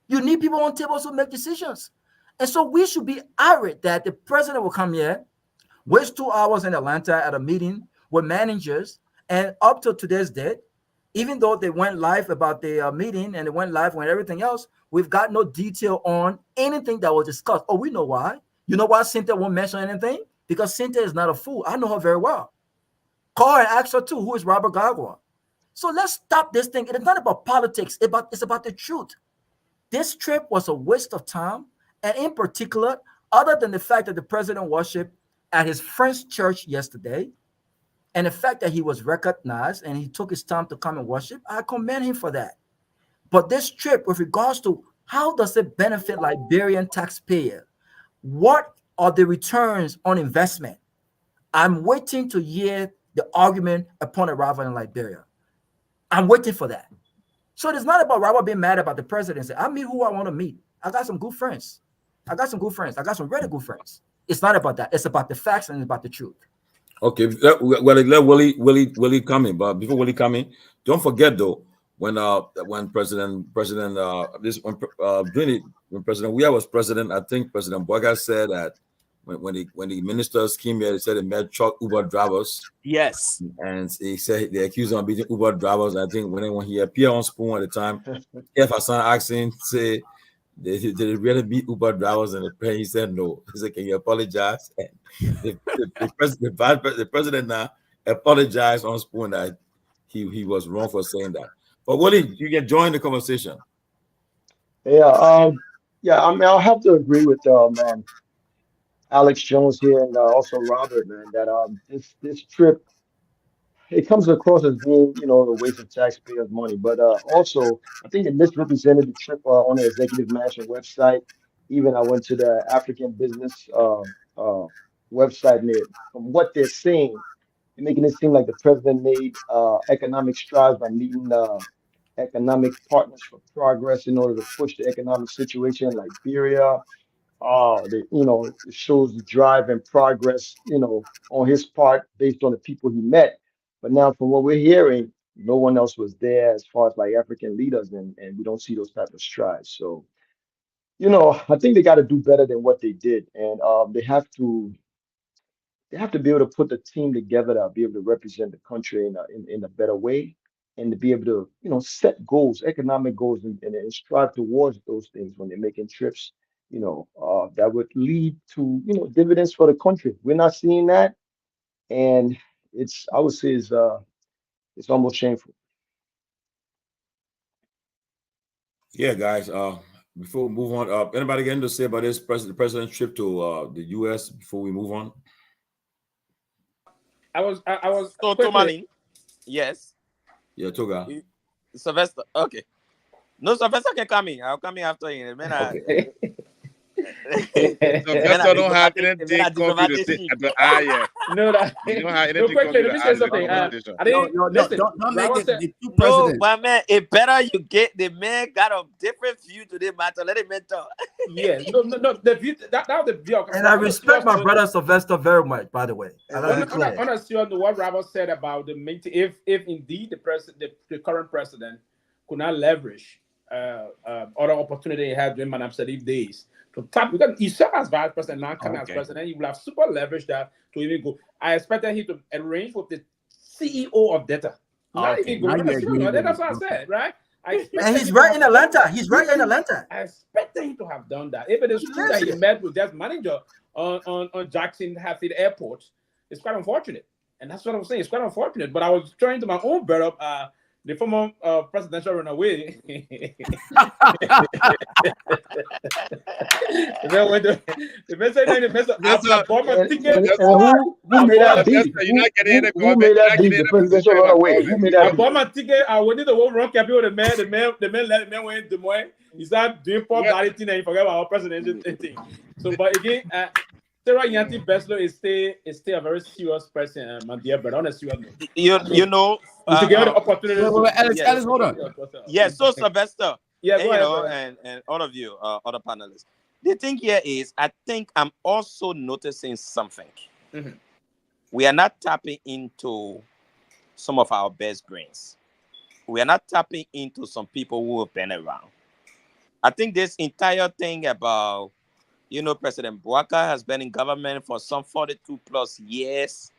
S7: You need people on tables who make decisions. And so we should be irate that the president will come here, waste 2 hours in Atlanta at a meeting with managers, and up to today's date, even though they went live about the meeting and they went live on everything else, we've got no detail on anything that was discussed. Oh, we know why. You know why Cynthia won't mention anything? Because Cynthia is not a fool. I know her very well. Call her and ask her too, who is Robert Gagwa? So let's stop this thing. It's not about politics. It's about the truth. This trip was a waste of time. And in particular, other than the fact that the president worshiped at his friend's church yesterday, and the fact that he was recognized and he took his time to come and worship, I commend him for that. But this trip, with regards to how does it benefit Liberian taxpayer? What are the returns on investment? I'm waiting to hear the argument upon arrival in Liberia. I'm waiting for that. So it's not about Robert being mad about the presidency. I meet who I want to meet. I got some good friends. I got some really good friends. It's not about that. It's about the facts and it's about the truth.
S1: Okay, let Willie come in, but before Willie come in, don't forget though when President when President Weah was president, I think President Boga said that when the ministers came here, they said they met truck Uber drivers.
S3: Yes,
S1: and he said they accused him of being Uber drivers. I think when he appeared on Spoon at the time, Keff Hassan asked him, say, did they really be Uber drivers? And he said no. He said, can you apologize? And the president now apologized on Spoon that he was wrong for saying that. But Willie, you can join the conversation.
S9: Yeah, I mean, I'll have to agree with Alex Jones here and also Robert, man, that this trip, it comes across as being, a waste of taxpayers' money. But also, I think it misrepresented the trip on the Executive Mansion website. Even I went to the African business website, and from what they're saying, they're making it seem like the president made economic strides by meeting economic partners for progress in order to push the economic situation in Liberia. It shows the drive and progress, on his part based on the people he met. But now, from what we're hearing, no one else was there as far as like African leaders, and we don't see those type of strides. So, I think they got to do better than what they did, and they have to be able to put the team together to be able to represent the country in a better way, and to be able to set goals, economic goals, and strive towards those things when they're making trips. That would lead to dividends for the country. We're not seeing that, and I would say it's almost shameful.
S1: Yeah, guys. Before we move on, anybody got anything to say about this the president's trip to the U.S. before we move on?
S8: I was
S6: So
S8: quickly,
S6: Tomalin, yes.
S1: Yeah, Toga.
S6: Sylvester, okay. No, Sylvester can come in. I'll come in after you. Man,
S8: okay.
S5: Sylvester don't have anything concrete to say. Yeah.
S8: No,
S5: You don't have
S8: no,
S5: anything
S8: quickly,
S5: concrete
S8: let
S5: to
S8: me
S5: add
S8: say
S5: to the
S8: something.
S5: conversation.
S8: I didn't listen.
S3: Don't make
S8: Robert
S3: it
S8: said,
S3: the two
S6: no,
S3: presidents.
S6: but man, it better you get the man got a different view to the matter. Let him talk.
S8: yeah, no. The view that was the view.
S7: And I respect my brother Sylvester very much, by the way. I love it clear.
S8: On a serious note, what Robert said about the meeting, if indeed the current president could not leverage other opportunity he had during Madam Sadiq days to tap, because he served as vice president, now coming as president, he will have super leverage that to even go. I expected him to arrange with the CEO of Data. Not even go.
S3: Now you agree with
S8: That's
S3: me.
S8: what I said, right?
S7: And he's right in Atlanta. He's right in Atlanta.
S8: I expected him to have done that. Even the true that he met with that manager on Jackson Hatfield Airport, it's quite unfortunate. And that's what I'm saying. It's quite unfortunate. But I was trying to my own bear up the former presidential runaway. The best thing the best I bought my ticket.
S9: And who made that be?
S5: You're not getting any
S9: Who made that be? The presidential runaway. Who made that
S8: I
S9: be?
S8: bought my ticket. I went to the whole wrong capital. The man went to Moy. He started doing pop body thing and he forgot about our presidential thing. So, but again, Sarah Yanti Beslo is still a very serious person, my dear brother. On a serious note.
S6: You know,
S8: to give the opportunity.
S3: Wait, Alex, hold on.
S6: Yeah, so Sylvester,
S8: yeah,
S6: and, and all of you, other panelists. The thing here is, I think I'm also noticing something.
S8: Mm-hmm.
S6: We are not tapping into some of our best brains. We are not tapping into some people who have been around. I think this entire thing about, President Bouaka has been in government for some 42 plus years,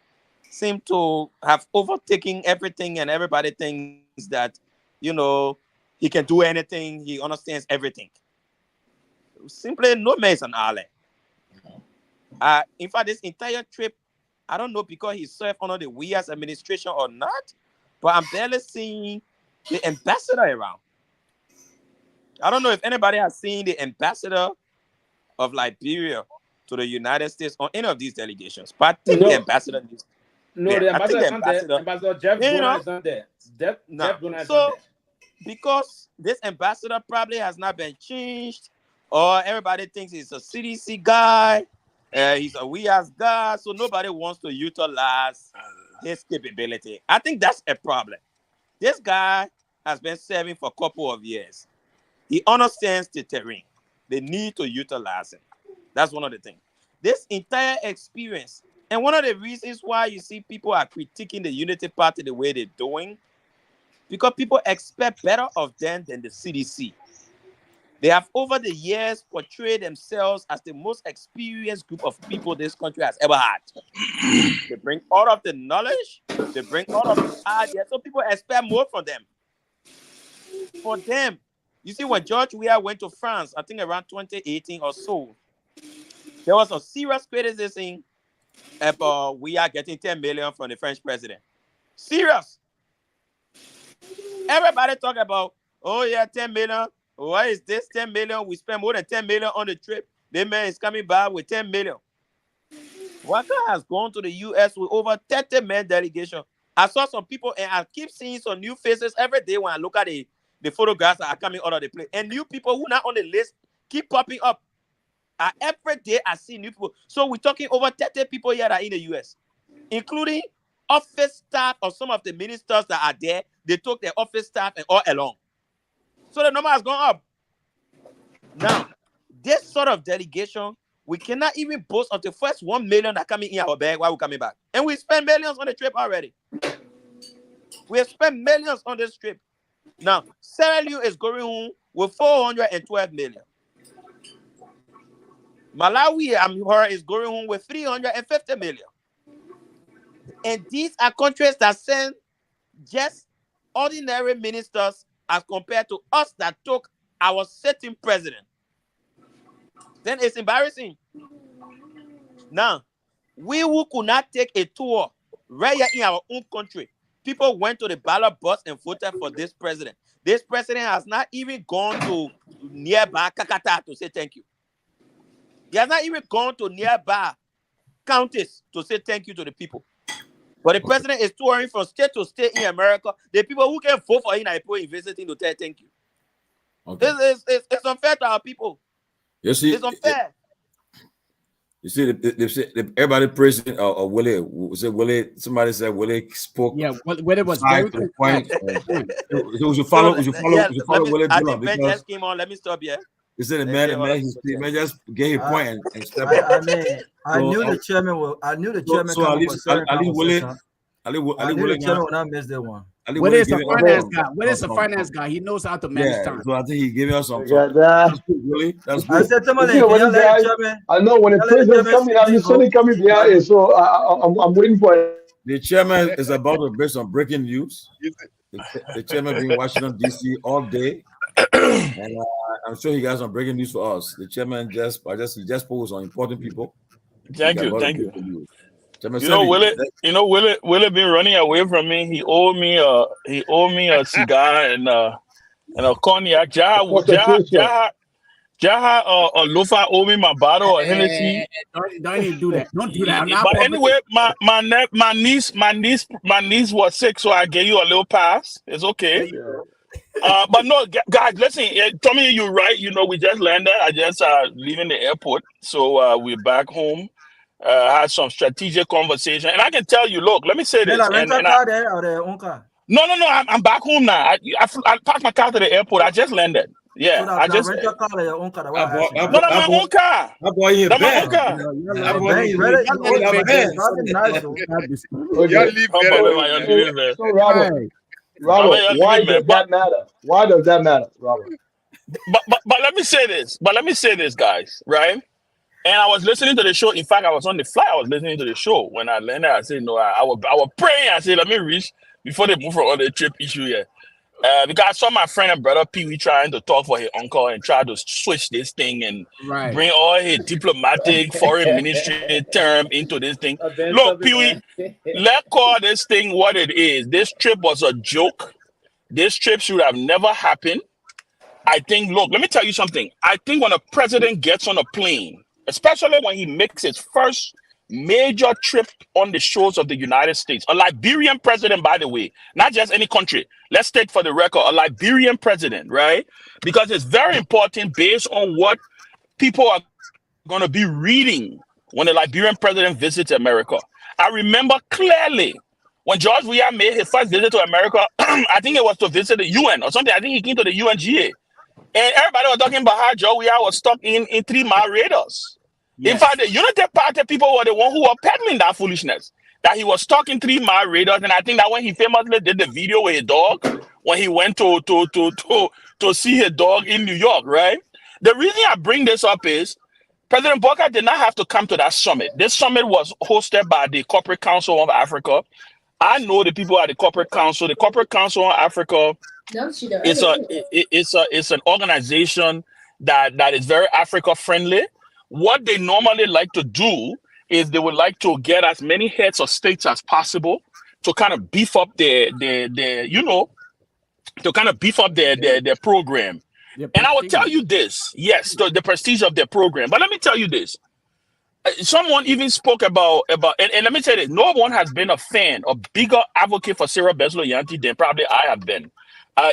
S6: seem to have overtaken everything, and everybody thinks that, he can do anything. He understands everything. Simply, no man is an ally. In fact, this entire trip, I don't know because he served under the WEA's administration or not, but I'm barely seeing the ambassador around. I don't know if anybody has seen the ambassador of Liberia to the United States on any of these delegations, but I think the ambassador needs.
S8: No, the ambassador is not there. Ambassador Jeff Donner is not there. Jeff Donner is not there.
S6: Because this ambassador probably has not been changed, or everybody thinks he's a CDC guy, he's a WEA's guy, so nobody wants to utilize his capability. I think that's a problem. This guy has been serving for a couple of years. He understands the terrain. They need to utilize him. That's one of the things. This entire experience, and one of the reasons why you see people are critiquing the Unity Party the way they're doing, because people expect better of them than the CDC. They have over the years portrayed themselves as the most experienced group of people this country has ever had. They bring all of the knowledge, they bring all of the ideas, so people expect more from them. For them, you see, when George Weah went to France, I think around 2018 or so, there was a serious criticism about Weah getting 10 million from the French president. Serious. Everybody talk about, oh yeah, 10 million. What is this 10 million? We spent more than 10 million on the trip. The man is coming back with 10 million. Waka has gone to the US with over 30 men delegation. I saw some people, and I keep seeing some new faces every day when I look at the photographs that are coming out of the place. And new people who not on the list keep popping up. Every day I see new people. So we're talking over 30 people here that are in the US, including office staff of some of the ministers that are there. They took their office staff and all along. So the number has gone up. Now, this sort of delegation, we cannot even boast of the first 1 million that coming in our bag while we're coming back. And we spent millions on the trip already. We have spent millions on this trip. Now, Sierra Leone is going home with 412 million. Malawi, I'm heard, is going home with 350 million. And these are countries that send just ordinary ministers as compared to us that took our sitting president. Then it's embarrassing. Now, we who could not take a tour right here in our own country, people went to the ballot box and voted for this president. This president has not even gone to nearby Kakata to say thank you. He has not even gone to nearby counties to say thank you to the people. But the president is touring from state to state in America. The people who can vote for him are people visiting to tell thank you. Okay. It's unfair to our people.
S1: You see,
S6: it's unfair.
S1: You see, everybody praising Willie. Willie. Somebody said Willie spoke.
S3: Yeah, Willie was very good.
S1: We should follow Willie.
S6: I think Ben just came on. Let me stop here.
S1: He said the man just gave a point and stepped
S7: I mean, I knew the chairman will. I knew the chairman.
S1: So at least Willie.
S7: I knew the chairman will not miss that one.
S3: What is a finance guy? What is a finance guy? He knows how to manage time.
S1: So I think he gave us some.
S9: That's
S1: really. That's good.
S7: I said, Tomalin,
S9: I know when the president's coming, I'm suddenly coming behind it, so I'm waiting for it.
S1: The chairman is about to bring some breaking news. The chairman being in Washington D.C. all day, and I'm sure he got some breaking news for us. The chairman just posed on important people.
S10: Thank you. Willie been running away from me. He owed me a cigar and a cognac. Jaha Lofa owe me my bottle of Hennessy.
S3: Don't even do that. Don't do that.
S10: But anyway, my niece was sick, so I gave you a little pass. It's okay. But no, guys, listen. Tommy, you're right. We just landed. I just leaving the airport, so we're back home. Had some strategic conversation, and I can tell you. Look, let me say this.
S7: No,
S10: I'm back home now. I parked my car to the airport. I just landed. Yeah,
S7: so
S10: I just.
S7: Rent your car or your own car.
S10: My own car.
S1: That boy here,
S10: that's my own car.
S9: So Robert, why does that matter? Why does that matter, Robert?
S10: But let me say this, guys. Right? And I was listening to the show. In fact, I was on the flight. I was listening to the show. When I landed, I said, no, I was praying. I said, let me reach before they move from on the trip issue here. Because I saw my friend and brother Peewee trying to talk for his uncle and try to switch this thing and bring all his diplomatic foreign ministry term into this thing. Look, Peewee, let's call this thing what it is. This trip was a joke. This trip should have never happened. I think, look, let me tell you something. I think when a president gets on a plane, especially when he makes his first major trip on the shores of the United States, a Liberian president, by the way, not just any country. Let's take for the record, a Liberian president, right? Because it's very important based on what people are going to be reading when the Liberian president visits America. I remember clearly when George Weah made his first visit to America, I think it was to visit the UN or something. I think he came to the UNGA. And everybody was talking about how George Weah was stuck in 3 mile radars. Yes. In fact, the United Party people were the one who were peddling that foolishness, that he was stuck in 3 mile radars. And I think that when he famously did the video with his dog, when he went to see his dog in New York, right? The reason I bring this up is President Bokar did not have to come to that summit. This summit was hosted by the Corporate Council of Africa. I know the people at the Corporate Council. The Corporate Council of Africa it's an organization that is very Africa friendly. What they normally like to do is they would like to get as many heads of states as possible to kind of beef up their program. And I will tell you this, yes, the prestige of their program. But let me tell you this. Someone even spoke about and let me tell you this, no one has been a fan, a bigger advocate for Sarah Beslo Yanti than probably I have been.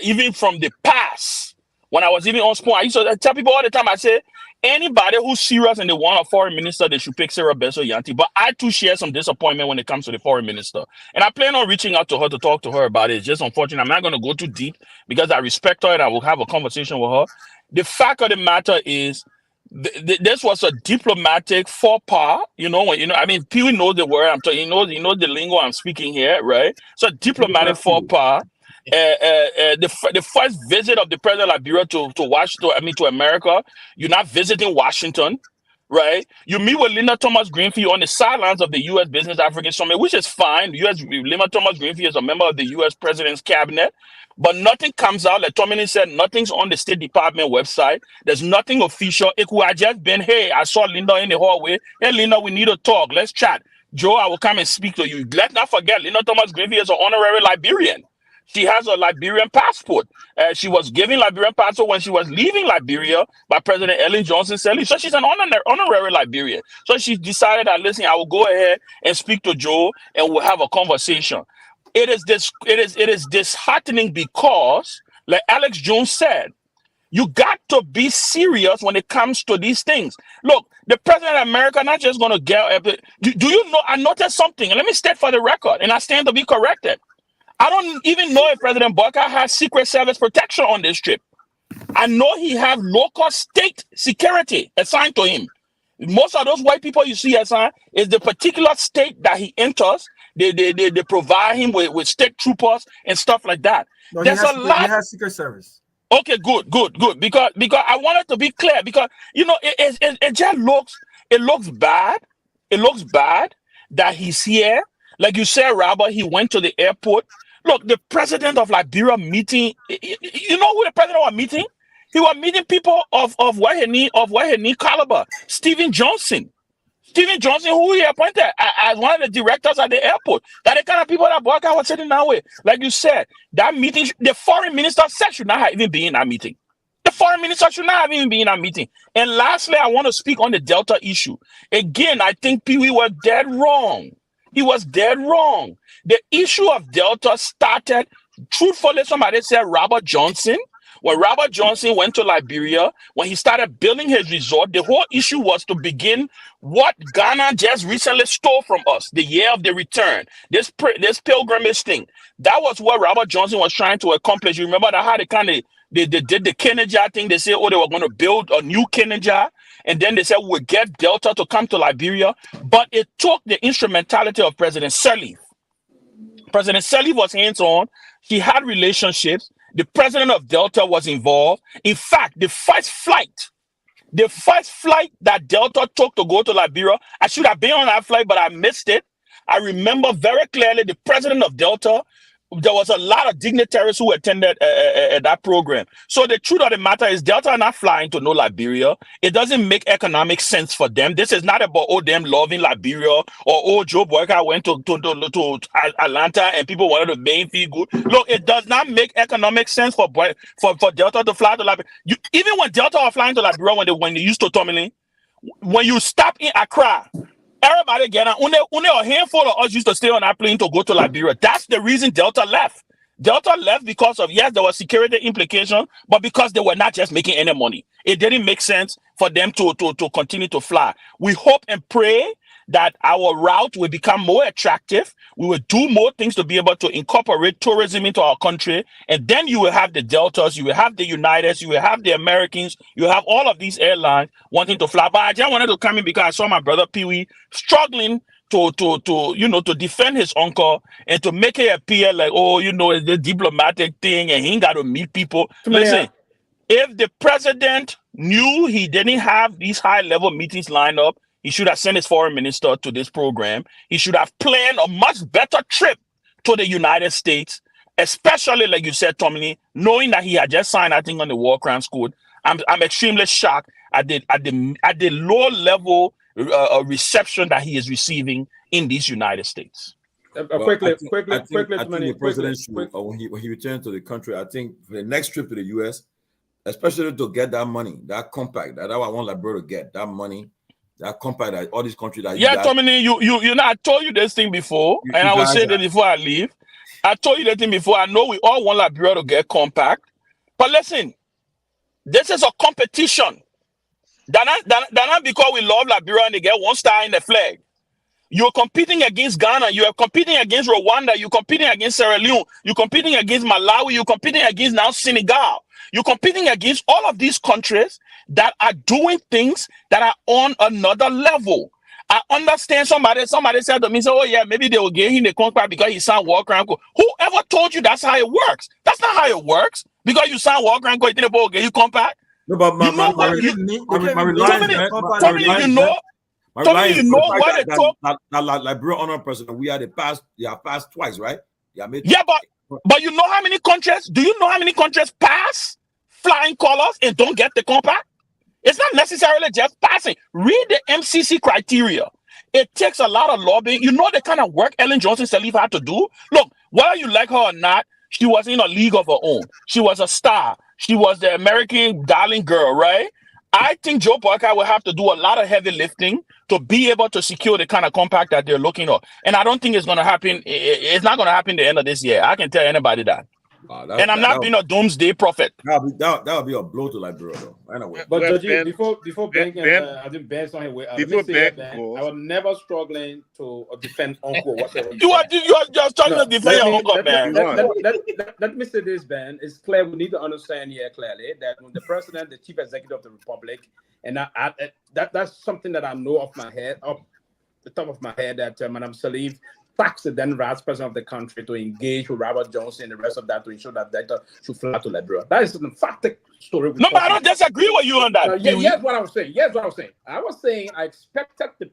S10: Even from the past, when I was even on Spawn, I used to tell people all the time, I say, anybody who's serious and they want a foreign minister, they should pick Sarah Besso Yanti. But I too share some disappointment when it comes to the foreign minister. And I plan on reaching out to her to talk to her about it. It's just unfortunate. I'm not going to go too deep because I respect her and I will have a conversation with her. The fact of the matter is, this was a diplomatic faux pas, I mean, Pee knows the word I'm talking, he knows the lingo I'm speaking here, right? So diplomatic faux pas. The first visit of the president of Liberia to Washington, to America, you're not visiting Washington, right? You meet with Linda Thomas Greenfield on the sidelines of the U.S. Business African Summit, which is fine. Linda Thomas Greenfield is a member of the U.S. President's cabinet, but nothing comes out. Like Tomalin said, nothing's on the State Department website. There's nothing official. It could have just been, hey, I saw Linda in the hallway. Hey, Linda, we need to talk. Let's chat. Joe, I will come and speak to you. Let's not forget, Linda Thomas Greenfield is an honorary Liberian. She has a Liberian passport. She was given Liberian passport when she was leaving Liberia by President Ellen Johnson Sirleaf. So she's an honorary Liberian. So she decided that, listen, I will go ahead and speak to Joe and we'll have a conversation. It is disheartening because, like Alex Jones said, you got to be serious when it comes to these things. Look, the president of America not just going to get. Do you know? I noticed something, and let me state for the record, and I stand to be corrected. I don't even know if President Barker has Secret Service protection on this trip. I know he have local state security assigned to him. Most of those white people you see assigned is the particular state that he enters. They provide him with state troopers and stuff like that.
S7: No,
S10: There's a lot.
S7: He has Secret Service.
S10: Okay, good. Because I wanted to be clear because it just looks bad. It looks bad that he's here. Like you said, Robert, he went to the airport. Look, the president of Liberia meeting. You know who the president was meeting? He was meeting people of what he need caliber. Stephen Johnson, who he appointed as one of the directors at the airport. That the kind of people that Barker was sitting down with. Like you said, that meeting, the foreign minister said should not have even been in that meeting. The foreign minister should not have even been in that meeting. And lastly, I want to speak on the Delta issue. Again, I think Pee Wee was dead wrong. He was dead wrong. The issue of Delta started, truthfully, somebody said Robert Johnson. When Robert Johnson went to Liberia, when he started building his resort, the whole issue was to begin what Ghana just recently stole from us, the year of the return, this pilgrimage thing. That was what Robert Johnson was trying to accomplish. You remember that how they did the Kennedy thing. They said, they were going to build a new Kennedy. And then they said, we'll get Delta to come to Liberia. But it took the instrumentality of President Sirleaf. President Sirleaf was hands-on. He had relationships. The president of Delta was involved. In fact, the first flight that Delta took to go to Liberia, I should have been on that flight, but I missed it. I remember very clearly the president of Delta. There was a lot of dignitaries who attended that program. So the truth of the matter is Delta are not flying to no Liberia. It doesn't make economic sense for them. This is not about them loving Liberia or Joe Boyka went to Atlanta and people wanted to make him feel good. Look, it does not make economic sense for Delta to fly to Liberia. Even when Delta are flying to Liberia when they used to Tomalin, when you stop in Accra, everybody get on. Only a handful of us used to stay on that plane to go to Liberia. That's the reason Delta left. Delta left because of, yes, there was security implications, but because they were not just making any money. It didn't make sense for them to continue to fly. We hope and pray that our route will become more attractive. We will do more things to be able to incorporate tourism into our country. And then you will have the Deltas, you will have the Uniteds, you will have the Americans, you will have all of ththese airlines wanting to fly. But I just wanted to come in because I saw my brother Pee Wee struggling to defend his uncle and to make it appear like, it's the diplomatic thing and he ain't got to meet people. Listen, if the president knew he didn't have these high-level meetings lined up, he should have sent his foreign minister to this program. He should have planned a much better trip to the United States, especially, like you said, Tommy, knowing that he had just signed, I think, on the War Crimes Code. I'm extremely shocked at the low level reception that he is receiving in these United States.
S1: Quickly, I think the president should, when he returns to the country, I think for the next trip to the U.S., especially to get that money, that compact, that I want Liberia to get that money. That compact that all these countries that
S10: Tommy, you know, I told you this thing before, and I will say that before I leave. I told you that thing before. I know we all want Liberia to get compact, but listen, this is a competition. They're not because we love Liberia and they get 1 star in the flag. You're competing against Ghana. You are competing against Rwanda. You're competing against Sierra Leone. You're competing against Malawi. You're competing against now Senegal. You're competing against all of these countries that are doing things that are on another level. I understand somebody said to me, "Oh yeah, maybe they will give him the contract because he signed war crime code." Whoever told you that's how it works? That's not how it works. Because you signed war crime code, you think they will give you compact.
S1: No, but my why they talk that Liberia honor president. We had passed twice, right?
S10: Yeah, but you know how many countries? Do you know how many countries pass flying colors and don't get the compact? It's not necessarily just passing. Read the MCC criteria. It takes a lot of lobbying. You know the kind of work Ellen Johnson Sirleaf had to do? Look, whether you like her or not, she was in a league of her own. She was a star. She was the American darling girl, right? I think Joe Boyka will have to do a lot of heavy lifting to be able to secure the kind of compact that they're looking at. And I don't think it's going to happen. It's not going to happen the end of this year. I can tell anybody that. And I'm not being a doomsday prophet.
S1: That would be a blow to Liberia, though. Anyway.
S8: But before Ben, I think Ben's on his way. I was never struggling to defend Uncle whatever.
S10: You are just struggling to defend your Uncle, man.
S8: Let me say this, Ben. It's clear we need to understand here clearly that when the president, the chief executive of the republic, and that's something that I know off the top of my head that Madam Sirleaf taxed the then vice president of the country to engage with Robert Johnson and the rest of that to ensure that data should fly to Liberia. That is an emphatic story.
S10: No, but I don't disagree with you on that.
S8: Here's what I was saying. I was saying I expected the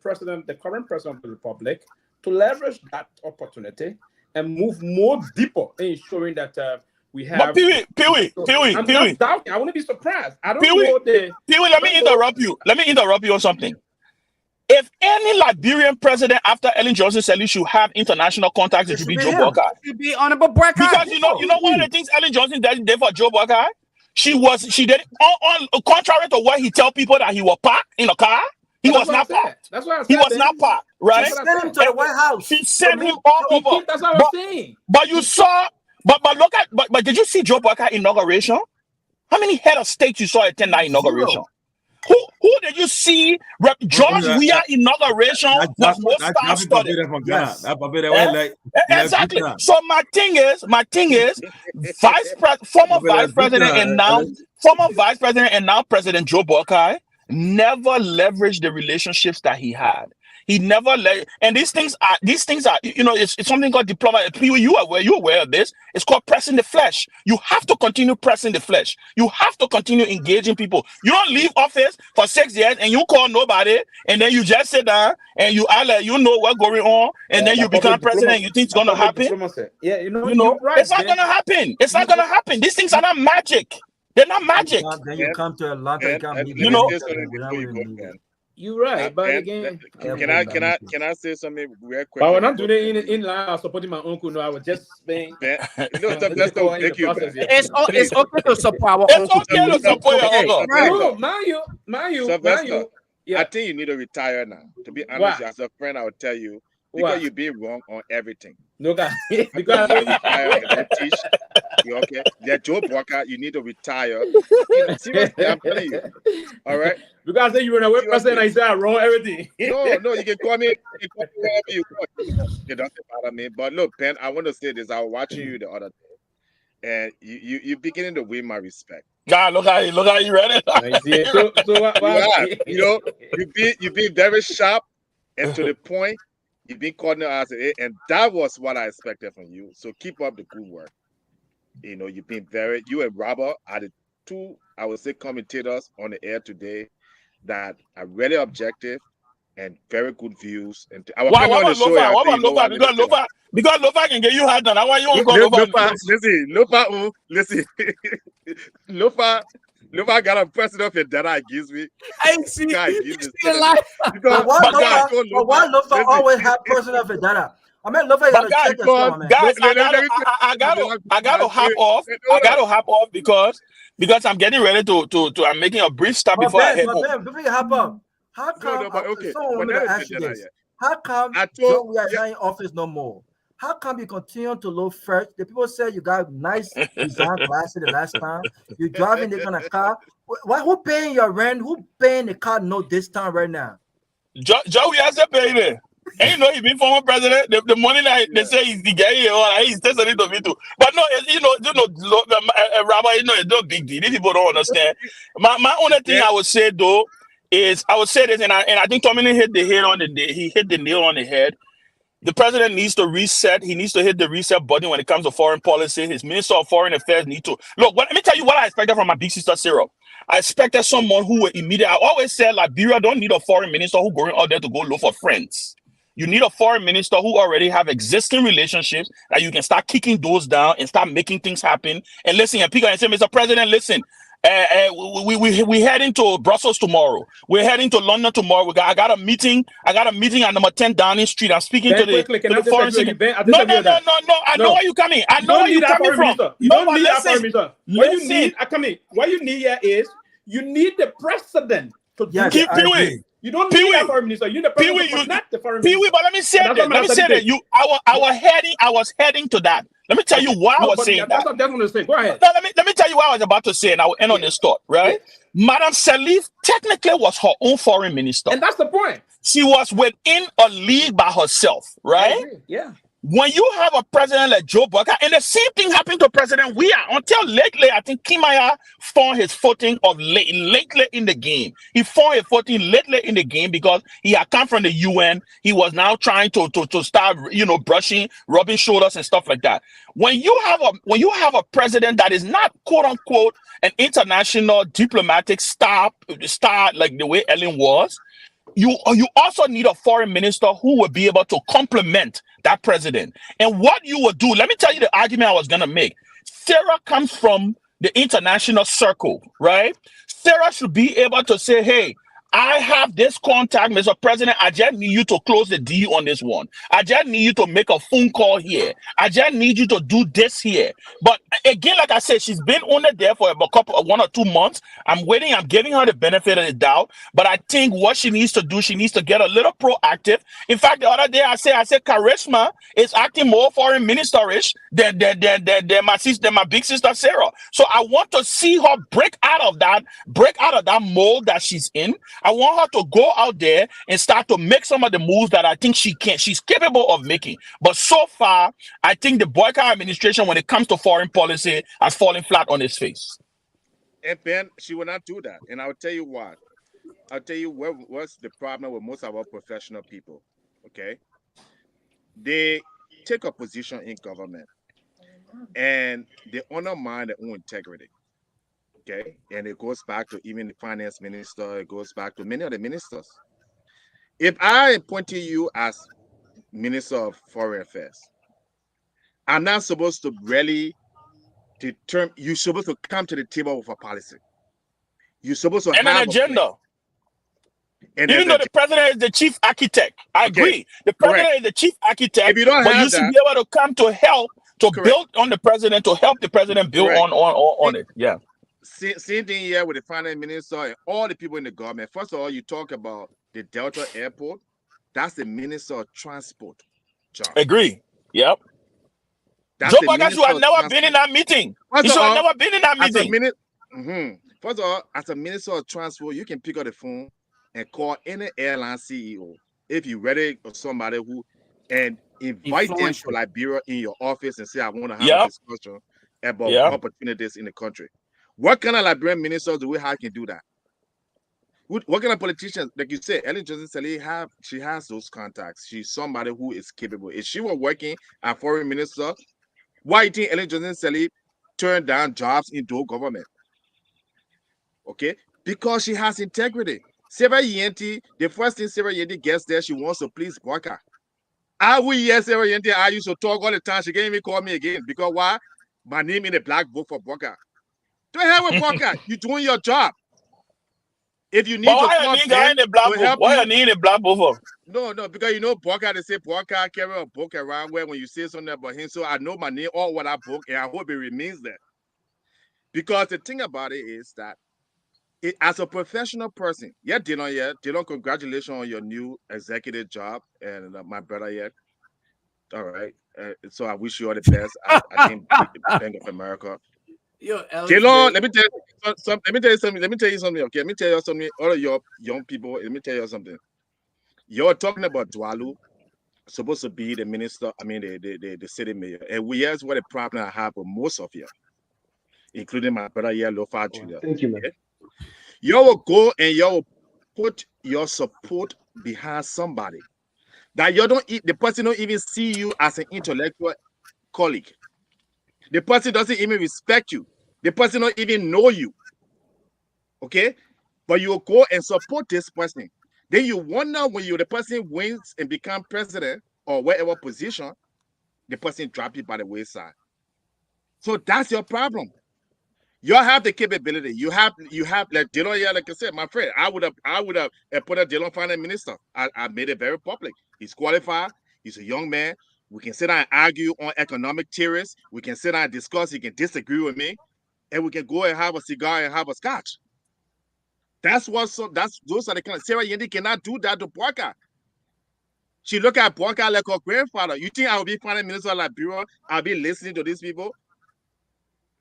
S8: current president of the republic, to leverage that opportunity and move more deeper in ensuring that we have.
S10: But Peewee.
S8: I want to be surprised. I don't know
S10: Peewee, let me interrupt you. Let me interrupt you on something. If any Liberian president after Ellen Johnson Sirleaf should have international contacts, it should be Joe Boyka.
S3: It should be Honorable Boyka.
S10: Because you know one of the things Ellen Johnson did for Joe Boyka? She did on contrary to what he tell people that he was parked in a car. He was not parked.
S8: That's what I said.
S10: He was not parked, right?
S7: She sent him to the White House.
S10: She sent him all over.
S8: That's what I was saying.
S10: But you saw, but did you see Joe Boyka inauguration? How many head of state you saw attend that inauguration? Who did you see? George Weah inauguration was more star-studded. Exactly. So my thing is, former vice president and now President Joe Boyka never leveraged the relationships that he had. He never and these things are, it's something called diplomacy. You aware of this? It's called pressing the flesh. You have to continue pressing the flesh. You have to continue engaging people. You don't leave office for 6 years and you call nobody, and then you just sit down and you you know what's going on, and then you become president and you think it's gonna happen.
S8: Yeah, right,
S10: it's not gonna happen. It's not gonna happen. These things are not magic. They're not magic.
S7: Then you come to Atlanta,
S8: You're right, but again,
S5: can I say something real quick?
S8: But when I'm doing it in line, I was supporting my uncle. No, I was just saying.
S5: Let's don't take you back.
S3: It's okay to support our
S10: uncle. It's okay to support your uncle.
S8: No, mind you. Yeah.
S5: I think you need to retire now. To be honest, as a friend, I will tell you because you've been wrong on everything.
S8: No, guys,
S5: because teach. Okay, yeah, Joe Boyka, you need to retire. Seriously, I'm telling you. All right.
S8: Because then you were away person, I said I wrong everything.
S5: No, you can call me wherever you want. It doesn't bother me. But look, Ben, I want to say this. I was watching you the other day, and you're beginning to win my respect.
S10: God, look how you read
S5: it. You've been very sharp and to the point. You've been calling us, and that was what I expected from you. So keep up the good work. You've been you and Robert are the two, I would say, commentators on the air today that are really objective and very good views. And I was coming on the show.
S10: Because Lofa can get you hard done. Why you want to call
S5: Lofa? Listen. Lofa got a president of your data gives me.
S7: I see. But why Lofa always have president of your data? I mean, Lofa got to check this, man.
S10: Guys, I gotta hop off. I gotta hop off because I'm getting ready to I'm making a brief stop before I head home.
S7: Before you hop up, how come? Someone want to ask you this. How come we are not in office no more? How come you continue to load first? The people say you got nice design glasses the last time. You're driving the kind of car. Why? Who paying your rent? Who paying the car note this time right now?
S10: Joey has a baby. And you know, he been former president. The money that they say he's the guy, he's testing it to me too. But no, Rabbi, it's no big deal. These people don't understand. My only thing I would say though is I would say this, and I think Tomalin hit the nail on the head. The president needs to reset. He needs to hit the reset button when it comes to foreign policy. His minister of foreign affairs need to look. Let me tell you what I expected from my big sister Sarah. I expected someone who would immediately. I always said Liberia don't need a foreign minister who going out there to go look for friends. You need a foreign minister who already have existing relationships that you can start kicking those down and start making things happen. And listen, and pick up and say, Mr. President, listen. We heading to Brussels tomorrow. We're heading to London tomorrow. I got a meeting at number 10 Downing Street. I'm speaking to the foreign secretary. No. I know where you're coming. I know where you're coming from.
S8: You don't need that foreign minister. What you need, what you need here is you need the president to do
S10: it.
S8: You don't need that foreign minister. You need the president, not the foreign minister.
S10: But let me say that. I was heading to that. Let me tell you why I was saying that.
S8: That's what I'm going to say. Go ahead.
S10: No, let me tell you what I was about to say, and I will end on this thought, right? Madame Salif technically was her own foreign minister.
S8: And that's the point.
S10: She was within a league by herself, right?
S8: Yeah.
S10: When you have a president like Joe Biden, and the same thing happened to President Weah until lately, I think Kimaya found his footing of lately in the game. He found his footing lately in the game because he had come from the UN. He was now trying to start, rubbing shoulders and stuff like that. When you have a president that is not quote unquote an international diplomatic star like the way Ellen was, you also need a foreign minister who will be able to complement that president. And what you will do, let me tell you the argument I was going to make. Sarah comes from the international circle, right? Sarah should be able to say, hey, I have this contact, Mr. President. I just need you to close the deal on this one. I just need you to make a phone call here. I just need you to do this here. But again, like I said, she's been on it there for a 1 or 2 months. I'm waiting. I'm giving her the benefit of the doubt. But I think what she needs to do, she needs to get a little proactive. In fact, the other day I said Charisma is acting more foreign ministerish than my big sister Sarah. So I want to see her break out of that mold that she's in. I want her to go out there and start to make some of the moves that I think she's capable of making. But so far, I think the Boyka administration, when it comes to foreign policy, has fallen flat on its face.
S5: And Ben, she will not do that. And I'll tell you why. I'll tell you what's the problem with most of our professional people. Okay? They take a position in government and they undermine their own integrity. Okay, and it goes back to even the finance minister. It goes back to many of the ministers. If I appoint you as Minister of Foreign Affairs, I'm not supposed to really determine. You're supposed to come to the table with a policy. You're supposed to have
S10: an agenda. Even though the president is the chief architect, I agree. The president is the chief architect.
S5: If you don't have
S10: you should be able to come to help to build on the president, to help the president build on it. Yeah.
S5: Same thing here with the finance minister and all the people in the government. First of all, you talk about the Delta Airport. That's the Minister of Transport job.
S10: Agree. Yep. Joe Biden should have never been in that meeting. He should have never been in that meeting.
S5: First of all, as a Minister of Transport, you can pick up the phone and call any airline CEO if you're ready for somebody who and invite them to Liberia in your office and say, I want to have a discussion about opportunities in the country. What kind of Liberian ministers do we have can do that? What kind of politicians, like you said, Ellen Johnson-Sirleaf she has those contacts. She's somebody who is capable. If she were working as foreign minister, why do you think Ellen Johnson-Sirleaf turned down jobs in the government? Okay, because she has integrity. Sarah Yenti, the first thing Sarah Yenti gets there, she wants to please Boyka. I will hear Sarah Yenti. I used to talk all the time. She can't even call me again because why? My name in the black book for Boyka. To hell with Boyka. You're doing your job. If you need to
S10: why in the black book? Why you need a black book for?
S5: No, because you know Boyka, they say Boyka carry a book around where when you say something about him, so I know my name or what I book, and I hope it remains there. Because the thing about it is that as a professional person, Dylan, congratulations on your new executive job, and my brother, all right. So I wish you all the best. I think Bank of America.
S3: Yo, Alex,
S5: J-Long, let me tell you something. Let me tell you something. Okay, let me tell you something. All of your young people, let me tell you something. You're talking about Dwalu, supposed to be the minister. I mean, the city mayor. And here's what the problem I have with most of you, including my brother here, Lofa Julius.
S9: Thank you, man.
S5: Okay? You will go and you will put your support behind somebody that you don't. The person don't even see you as an intellectual colleague. The person doesn't even respect you. The person don't even know you. Okay? But you go and support this person. Then you wonder when the person wins and become president or whatever position, the person drop you by the wayside. So that's your problem. You have the capability. You have like Dillon here, like I said, my friend. I would have put a Dillon finance minister. I made it very public. He's qualified. He's a young man. We can sit down and argue on economic theories. We can sit down and discuss. He can disagree with me, and we can go and have a cigar and have a scotch. Those are the kind of Sarah Yendi cannot do that to Boyka. She look at Boyka like her grandfather. You think I will be finance minister of Liberia? I'll be listening to these people?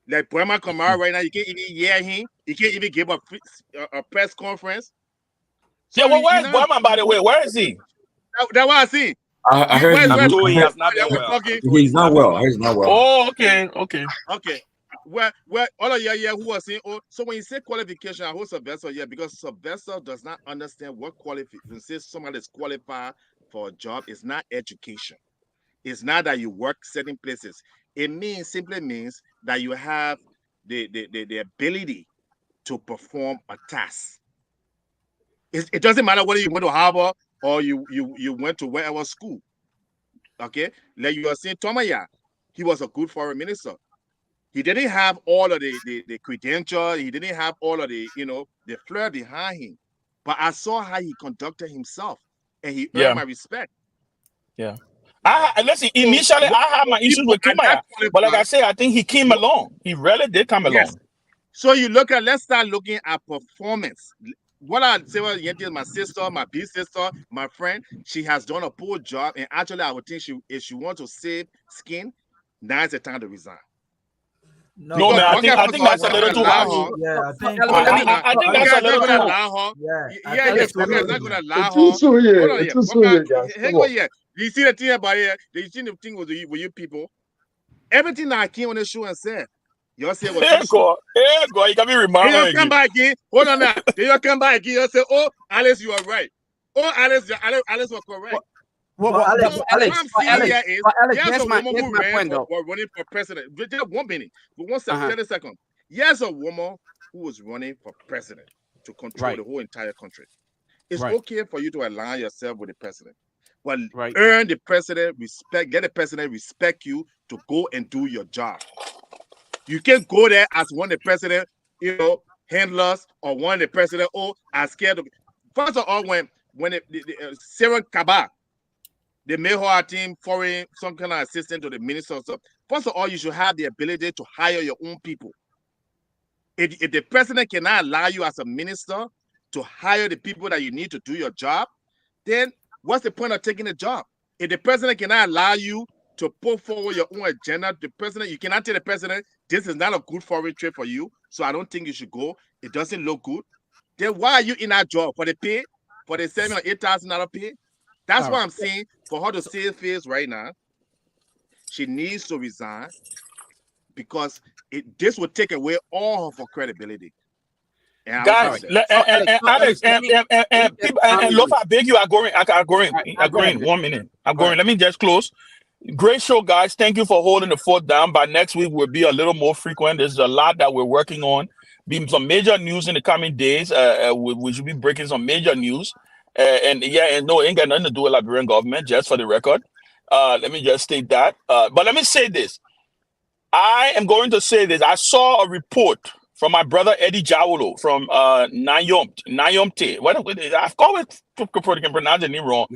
S5: Like Burma Kamara right now, you can't even hear him. He can't even give a press conference.
S10: So yeah, well, where is Burma, by the way? Where is he?
S5: That's what I see.
S1: I heard
S6: he has not been well.
S1: He's not well. He's not well.
S10: Oh, okay.
S5: Well, all of you here who are saying, so when you say qualification, I hope Sylvester, because Sylvester does not understand what qualification. Say somebody is qualified for a job, it's not education. It's not that you work certain places. It simply means that you have the ability to perform a task. It doesn't matter whether you went to Harvard or you went to wherever school. Okay, like you are saying, Tomaya, he was a good foreign minister. He didn't have all of the credentials. He didn't have all of the flair behind him. But I saw how he conducted himself, and he earned my respect.
S10: Yeah. Initially, I had my issues with Kimaya, but like I said, I think he came along. He really did come along.
S5: So let's start looking at performance. What I say was my sister, my big sister, my friend, she has done a poor job, and actually, I would think if she wants to save skin, now is the time to resign.
S10: No, man, I think that's a little too harsh.
S7: Yeah, I think
S10: that's a little too harsh.
S5: It's not going to allow her.
S9: Too soon, too soon, guys.
S5: You see the thing about it? You see the thing with you people? Everything that I came on the show and said, y'all say was
S10: go. You can be reminded.
S5: You come back again. Hold on now. Then you come back again. You say, "Oh, Alice, you are right. Oh, Alice was correct."
S3: Alex,
S5: here's a woman who ran for running for president. Just 1 minute, but 1 second, 30 seconds. Here's a woman who was running for president to control the whole entire country. It's okay for you to align yourself with the president, but earn the president respect. Get the president respect you to go and do your job. You can't go there as one of the president, handlers or one of the president. Oh, I'm scared of. First of all, when Sarah Kaba, they made her team foreign, some kind of assistant to the minister or something. First of all, you should have the ability to hire your own people. If the president cannot allow you as a minister to hire the people that you need to do your job, then what's the point of taking the job? If the president cannot allow you to put forward your own agenda, you cannot tell the president, this is not a good foreign trade for you, so I don't think you should go. It doesn't look good. Then why are you in that job? For the pay? For the $7,000 or $8,000 pay? That's what I'm saying. For her to save face right now, she needs to resign because this would take away all of her credibility.
S10: Guys, Alex and Lofa, I beg you, I'm going. 1 minute. I'm going. Let me just close. Great show, guys. Thank you for holding the fort down. By next week, we'll be a little more frequent. There's a lot that we're working on. Be some major news in the coming days. We should be breaking some major news. And it ain't got nothing to do with Liberian government, just for the record. Let me just state that. But let me say this. I am going to say this. I saw a report from my brother Eddie Jawolo from Nyenwolo. I've called it, I can pronounce the name wrong.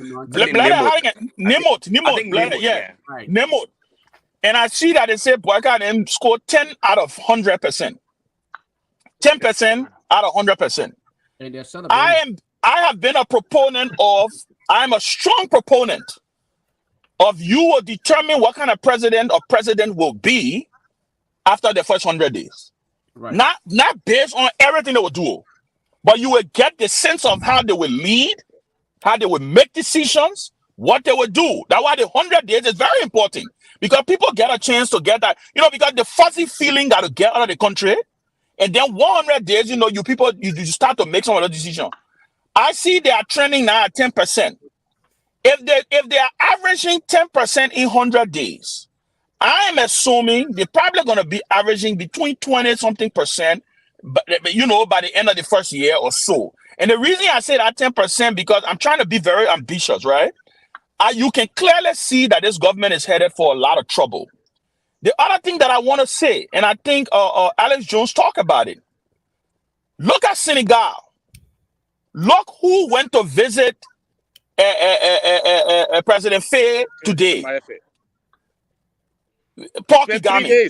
S10: Nimot. Nimot. And I see that it said Boyka scored 10 out of 100%. 10% out of 100%. I have been a proponent of, I'm a strong proponent of you will determine what kind of president or president will be after the first 100 days.
S3: Right.
S10: Not based on everything they will do, but you will get the sense of how they will lead, how they will make decisions, what they will do. That's why the 100 days is very important, because people get a chance to get that, because the fuzzy feeling got to get out of the country. And then 100 days, you start to make some of the decisions. I see they are trending now at 10%. If they are averaging 10% in 100 days, I am assuming they're probably going to be averaging between 20-something%, but by the end of the first year or so. And the reason I say that 10% because I'm trying to be very ambitious, right? You can clearly see that this government is headed for a lot of trouble. The other thing that I want to say, and I think Alex Jones talked about it. Look at Senegal. Look who went to visit President Faye today. Paul Kagame.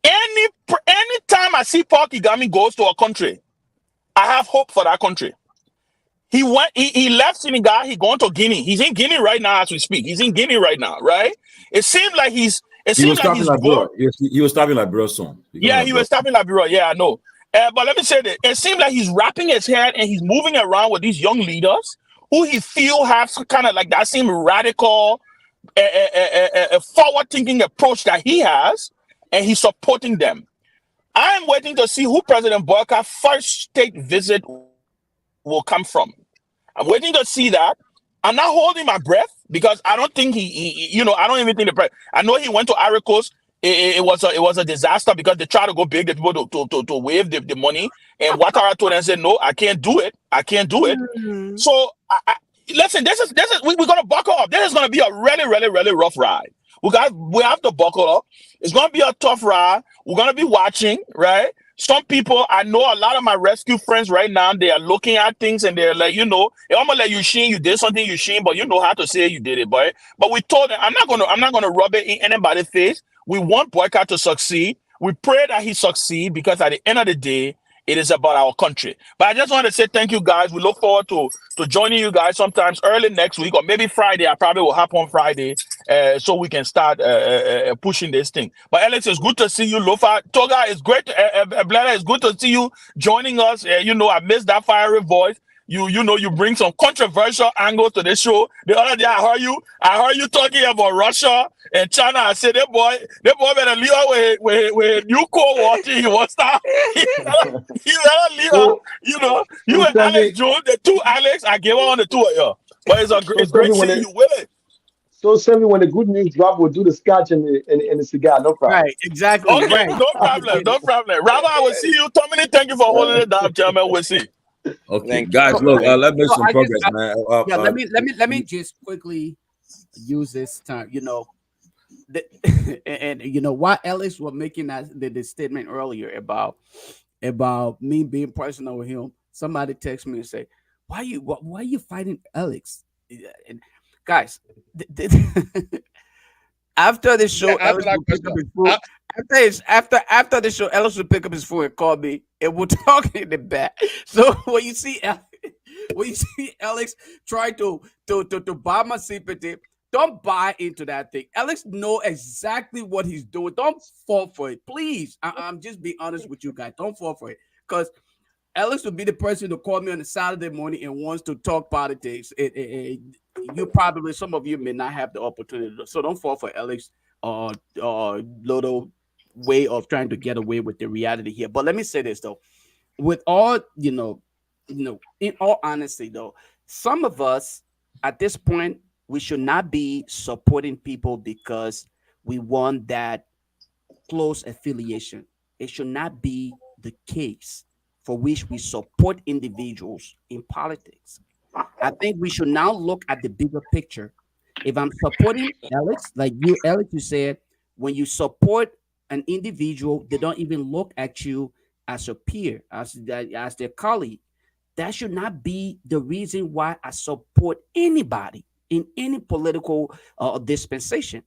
S10: Anytime I see Paul Kagame goes to a country, I have hope for that country. He left Senegal. He going to Guinea. He's in Guinea right now as we speak. He's in Guinea right now, right? It seems like he was stopping
S1: Liberia soon.
S10: Yeah, he was stopping Liberia. Yeah, I know. But let me say this. It seems like he's wrapping his head and he's moving around with these young leaders who he feel have some kind of like that same radical, forward-thinking approach that he has, and he's supporting them. I'm waiting to see who President Boyka's first state visit will come from. I'm waiting to see that. I'm not holding my breath because I don't think I don't even think I know he went to Ivory Coast. It was a disaster because they tried to go big, the people to waive the money, and Ouattara told them and said, no, I can't do it.
S3: Mm-hmm.
S10: So listen, this is we're gonna buckle up. This is gonna be a really, really, really rough ride. We have to buckle up. It's gonna be a tough ride. We're gonna be watching, right? Some people, I know a lot of my rescue friends right now, they are looking at things and they're like, I'm gonna let you sheen, you did something, you sheen, but you know how to say you did it, boy. But we told them, I'm not gonna rub it in anybody's face. We want Boyka to succeed. We pray that he succeed because at the end of the day, it is about our country. But I just want to say thank you guys. We look forward to joining you guys sometimes early next week or maybe Friday. I probably will hop on Friday so we can start pushing this thing. But Alex, it's good to see you. Lofa, Toga, it's great. Blada, it's good to see you joining us. I missed that fiery voice. You bring some controversial angles to the show. The other day I heard you talking about Russia and China. I said that boy better leave out with new Cold War. He wants that. He better leave out. You and Alex Jones, the two Alex, I gave on the two of you. But it's great seeing you with it.
S9: So Sammy, when the good news drop, we'll do the scotch and the cigar. No problem.
S3: Right, exactly.
S10: Okay,
S3: right.
S10: No problem. Robert, I will see you. Tommy, thank you for holding it down, Chairman. We'll see.
S1: Okay, guys, look, let's make some progress, man.
S3: Let me just quickly use this time. Why Alex was making the statement earlier about me being personal with him. Somebody text me and say, "Why are you fighting Alex?" And guys, after the show, Alex will pick up his phone. After the show, Alex will pick up his phone and call me, and we'll talk in the back. So when you see Alex try to buy my sympathy, don't buy into that thing. Alex know exactly what he's doing. Don't fall for it, please. I'm just being honest with you guys. Don't fall for it, because Alex will be the person to call me on a Saturday morning and wants to talk politics. Some of you may not have the opportunity, so don't fall for Alex little way of trying to get away with the reality here. But let me say this though, with all in all honesty though, some of us at this point, we should not be supporting people because we want that close affiliation. It should not be the case for which we support individuals in politics. I think we should now look at the bigger picture. If I'm supporting Alex, like you, Alex, you said, when you support an individual, they don't even look at you as a peer, as their colleague. That should not be the reason why I support anybody in any political dispensation.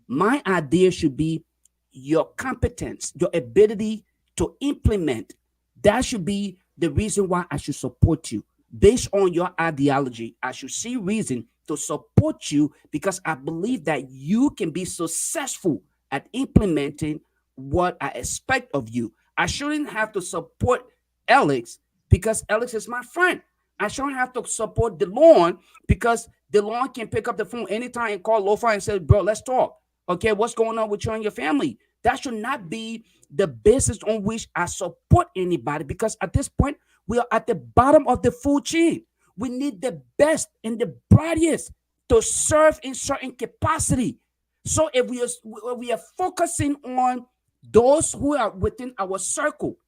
S3: My idea should be your competence, your ability to implement. That should be the reason why I should support you. Based on your ideology, I should see reason to support you because I believe that you can be successful at implementing what I expect of you. I shouldn't have to support Alex because Alex is my friend. I shouldn't have to support DeLon because DeLon can pick up the phone anytime and call Lofa and say, bro, let's talk. Okay, what's going on with you and your family? That should not be the basis on which I support anybody because at this point, we are at the bottom of the food chain. We need the best and the brightest to serve in certain capacity. So if we are focusing on those who are within our circle,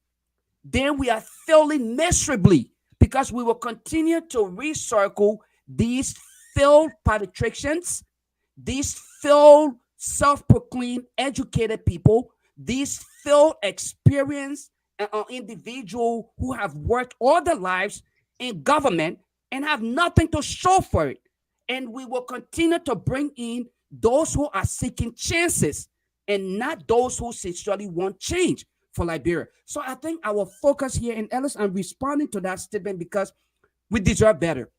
S3: then we are failing miserably because we will continue to recircle these failed politicians, these failed self-proclaimed educated people, these failed experienced individual who have worked all their lives in government and have nothing to show for it. And we will continue to bring in those who are seeking chances and not those who sincerely want change for Liberia. So I think our focus here, and Ellis, I'm responding to that statement because we deserve better.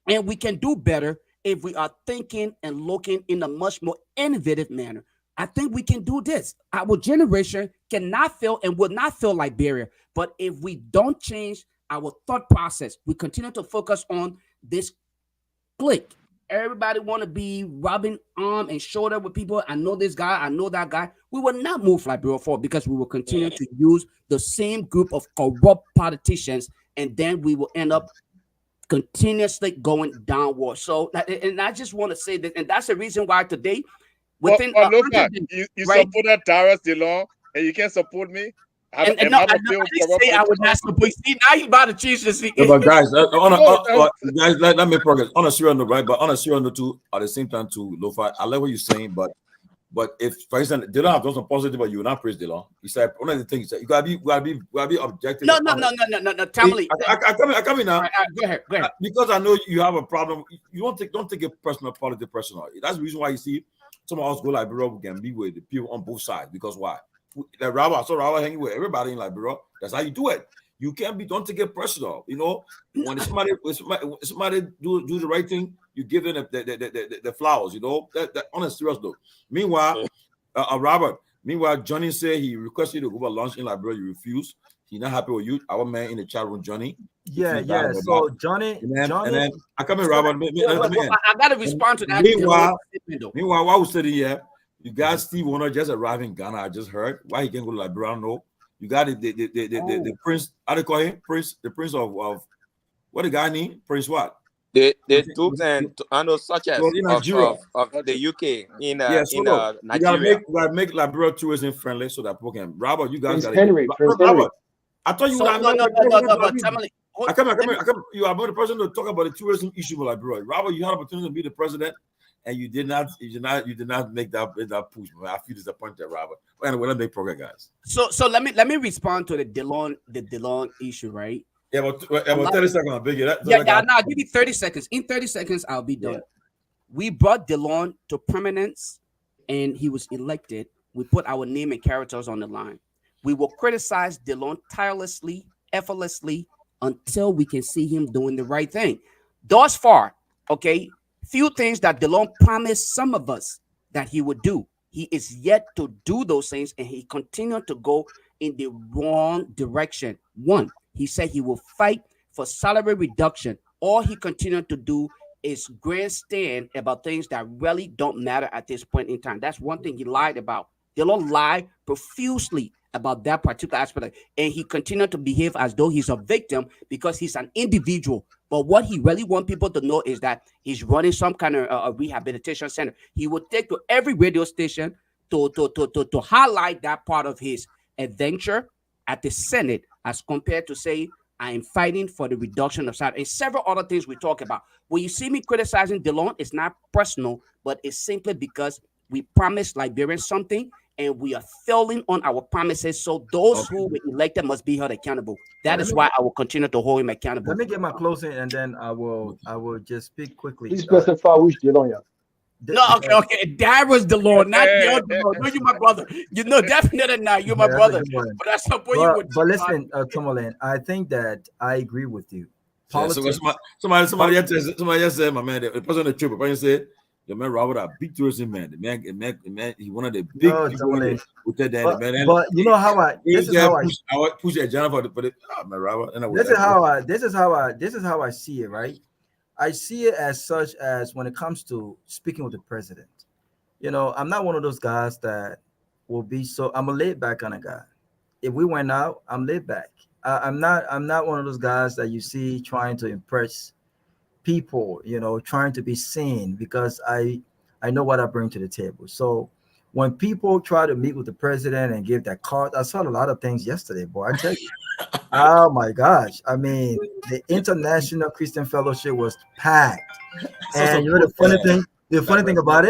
S3: And we can do better if we are thinking and looking in a much more innovative manner. I think we can do this. Our generation cannot fail and will not fail Liberia. But if we don't change our thought process, we continue to focus on this clique. Everybody want to be rubbing arm and shoulder with people. I know this guy. I know that guy. We will not move Liberia forward because we will continue to use the same group of corrupt politicians, and then we will end up continuously going downward. So, and I just want to say that, and that's the reason why today, within
S5: Lofa, you
S3: right?
S5: supported Tyrus DeLong, and you can't support me.
S3: No, I didn't say I would not support. See, now you about to change this.
S1: Yeah, but guys, guys, let me progress on a serious note, right? But on a serious note too, at the same time too, Lofa, I like what you're saying, but if, for instance, DeLong have done some positive, but you will not praise DeLong. He said one of the things that you gotta be objective.
S3: No. Tomalin.
S1: I come in now.
S3: Right, go ahead.
S1: Because I know you have a problem. You don't take it personal, politics personal. That's the reason why you see some of us go Liberia, we can be with the people on both sides. Because why? Like Robert hanging with everybody in Liberia. That's how you do it. You can't don't take it personal. You know, when somebody do the right thing, you give them the flowers. You know, that on a serious note. Meanwhile, Robert. Meanwhile, Johnny said he requested you to go for lunch in Liberia. You refused. He's not happy with you. Our man in the chat room, Johnny.
S7: Yeah. So Johnny,
S1: and then I come in, Robert.
S3: I got to respond to that.
S1: Meanwhile, while we're sitting here, you got Steve Warner just arrived in Ghana. I just heard why he can't go to Liberia. No, you got the prince. How do they call him? Prince, the prince of what the guy name? Prince what?
S6: The dukes and such as of the UK in Nigeria.
S1: You gotta make Liberia tourism friendly so that people can. Robert, you guys
S9: Prince Henry.
S1: I thought you would.
S3: No.
S1: I come. You are the person to talk about the tourism issue with Liberia. Robert, you had an opportunity to be the president, and you did not make that push. I feel disappointed, Robert. But anyway, let's make progress, guys.
S3: So let me respond to the DeLon issue, right?
S1: Yeah, but 30 seconds, I'll beg you.
S3: Now give me 30 seconds. In 30 seconds, I'll be done. Yeah. We brought DeLon to permanence, and he was elected. We put our name and characters on the line. We will criticize DeLon tirelessly, effortlessly, until we can see him doing the right thing. Thus far, okay, few things that DeLon promised some of us that he would do. He is yet to do those things, and he continued to go in the wrong direction. One, he said he will fight for salary reduction. All he continued to do is grandstand about things that really don't matter at this point in time. That's one thing he lied about. DeLon lied profusely about that particular aspect, and he continued to behave as though he's a victim because he's an individual. But what he really wants people to know is that he's running some kind of a rehabilitation center. He would take to every radio station to highlight that part of his adventure at the Senate, as compared to say, I am fighting for the reduction of salary, and several other things we talk about. When you see me criticizing DeLon, it's not personal, but it's simply because we promised Liberians something, and we are failing on our promises. So those who were elected must be held accountable. That is why I will continue to hold him accountable.
S7: Let me get my closing, and then I will just speak quickly.
S9: Please specify which DeLon, yeah.
S3: No, okay. That was DeLon, not your DeLon. No, you're my brother. You know, definitely not. You're my brother. But that's not what you would.
S7: But listen, Tomalin, I think that I agree with you. politics.
S1: Somebody just said, my man, the person on the trip, the person said, the man Robert, a big tourism man. The man, he one of the big
S7: No,
S1: people
S7: Tomalin.
S1: with that.
S7: But you know how this is how I
S1: push the agenda for the man Robert.
S7: this is how I see it, right? I see it as such as when it comes to speaking with the president. You know, I'm not one of those guys that will be so. I'm a laid back kind of guy. If we went out, I'm laid back. I'm not one of those guys that you see trying to impress people. You know, trying to be seen because I know what I bring to the table. So when people try to meet with the president and give that card, I saw a lot of things yesterday, boy. I tell you. Oh my gosh. I mean, the International Christian Fellowship was packed. And you know the funny thing about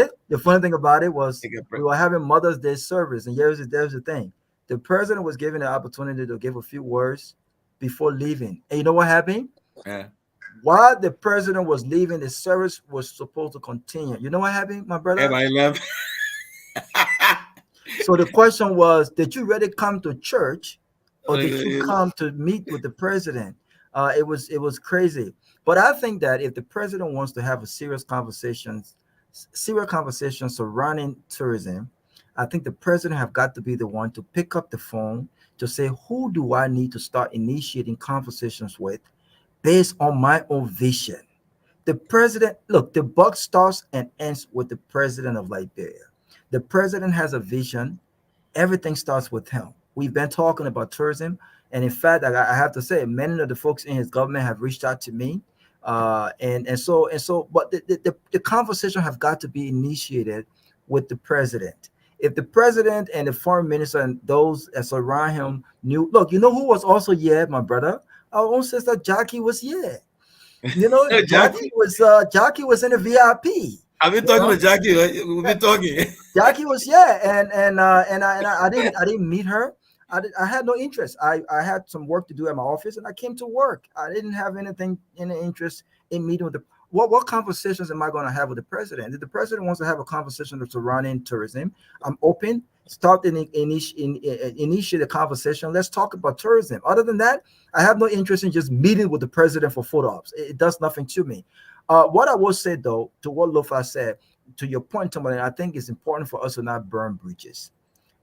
S7: it was we were having Mother's Day service, and there's the thing. The president was given the opportunity to give a few words before leaving. And you know what happened?
S1: Yeah.
S7: While the president was leaving, the service was supposed to continue. You know what happened, my brother?
S1: Everybody left.
S7: So the question was, did you really come to church or did you come to meet with the president? It was crazy. But I think that if the president wants to have a serious conversation surrounding tourism, I think the president have got to be the one to pick up the phone to say, who do I need to start initiating conversations with based on my own vision? The president, look, the buck starts and ends with the president of Liberia. The president has a vision. Everything starts with him. We've been talking about tourism. And in fact, I have to say, many of the folks in his government have reached out to me. But the conversation have got to be initiated with the president. If the president and the foreign minister and those that surround him knew, look, you know who was also here, my brother? Our own sister Jackie was here. You know, Jackie was in the VIP.
S1: I've been talking to Jackie. We've been talking.
S7: Jackie was and I didn't meet her. I had no interest. I had some work to do at my office, and I came to work. I didn't have any interest in meeting with the. What conversations am I going to have with the president? If the president wants to have a conversation surrounding tourism, I'm open. Start initiate a conversation. Let's talk about tourism. Other than that, I have no interest in just meeting with the president for photo ops. It does nothing to me. What I will say, though, to what Lofa said, to your point, Tomalin, I think it's important for us to not burn bridges.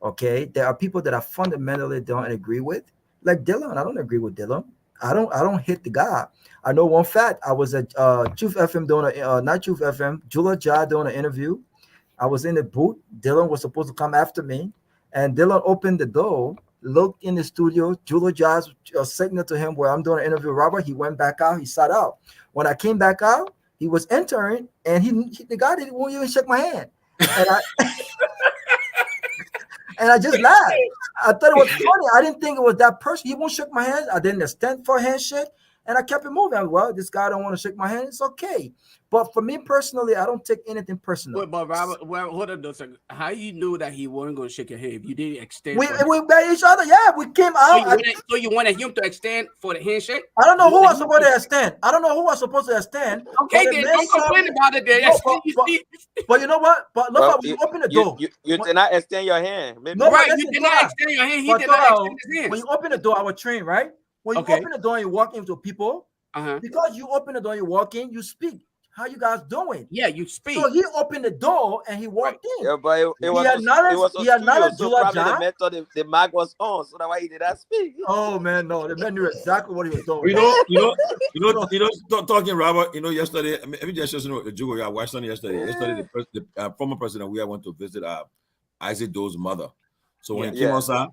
S7: Okay, there are people that I fundamentally don't agree with, like Dylan. I don't agree with Dylan. I don't hit the guy. I know one fact. I was at Truth FM not Truth FM, Jula Jah doing an interview. I was in the booth. Dylan was supposed to come after me, and Dylan opened the door, looked in the studio. Jula Jah's signal to him where I'm doing an interview with Robert. He went back out. He sat out. When I came back out, he was entering, and the guy won't even shake my hand. And and I just laughed. I thought it was funny. I didn't think it was that person. He won't shake my hand. I didn't extend for a handshake, and I kept it moving. Well, this guy don't want to shake my hand. It's okay. But for me personally, I don't take anything personal.
S3: But Robert, well, hold on a second. How you knew that he wasn't going to shake your hand if you didn't extend?
S7: We met each other. Yeah, we came out.
S3: So you wanted him to extend for the handshake?
S7: I don't know who was supposed to extend. I don't know who was supposed to extend.
S3: Okay, then don't complain about it. Then.
S7: But you know what? But look, when you open the door,
S6: you did not extend your hand. Maybe.
S3: No, right, you did not extend your hand. He did not extend his hand.
S7: When you open the door, I was trained, right? When you open the door and you walk into people, because you open the door, you walk in, you speak. How you guys doing?
S3: Yeah, you speak.
S7: So he opened the door and he walked in.
S6: Yeah, but it was the method the mic was on, so that's why he did not speak.
S7: Oh man, no, the man knew exactly what he was doing.
S1: Talking Robert. Yesterday, let me just show you the Jugo I watched on yesterday. Yesterday, the former president we went to visit Isaac Doe's mother. So when he came outside,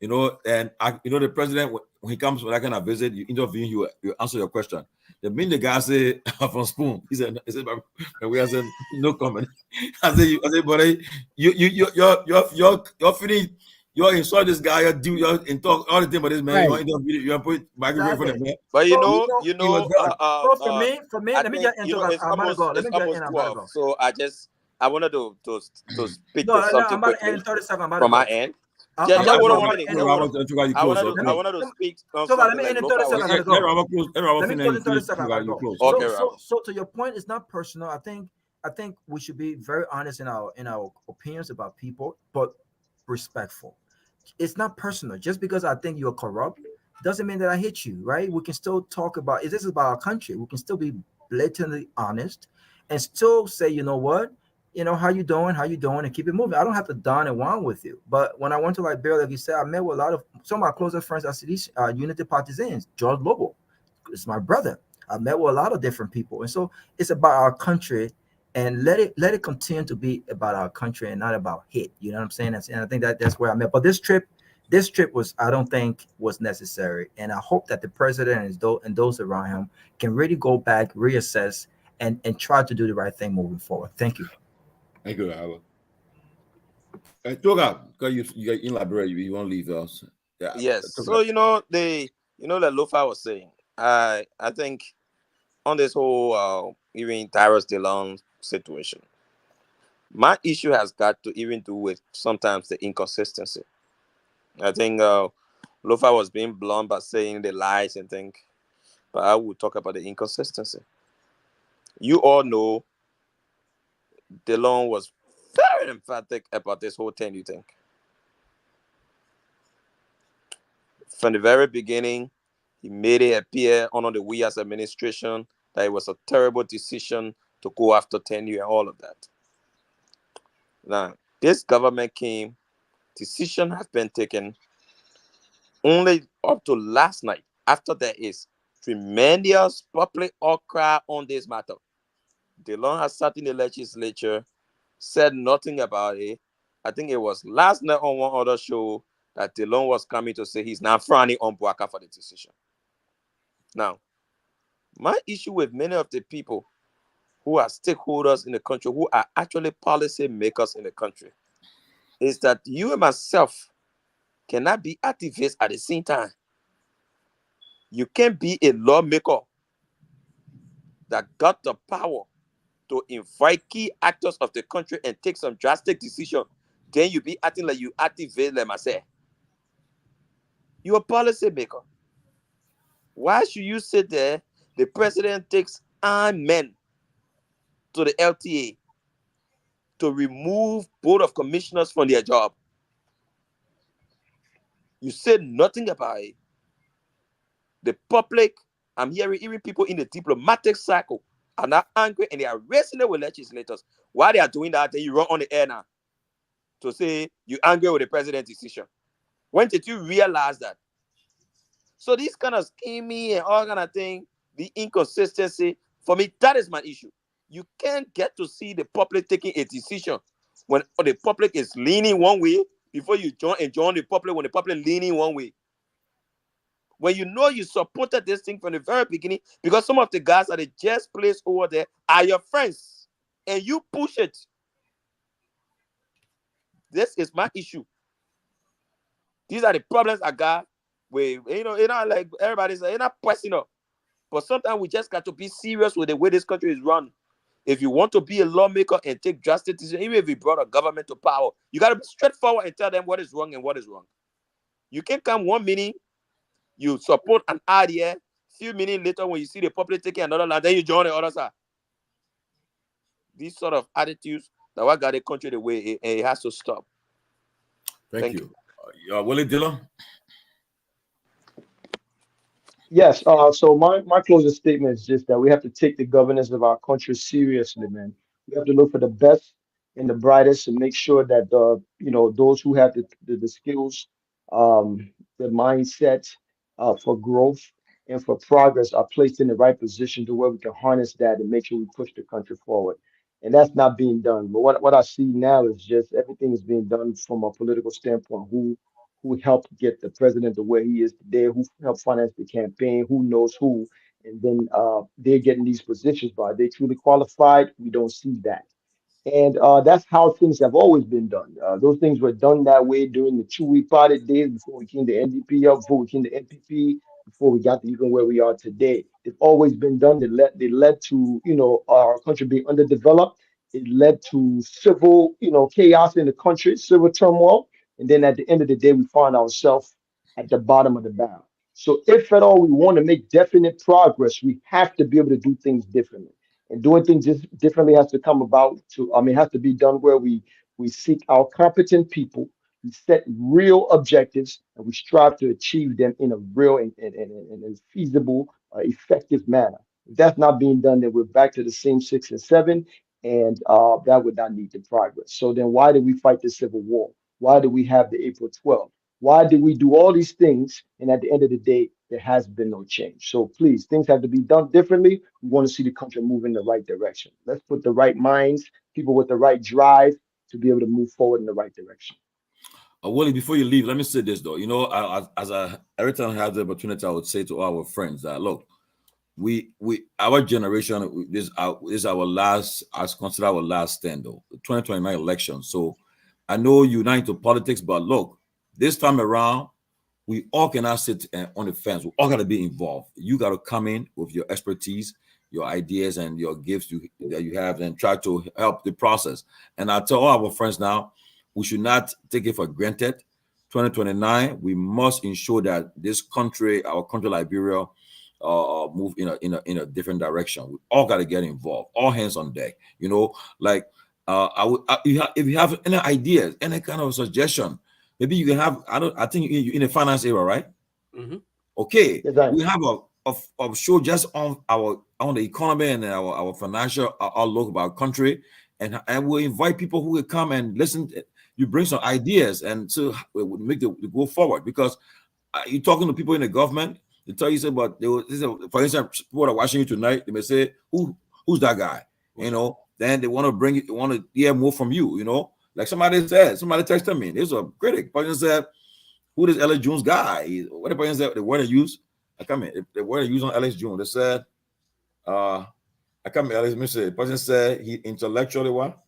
S1: and the president when he comes for that kind of visit, you interview him, you answer your question. The minute the guy said from Spoon, he said, we are saying no comment. I said, buddy, you're feeling, you're insult this guy, you're in talk all the time about this man. Right. You're put microphone for the man.
S6: But
S7: for me, let me get into
S6: it. So I wanted to speak to something quickly from my end. I wanted to speak.
S7: Let me end in 30 seconds. Let me close in 30 seconds. So to your point, it's not personal. I think we should be very honest in our opinions about people, but respectful. It's not personal. Just because I think you're corrupt, doesn't mean that I hate you, right? We can still talk about, is this about our country? We can still be blatantly honest and still say, you know what, how you doing, and keep it moving. I don't have to don and want with you. But when I went to Liberia, like you said, I met with a lot of some of my closest friends are these Unity partisans. George Lobo, it's my brother. I met with a lot of different people, and so it's about our country, and let it continue to be about our country and not about hate. You know what I'm saying? And I think that's where I met. But this trip was, I don't think, was necessary, and I hope that the president and those around him can really go back, reassess, and try to do the right thing moving forward. Thank you.
S1: Thank you, Howard. Toga, because you get in Liberia, you won't leave us. Yeah,
S6: Yes.
S1: Toga.
S6: So that Lofa was saying. I think on this whole even Tyrus Delon situation, my issue has got to even do with sometimes the inconsistency. I think Lofa was being blunt by saying the lies and think, but I will talk about the inconsistency. You all know Delon was very emphatic about this whole thing. You think from the very beginning, he made it appear under the Wias administration that it was a terrible decision to go after tenure and all of that. Now, this government came, decision have been taken only up to last night. After there is tremendous public outcry on this matter. DeLong has sat in the legislature, said nothing about it. I think it was last night on one other show that DeLong was coming to say he's now frowning on Bouaka for the decision. Now, my issue with many of the people who are stakeholders in the country, who are actually policy makers in the country, is that you and myself cannot be activists at the same time. You can't be a lawmaker that got the power to invite key actors of the country and take some drastic decision. Then you be acting like you activate, let me say. You're a policy maker. Why should you sit there? The president takes armed men to the LTA to remove board of commissioners from their job. You said nothing about it. The public, I'm hearing even people in the diplomatic circle are now angry and they are racing it with legislators. Why they are doing that, then you run on the air now to say you angry with the president's decision. When did you realize that? So this kind of scheming and all kind of thing, the inconsistency, for me, that is my issue. You can't get to see the public taking a decision when the public is leaning one way before you join the public when the public leaning one way. When you know you supported this thing from the very beginning, because some of the guys that they just placed over there are your friends, and you push it. This is my issue. These are the problems I got with, like everybody's saying, not pressing up. But sometimes we just got to be serious with the way this country is run. If you want to be a lawmaker and take drastic decisions, even if you brought a government to power, you got to be straightforward and tell them what is wrong and what is wrong. You can't come 1 minute, you support an idea, few minutes later when you see the public taking another land, then you join the other side. These sort of attitudes that what got the country the way it has to stop.
S1: Thank you. Willie Dillon?
S9: Yes. So my closing statement is just that we have to take the governance of our country seriously, man. We have to look for the best and the brightest and make sure that those who have the skills, the mindset for growth and for progress are placed in the right position to where we can harness that and make sure we push the country forward. And that's not being done. But what I see now is just everything is being done from a political standpoint. Who helped get the president to where he is today, who helped finance the campaign, who knows who, and then they're getting these positions. But are they truly qualified? We don't see that. And that's how things have always been done. Those things were done that way during the two-week party days before we came to NDP up, before we came to NPP, before we got to even where we are today. It's always been done. They led to our country being underdeveloped. It led to civil chaos in the country, civil turmoil, and then at the end of the day, we find ourselves at the bottom of the barrel. So if at all we want to make definite progress, we have to be able to do things differently, and doing things just differently has to come about to, I mean, has to be done where we seek out competent people, We set real objectives and we strive to achieve them in a real and feasible, effective manner. If that's not being done, then we're back to the same 6 and 7, and that would not lead to progress. So then, why did we fight the Civil War? Why did we have the April 12th? Why did we do all these things? And at the end of the day, there has been no change. So please, things have to be done differently. We want to see the country move in the right direction. Let's put the right minds, people with the right drive to be able to move forward in the right direction.
S1: Willie, before you leave, let me say this though. You know, every time I have the opportunity, I would say to all our friends that look, we our generation, this is our last, I consider our last stand though, the 2029 election. So I know you're not into politics, but look, this time around, we all cannot sit on the fence. We all got to be involved. You got to come in with your expertise, your ideas, and your gifts that you have, and try to help the process. And I tell all our friends now, we should not take it for granted. 2029, we must ensure that this country, our country, Liberia, move in a different direction. We all got to get involved. All hands on deck. You know, like if you have any ideas, any kind of suggestion, maybe you can have. I think you're in the finance era, right?
S3: Mm-hmm.
S1: Okay,
S9: Yes,
S1: we have a show just on the economy and our financial outlook of our country, and we'll invite people who will come and listen. You bring some ideas and so make the go forward, because you're talking to people in the government. They tell you, say, but for instance, people are watching you tonight. They may say, who's that guy? You know, then they want to hear more from you. You know, like somebody texted me. There's a critic. Person said, who is Alex Jones guy? What the person said, the word they use? I come in. The word they use on Alex Jones. They said, I come in. Alex, the person said he intellectually what?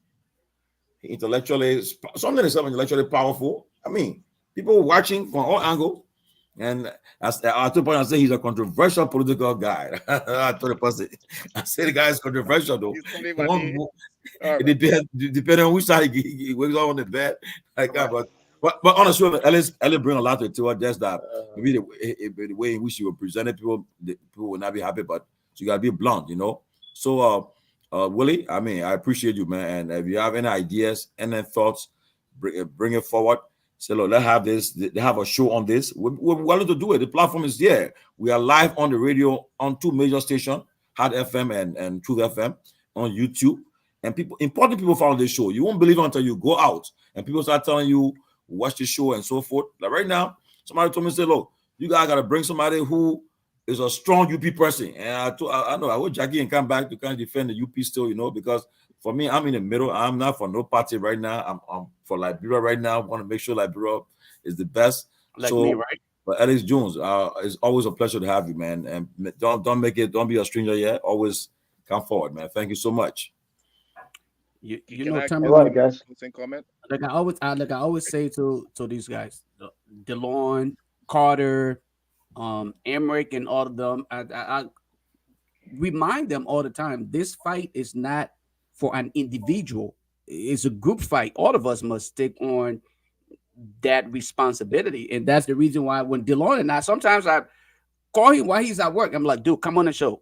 S1: He intellectually intellectually powerful. I mean, people watching from all angles. And at the point, I say he's a controversial political guy. I told the person, I say the guy is controversial though. Depending on which side he wakes up on the bed, like that. But honestly, Ellis bring a lot to it too. Just that maybe the way in which you were presented, people will not be happy. But you gotta be blunt, you know. So, Willie, I mean, I appreciate you, man. And if you have any ideas, any thoughts, bring it forward. Say, look, let's have this. They have a show on this. We're willing to do it. The platform is there. We are live on the radio on 2 major stations, Hard FM and Truth FM, on YouTube. And important people follow this show. You won't believe it until you go out and people start telling you, watch the show and so forth. Like right now, somebody told me, say, look, you guys got to bring somebody who is a strong UP person. And I know I will Jackie and come back to kind of defend the UP still, you know, because for me, I'm in the middle. I'm not for no party right now. I'm for Liberia right now. I want to make sure Liberia is the best.
S3: Like me, right?
S1: But Alex Jones, it's always a pleasure to have you, man. And don't be a stranger yet. Always come forward, man. Thank you so much.
S3: You
S5: Can
S3: know,
S5: I
S3: tell me,
S9: All right, guys.
S5: comment?
S3: like I always say to these guys, DeLon, Carter, Emmerich, and all of them. I remind them all the time. This fight is not for an individual. It's a group fight. All of us must take on that responsibility, and that's the reason why when DeLon and I sometimes I call him while he's at work. I'm like, dude, come on the show,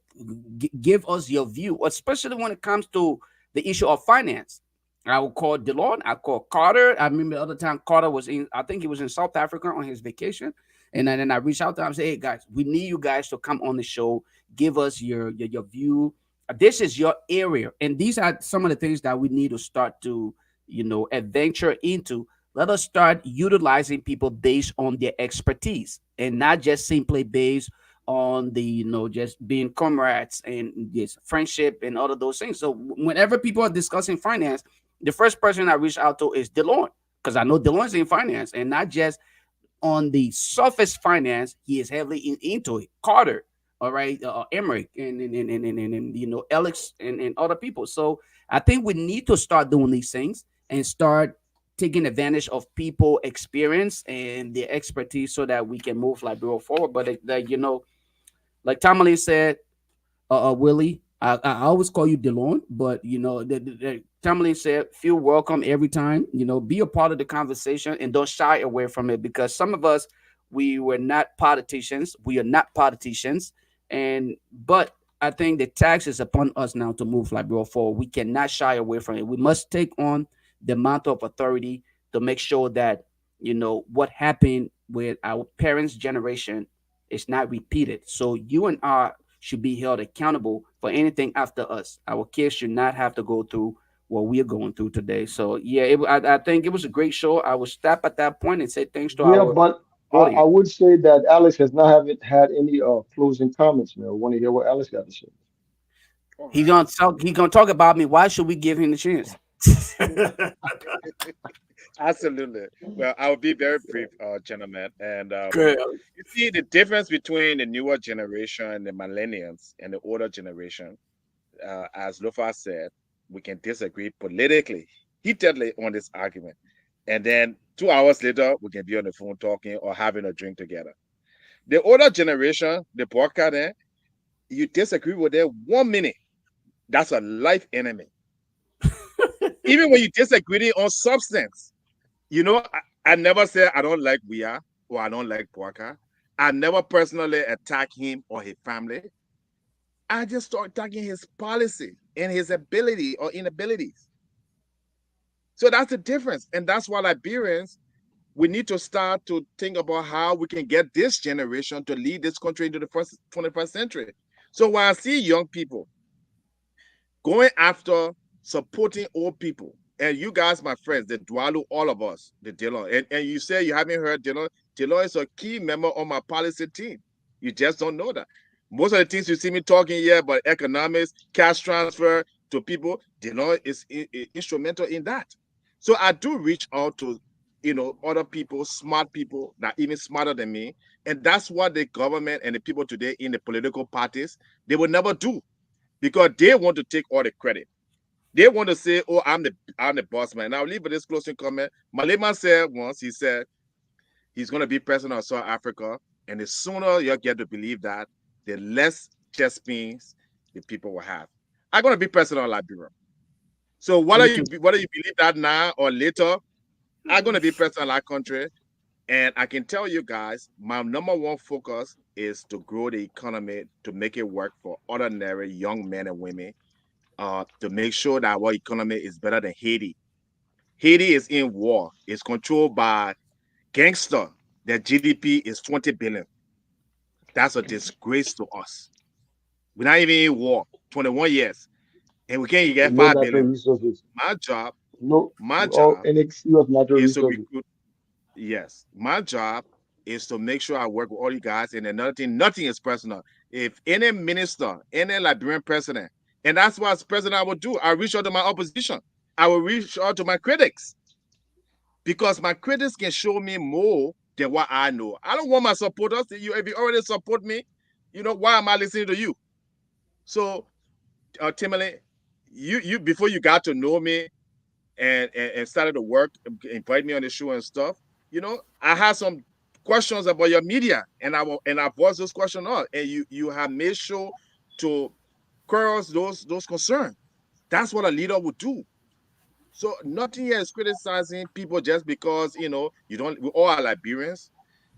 S3: give us your view, especially when it comes to the issue of finance. I will call DeLon. I call Carter. I remember the other time Carter was in, I think he was in South Africa on his vacation. And then I reach out to him and say, hey, guys, we need you guys to come on the show. Give us your view. This is your area. And these are some of the things that we need to start to, adventure into. Let us start utilizing people based on their expertise and not just simply based on the, just being comrades and this friendship and all of those things. So whenever people are discussing finance, the first person I reach out to is DeLon, because I know DeLon's in finance and not just on the surface finance. He is heavily into it. Carter, all right, Emmerich, and Alex and other people. So I think we need to start doing these things and start taking advantage of people experience and their expertise so that we can move Liberia forward. But like Tomalin said, Willie, I always call you DeLon, but Tomalin said, feel welcome every time. Be a part of the conversation and don't shy away from it, because some of us, we were not politicians. We are not politicians, but I think the tax is upon us now to move Liberia forward. We cannot shy away from it. We must take on the mantle of authority to make sure that what happened with our parents' generation is not repeated. So you and I should be held accountable for anything after us. Our kids should not have to go through what we're going through today. So yeah, I think it was a great show. I will stop at that point and say thanks to
S9: Yeah,
S3: our
S9: but I
S3: audience.
S9: would say that Alex has not haven't had any closing comments, man. I want to hear what Alex got to say.
S11: All
S3: He's
S11: right.
S3: gonna talk. He's gonna talk about me. Why should we give him the chance?
S11: Absolutely. Well, I'll be very brief, gentlemen. And
S3: Good.
S11: you see the difference between the newer generation, the millennials, and the older generation. As Lofa said, we can disagree politically, heatedly on this argument. And then 2 hours later, we can be on the phone talking or having a drink together. The older generation, the broadcaster, you disagree with them 1 minute, that's a life enemy. Even when you disagree on substance, I never say I don't like Weah or I don't like Porker. I never personally attack him or his family. I just start attacking his policy and his ability or inabilities. So that's the difference. And that's why Liberians, we need to start to think about how we can get this generation to lead this country into the 21st century. So when I see young people going after supporting old people, and you guys, my friends, the Dwalu, all of us, the Dillon, and you say you haven't heard Dillon. Dillon is a key member on my policy team. You just don't know that. Most of the things you see me talking here about economics, cash transfer to people, Dillon is instrumental in that. So I do reach out to, other people, smart people that are even smarter than me. And that's what the government and the people today in the political parties, they will never do, because they want to take all the credit. They want to say, "Oh, I'm the boss man." Now, I'll leave with this closing comment. Malema said once, he said he's going to be president of South Africa, and the sooner you get to believe that, the less chest pains the people will have. I'm going to be president of Liberia. So whether
S3: Me
S11: you
S3: too.
S11: believe that now or later, I'm going to be president of that country. And I can tell you guys, my number one focus is to grow the economy, to make it work for ordinary young men and women, to make sure that our economy is better than Haiti. Haiti is in war. It's controlled by gangster. Their GDP is 20 billion. That's a disgrace to us. We're not even in war. 21 years. And we can't even
S9: With
S11: get
S9: no
S11: 5
S9: natural
S11: billion.
S9: resources,
S11: My job,
S9: no,
S11: my
S9: or
S11: job
S9: any of natural
S11: is to
S9: resources.
S11: recruit. Yes. My job is to make sure I work with all you guys. And another thing, nothing is personal. If any minister, any Liberian president, and that's what as president I would do, I reach out to my opposition. I will reach out to my critics, because my critics can show me more than what I know. I don't want my supporters. If you already support me, why am I listening to you? So, Tomalin, you before you got to know me and started to work, invite me on the show and stuff, I had some questions about your media, and I voiced those questions on, and you have made sure to curl those concerns. That's what a leader would do. So nothing here is criticizing people just because you don't. We all are Liberians,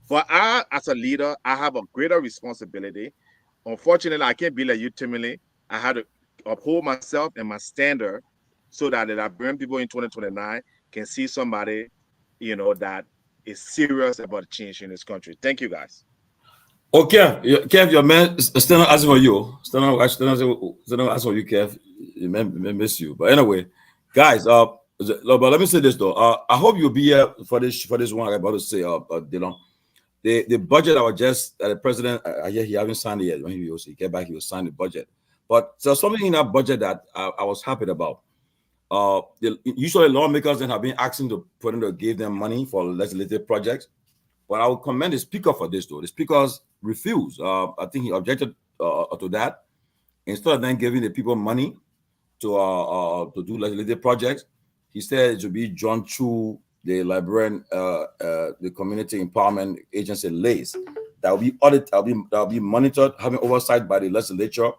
S11: but I, as a leader, I have a greater responsibility. Unfortunately, I can't be like you, Timothy. I had to uphold myself and my standard so that the Liberian people in 2029 can see somebody, that is serious about change in this country. Thank you, guys.
S1: Okay, Kev, your man still not asking for you. Still not asking for you, Kev. You may miss you, but anyway, guys. But let me say this though. I hope you'll be here for this one. I'm about to say, Dylan. The budget I was just the president. I hear he haven't signed it yet. When he get back, he will sign the budget. But there's something in that budget that I was happy about. Usually lawmakers then have been asking to put in to give them money for legislative projects. But I would commend the speaker for this, though. The speakers refused. I think he objected to that. Instead of then giving the people money to do legislative projects, he said it should be John Chu, the Liberian, the Community Empowerment Agency, LACE, that will be audited, that will be monitored, having oversight by the legislature,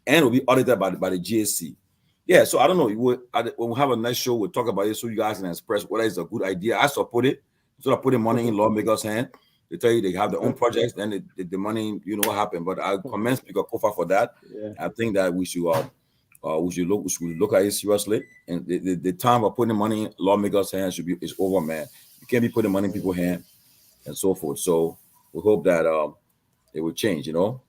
S1: and will be audited by the GAC. Yeah, so I don't know. When we have a nice show, we'll talk about it so you guys can express whether it's a good idea. I support it. Instead of putting money in lawmakers' hand, they tell you they have their own projects, then the money, you know what happened. But I commend Speaker Kofa for that.
S9: Yeah.
S1: I think that we should look at it seriously. And the time of putting money in lawmakers' hands is over, man. You can't be putting money in people's hand and so forth. So we hope that it will change. You know.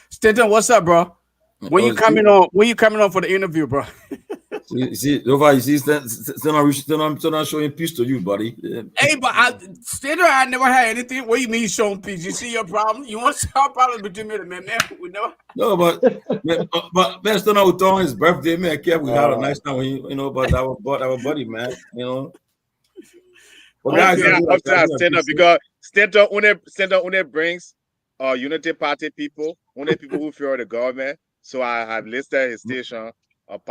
S3: Stanton, what's up, bro? When you coming on? When you coming on for the interview, bro?
S1: You see, Lofa, you see, still not showing peace to you, buddy.
S3: Hey, but Stanton, I never had anything. What do you mean showing peace? You see your problem? You want to solve problems between me and the man? We never.
S1: No, but Ben still not on his birthday, man. Kev, we had a nice time, you know. But our buddy, man, you know.
S11: But guys, because Stanton only brings Unity Party people, only people who fear the government. So I have listed his station.
S1: No,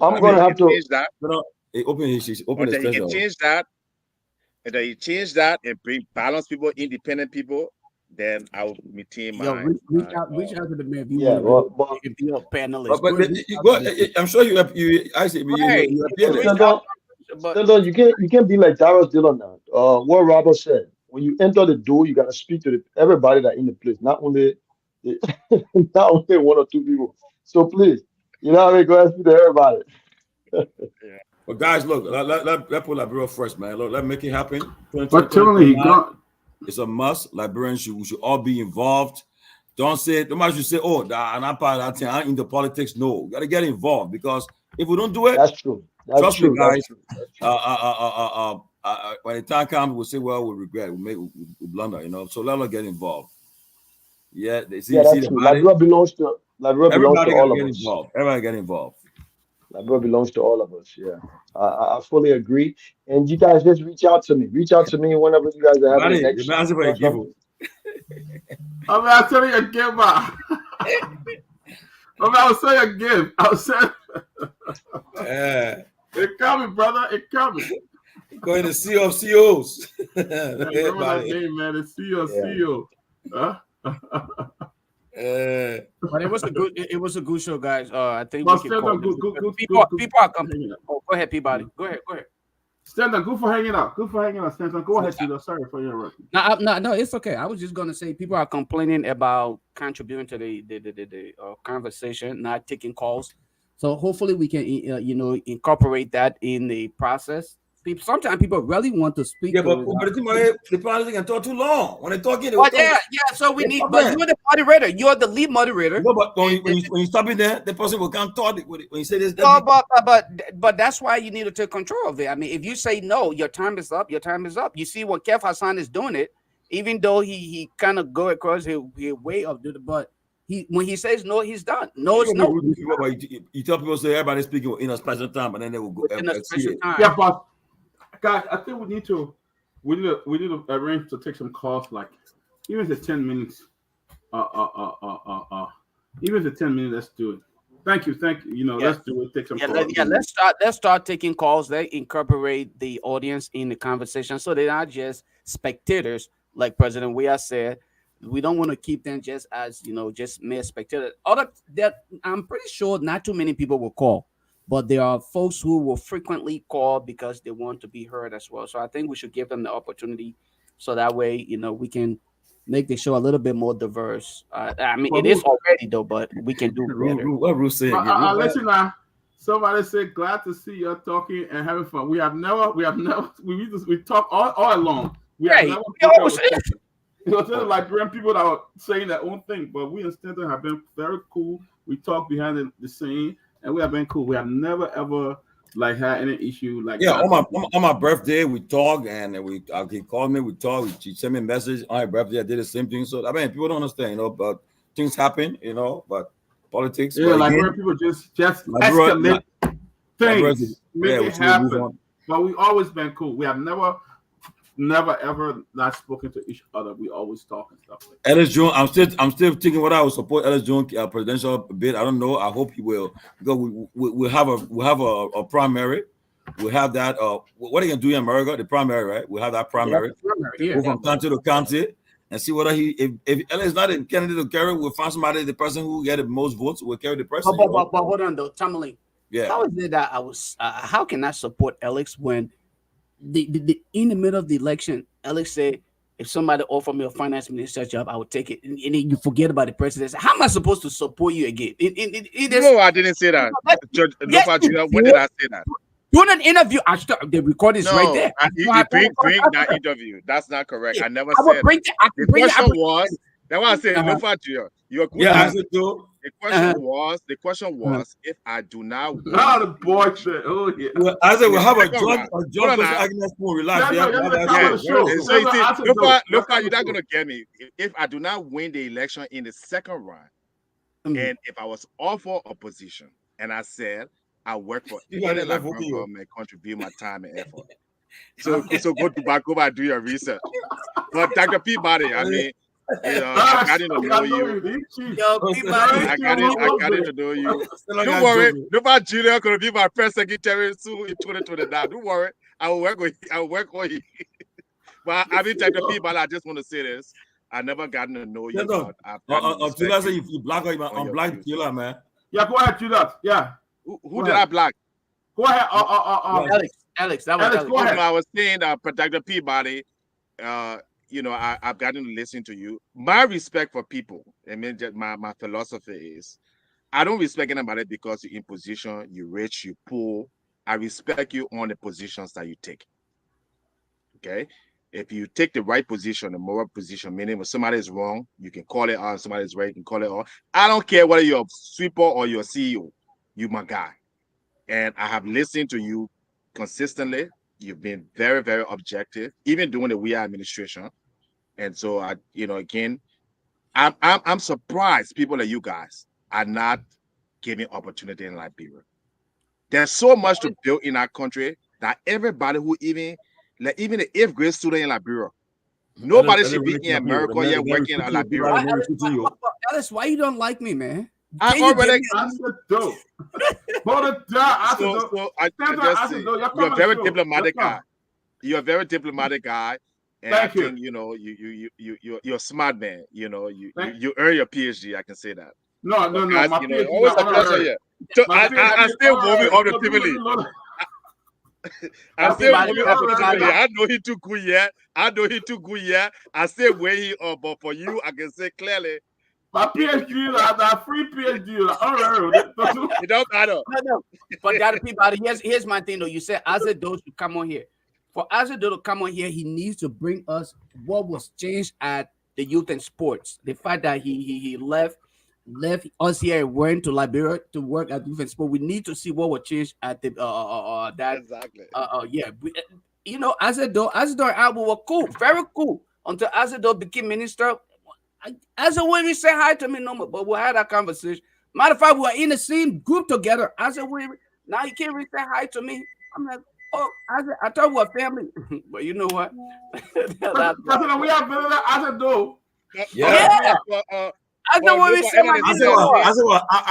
S9: I'm gonna have to
S11: change that.
S1: Open his
S11: he can change that, and then he change that and bring balanced people, independent people. Then I will maintain my.
S3: Reach out to the man. If you're a panelist,
S1: I'm sure you
S9: you can't be like Darius Dillon now. What Robert said: when you enter the door, you gotta speak to everybody that in the place, not only one or two people. So please. You know what I mean? Go ahead and speak to everybody.
S1: But guys, look, let put Liberia first, man. Look, let's make it happen.
S2: But Tony,
S1: it's a must. Liberians we should all be involved. Don't say nobody should say, "Oh, and I'm part of that thing. I'm into politics." No, you gotta get involved because if we don't do it,
S9: that's true.
S1: Trust me, guys. When the time comes, we'll say, "Well, we'll regret. We'll blunder," you know. So let us get involved. Yeah,
S9: that's true. Liberia belongs to all of us.
S1: Everybody get involved.
S9: Liberia belongs to all of us. Yeah, I fully agree. And you guys just reach out to me. Reach out to me whenever you guys are having the next.
S2: I'll tell you a gift. I'll say a gift. I'll say. It coming, brother. It coming.
S1: Going to CEO of CEOs.
S2: Remember that name, man. It's CEO of CEO. Huh?
S3: But it was a good show, guys. I think
S2: people
S3: are coming. Oh, go ahead, Peabody. Go ahead.
S2: Stanton, good for hanging out. Stanton. Go ahead, Tito. Sorry for your interrupting.
S3: No, it's okay. I was just gonna say people are complaining about contributing to the conversation, not taking calls. So hopefully we can incorporate that in the process. Sometimes people really want to speak.
S1: Yeah, but the party can talk too long. When they talk,
S3: so we need. But you're the moderator. You're the lead moderator.
S1: No, but when you stop it there, the person will can't talk. When you say this,
S3: but that's why you need to take control of it. I mean, if you say no, your time is up. Your time is up. You see what Keff Hassan is doing it, even though he kind of go across his way of doing it, but. When he says no, he's done. No, it's no.
S1: You tell people say everybody's speaking in a special time, and then they will go
S3: in a special time.
S2: Yeah, but guys, I think we need to arrange to take some calls, like even if it's 10 minutes. Even if it's 10 minutes, let's do it. Thank you. You know, let's do it. Take some calls.
S3: Let's start taking calls. They incorporate the audience in the conversation, so they're not just spectators, like President Weah said. We don't want to keep them just as just mere spectators. I'm pretty sure not too many people will call, but there are folks who will frequently call because they want to be heard as well. So I think we should give them the opportunity, so that way we can make the show a little bit more diverse. I mean, it is already though, but we can do better.
S1: What Ruth said?
S2: Listen now. Somebody said, "Glad to see you talking and having fun." We talk all along. There's Liberian people that are saying their own thing, but we in Stanton have been very cool. We talk behind the scene, and we have been cool. We have never ever had any issue like that.
S1: On my birthday we talk, and he called me. We talk. She sent me a message on my birthday. I did the same thing. So I mean, people don't understand, but things happen, but politics.
S2: Yeah, Liberian people just escalate things, make it happen. But we always been cool. We have never ever not spoken to each other. We always talk and stuff like that.
S1: Ellis Jones, I'm still thinking what I would support Ellis Jones presidential bid. I don't know. I hope he will, because we have a primary. We have that. What are you gonna do in America? The primary, right? We have that primary. Go from county to county and see whether if Ellis is not a candidate to carry, we'll find somebody, the person who get the most votes will carry the person.
S3: But hold on though, Tomalin.
S1: Yeah.
S3: How is it that how can I support Alex when the in the middle of the election, Alex said, if somebody offered me a finance minister job, I would take it. And then you forget about the president. How am I supposed to support you again?
S11: No, I didn't say that. Judge Lofa Julius, when did I say that?
S3: Doing an interview, the recording is right there.
S11: You bring that interview. That's not correct. I never
S3: I will
S11: said
S3: bring
S11: that.
S3: I can
S11: The
S3: bring it.
S11: question was, that's why I said, Lofa Julius, you're good.
S1: Yeah, as it do.
S11: The question was, if I do not win,
S2: the boy said, oh yeah.
S1: Well, as it will have a
S11: Second
S1: joint
S11: round.
S1: person argument for relax.
S2: Yeah,
S1: Yeah,
S2: no,
S1: that's
S2: yeah,
S1: it.
S2: show.
S1: Very
S11: And
S1: good.
S11: so you see,
S2: That's a dope.
S11: Lofa, you're not gonna get me. If I do not win the election in the second round, and if I was all for opposition, and I said I work for
S1: You got
S11: any
S1: it left for
S11: Liberian
S1: you.
S11: government, contribute my time and effort. So go back and do your research. But Dr. Peabody, I mean, I got to know you.
S3: Yo,
S11: I got to know you. Don't worry, Lofa Julius gonna be my press secretary soon in 2029. Don't worry, I will work on you. But I mean, Dr. Peabody, I just want to say this. I never gotten to know you.
S1: No. Until I say you black or you black killer, man.
S2: Yeah, go ahead, Julius. Yeah.
S11: Who did I block?
S2: Go ahead.
S3: Alex, that was
S2: Alex,
S3: Alex.
S2: go ahead.
S11: I was saying that Dr. Peabody, I've gotten to listen to you. My respect for people, I mean, my philosophy is, I don't respect anybody because you're in position, you're rich, you poor. I respect you on the positions that you take. Okay? If you take the right position, the moral position, meaning when somebody is wrong, you can call it out. Somebody is right, you can call it out. I don't care whether you're a sweeper or you're a CEO. You're my guy. And I have listened to you consistently. You've been very, very objective, even during the WIA administration. And so I'm surprised people like you guys are not giving opportunity in Liberia. There's so much to build in our country that everybody who even the 8th grade student in Liberia, nobody should be in America yet working in Liberia.
S3: Alice, why you don't like me, man?
S11: I already.
S2: You're
S11: a very diplomatic guy. You're a very diplomatic guy, and I think you're a smart man. You earn your PhD. I can say that.
S2: No.
S11: Always a pleasure here. So I still warm you up the Peabody. I still warm you up the Peabody. I know he too good yet. I still weigh him up, but for you, I can say clearly.
S2: My PhD, that free PhD.
S11: It don't matter.
S3: No. But Dr. Peabody, here's my thing though. You said Azedo should come on here. For Azedo to come on here, he needs to bring us what was changed at the youth and sports. The fact that he left us here and went to Liberia to work at youth and sport. We need to see what was changed at the that
S11: exactly.
S3: Azedo and Albu were cool, very cool until Azedo became minister. As a way we say hi to me no more, but we had that conversation. Matter of fact, we were in the same group together. As a way, now you can't really say hi to me. I'm like, oh, I thought we were family, but you know what?
S2: We have been as a do.
S1: Yeah.
S3: I know what we say.
S1: I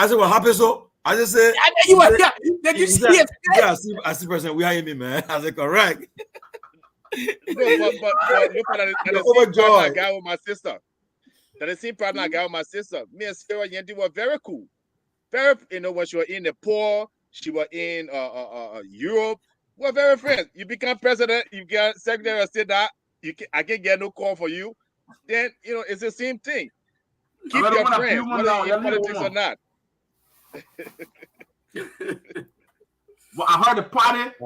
S1: said what happened. So I just said.
S3: I know you were here. Did you see it?
S1: Yeah, I see person. We are me, man. I said correct.
S11: But look at the same guy with my sister. The same partner I got with my sister. Me and Sarah Yendi were very cool. Very, when she was in the poor, she was in Europe. We're very friends. You become president, you get secretary of state that I can't get no call for you. Then it's the same thing. Keep your friends, whether you're in politics or not.
S2: Well, I heard the party. I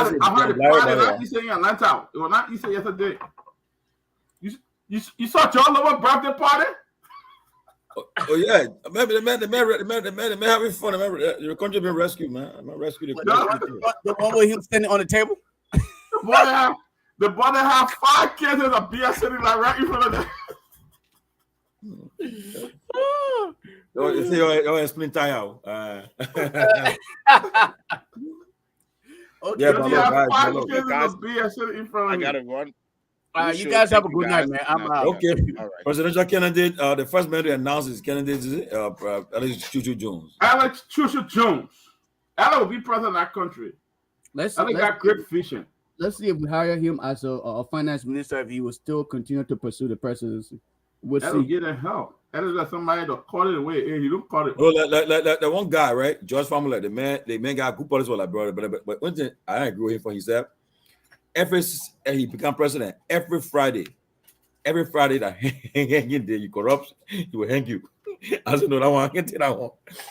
S2: heard the party not Easter in Atlanta. It was not Easter yesterday. You saw John Lower birthday party?
S1: Oh yeah, maybe the man having fun. Your country been rescued, man. I'm gonna rescue
S3: the one where he was standing on the table.
S2: The boy that have 5 kids and a beer sitting like right in front of them.
S1: You see, explain Tayo.
S3: Okay,
S1: yeah,
S11: I gotta run.
S3: You guys have a good night, man. I'm out.
S1: Okay. Right. Presidential candidate, the first man to announce his candidate is Alex Chuchu Jones.
S2: Alex Chuchu Jones. Alex will be president of that country. Alex got great vision.
S3: Let's see if we hire him as a finance minister, if he will still continue to pursue the presidency. We'll see.
S2: Get the help. Alex got somebody to call it away. Hey, he don't call it.
S1: Oh, like the one guy, right? George Family, the man got good politics with like brother. But one thing I agree with him for himself. He become president every Friday that hang there, you corrupt, he will hang you. I said, no, that one, I can't take that one.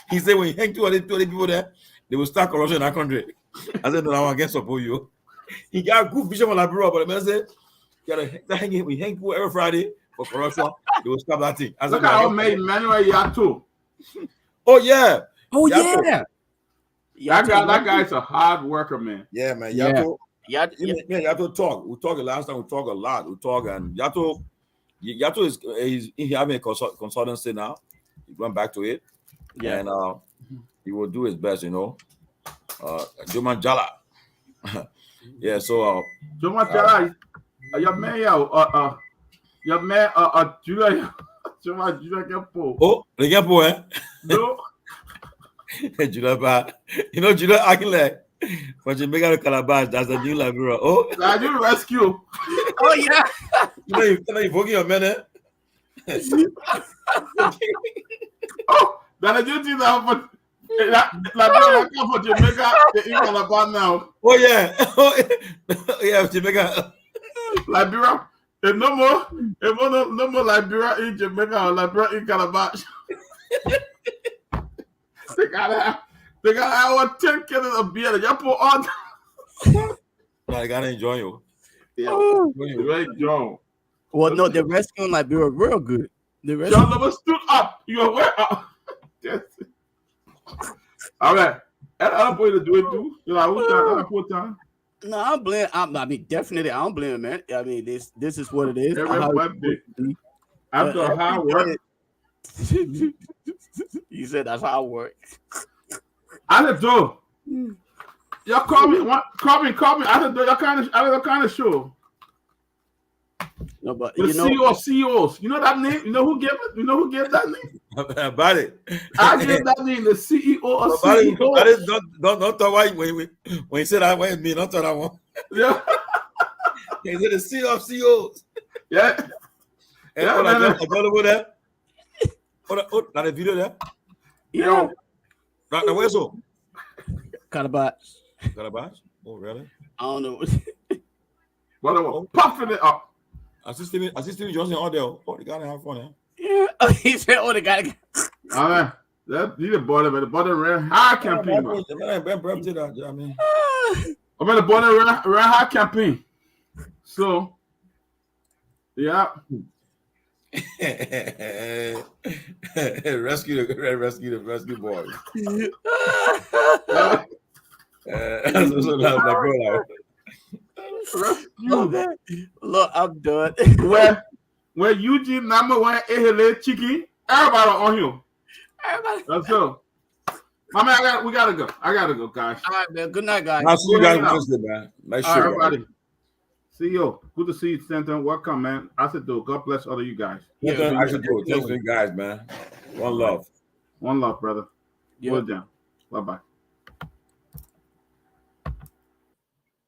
S1: He said when you hang 20 people there, they will start corruption in our country. I said, no, I can't support you. He got good vision on Liberia, but the man said, we hang people every Friday for corruption. They will stop that thing. I said,
S2: Look at how made Emmanuel Yato.
S1: oh, yeah.
S3: Oh
S1: Yato.
S3: yeah.
S2: That guy's a hard worker, man.
S1: Yeah, man.
S3: Yeah.
S1: Yato. Yato talk. We talked last time. We talk a lot. We talk, and Yato is he's having a consultancy now. He went back to it, and he will do his best. You know, Juman Jala. Yeah. So
S2: Juman Jala, your man, Julia, Julia Gempo.
S1: Oh, the Gempo, eh?
S2: No.
S1: Julia, you know, Julia Akile. For Jamaica to Calabash, that's a new Liberia. Oh,
S2: that's new rescue.
S3: Oh yeah.
S1: You know, you forget your man.
S2: Oh, that you think that for Liberia for Jamaica, the Calabash now.
S1: Oh yeah, yeah, Jamaica.
S2: Liberia, no more Liberia in Jamaica or Liberia in Calabash. They gotta have 10 cans of beer. You put on.
S1: I gotta enjoy you.
S2: Yeah, very John.
S3: Well, no, the rescue in Liberia real good. The rescue.
S2: John never stood up. You aware? All right. And I'm going to do it too. You know, I put time.
S3: No, I blame. I mean, definitely, I don't blame him, man. I mean, this is what it is.
S2: After hard work.
S3: You said that's how it works.
S2: I don't know. Y'all call me. I don't know. Y'all kind of show.
S3: No, but
S2: the CEO of CEOs. You know that name? You know who gave it? You know who gave that name?
S1: About it.
S2: I gave that name. The CEO of CEOs.
S1: Don't talk why when you said that way me. Don't talk that one.
S2: Yeah.
S1: Is it the CEO of CEOs?
S2: Yeah.
S1: And over there. Oh, not a video there.
S3: Yeah.
S1: Not the whistle.
S3: Calabash.
S1: Oh, really?
S3: I don't know.
S2: Well, puffing it up.
S1: Assisting Johnson all there. Oh, the guy have fun,
S3: Yeah. Oh, he said, "Oh, the guy."
S2: All right. He the bottom, but the bottom ran high campaign.
S1: I mean,
S2: the bottom ran high campaign. So, yeah.
S1: Rescue the boy.
S3: Look, I'm done.
S2: When Eugene number one ehele chicken, everybody on him. Let's go. My man, we gotta go. I gotta go, guys.
S3: All right, man. Good night, guys.
S1: I'll see you guys Wednesday, man. Nice show,
S2: everybody. See you. Good to see you, Stanton. Welcome, man. I said, do. God bless all of you guys.
S1: Yeah, I should do it. Thanks, guys, man. One love.
S2: One love, brother.
S3: Yeah.
S2: Well done. Bye-bye.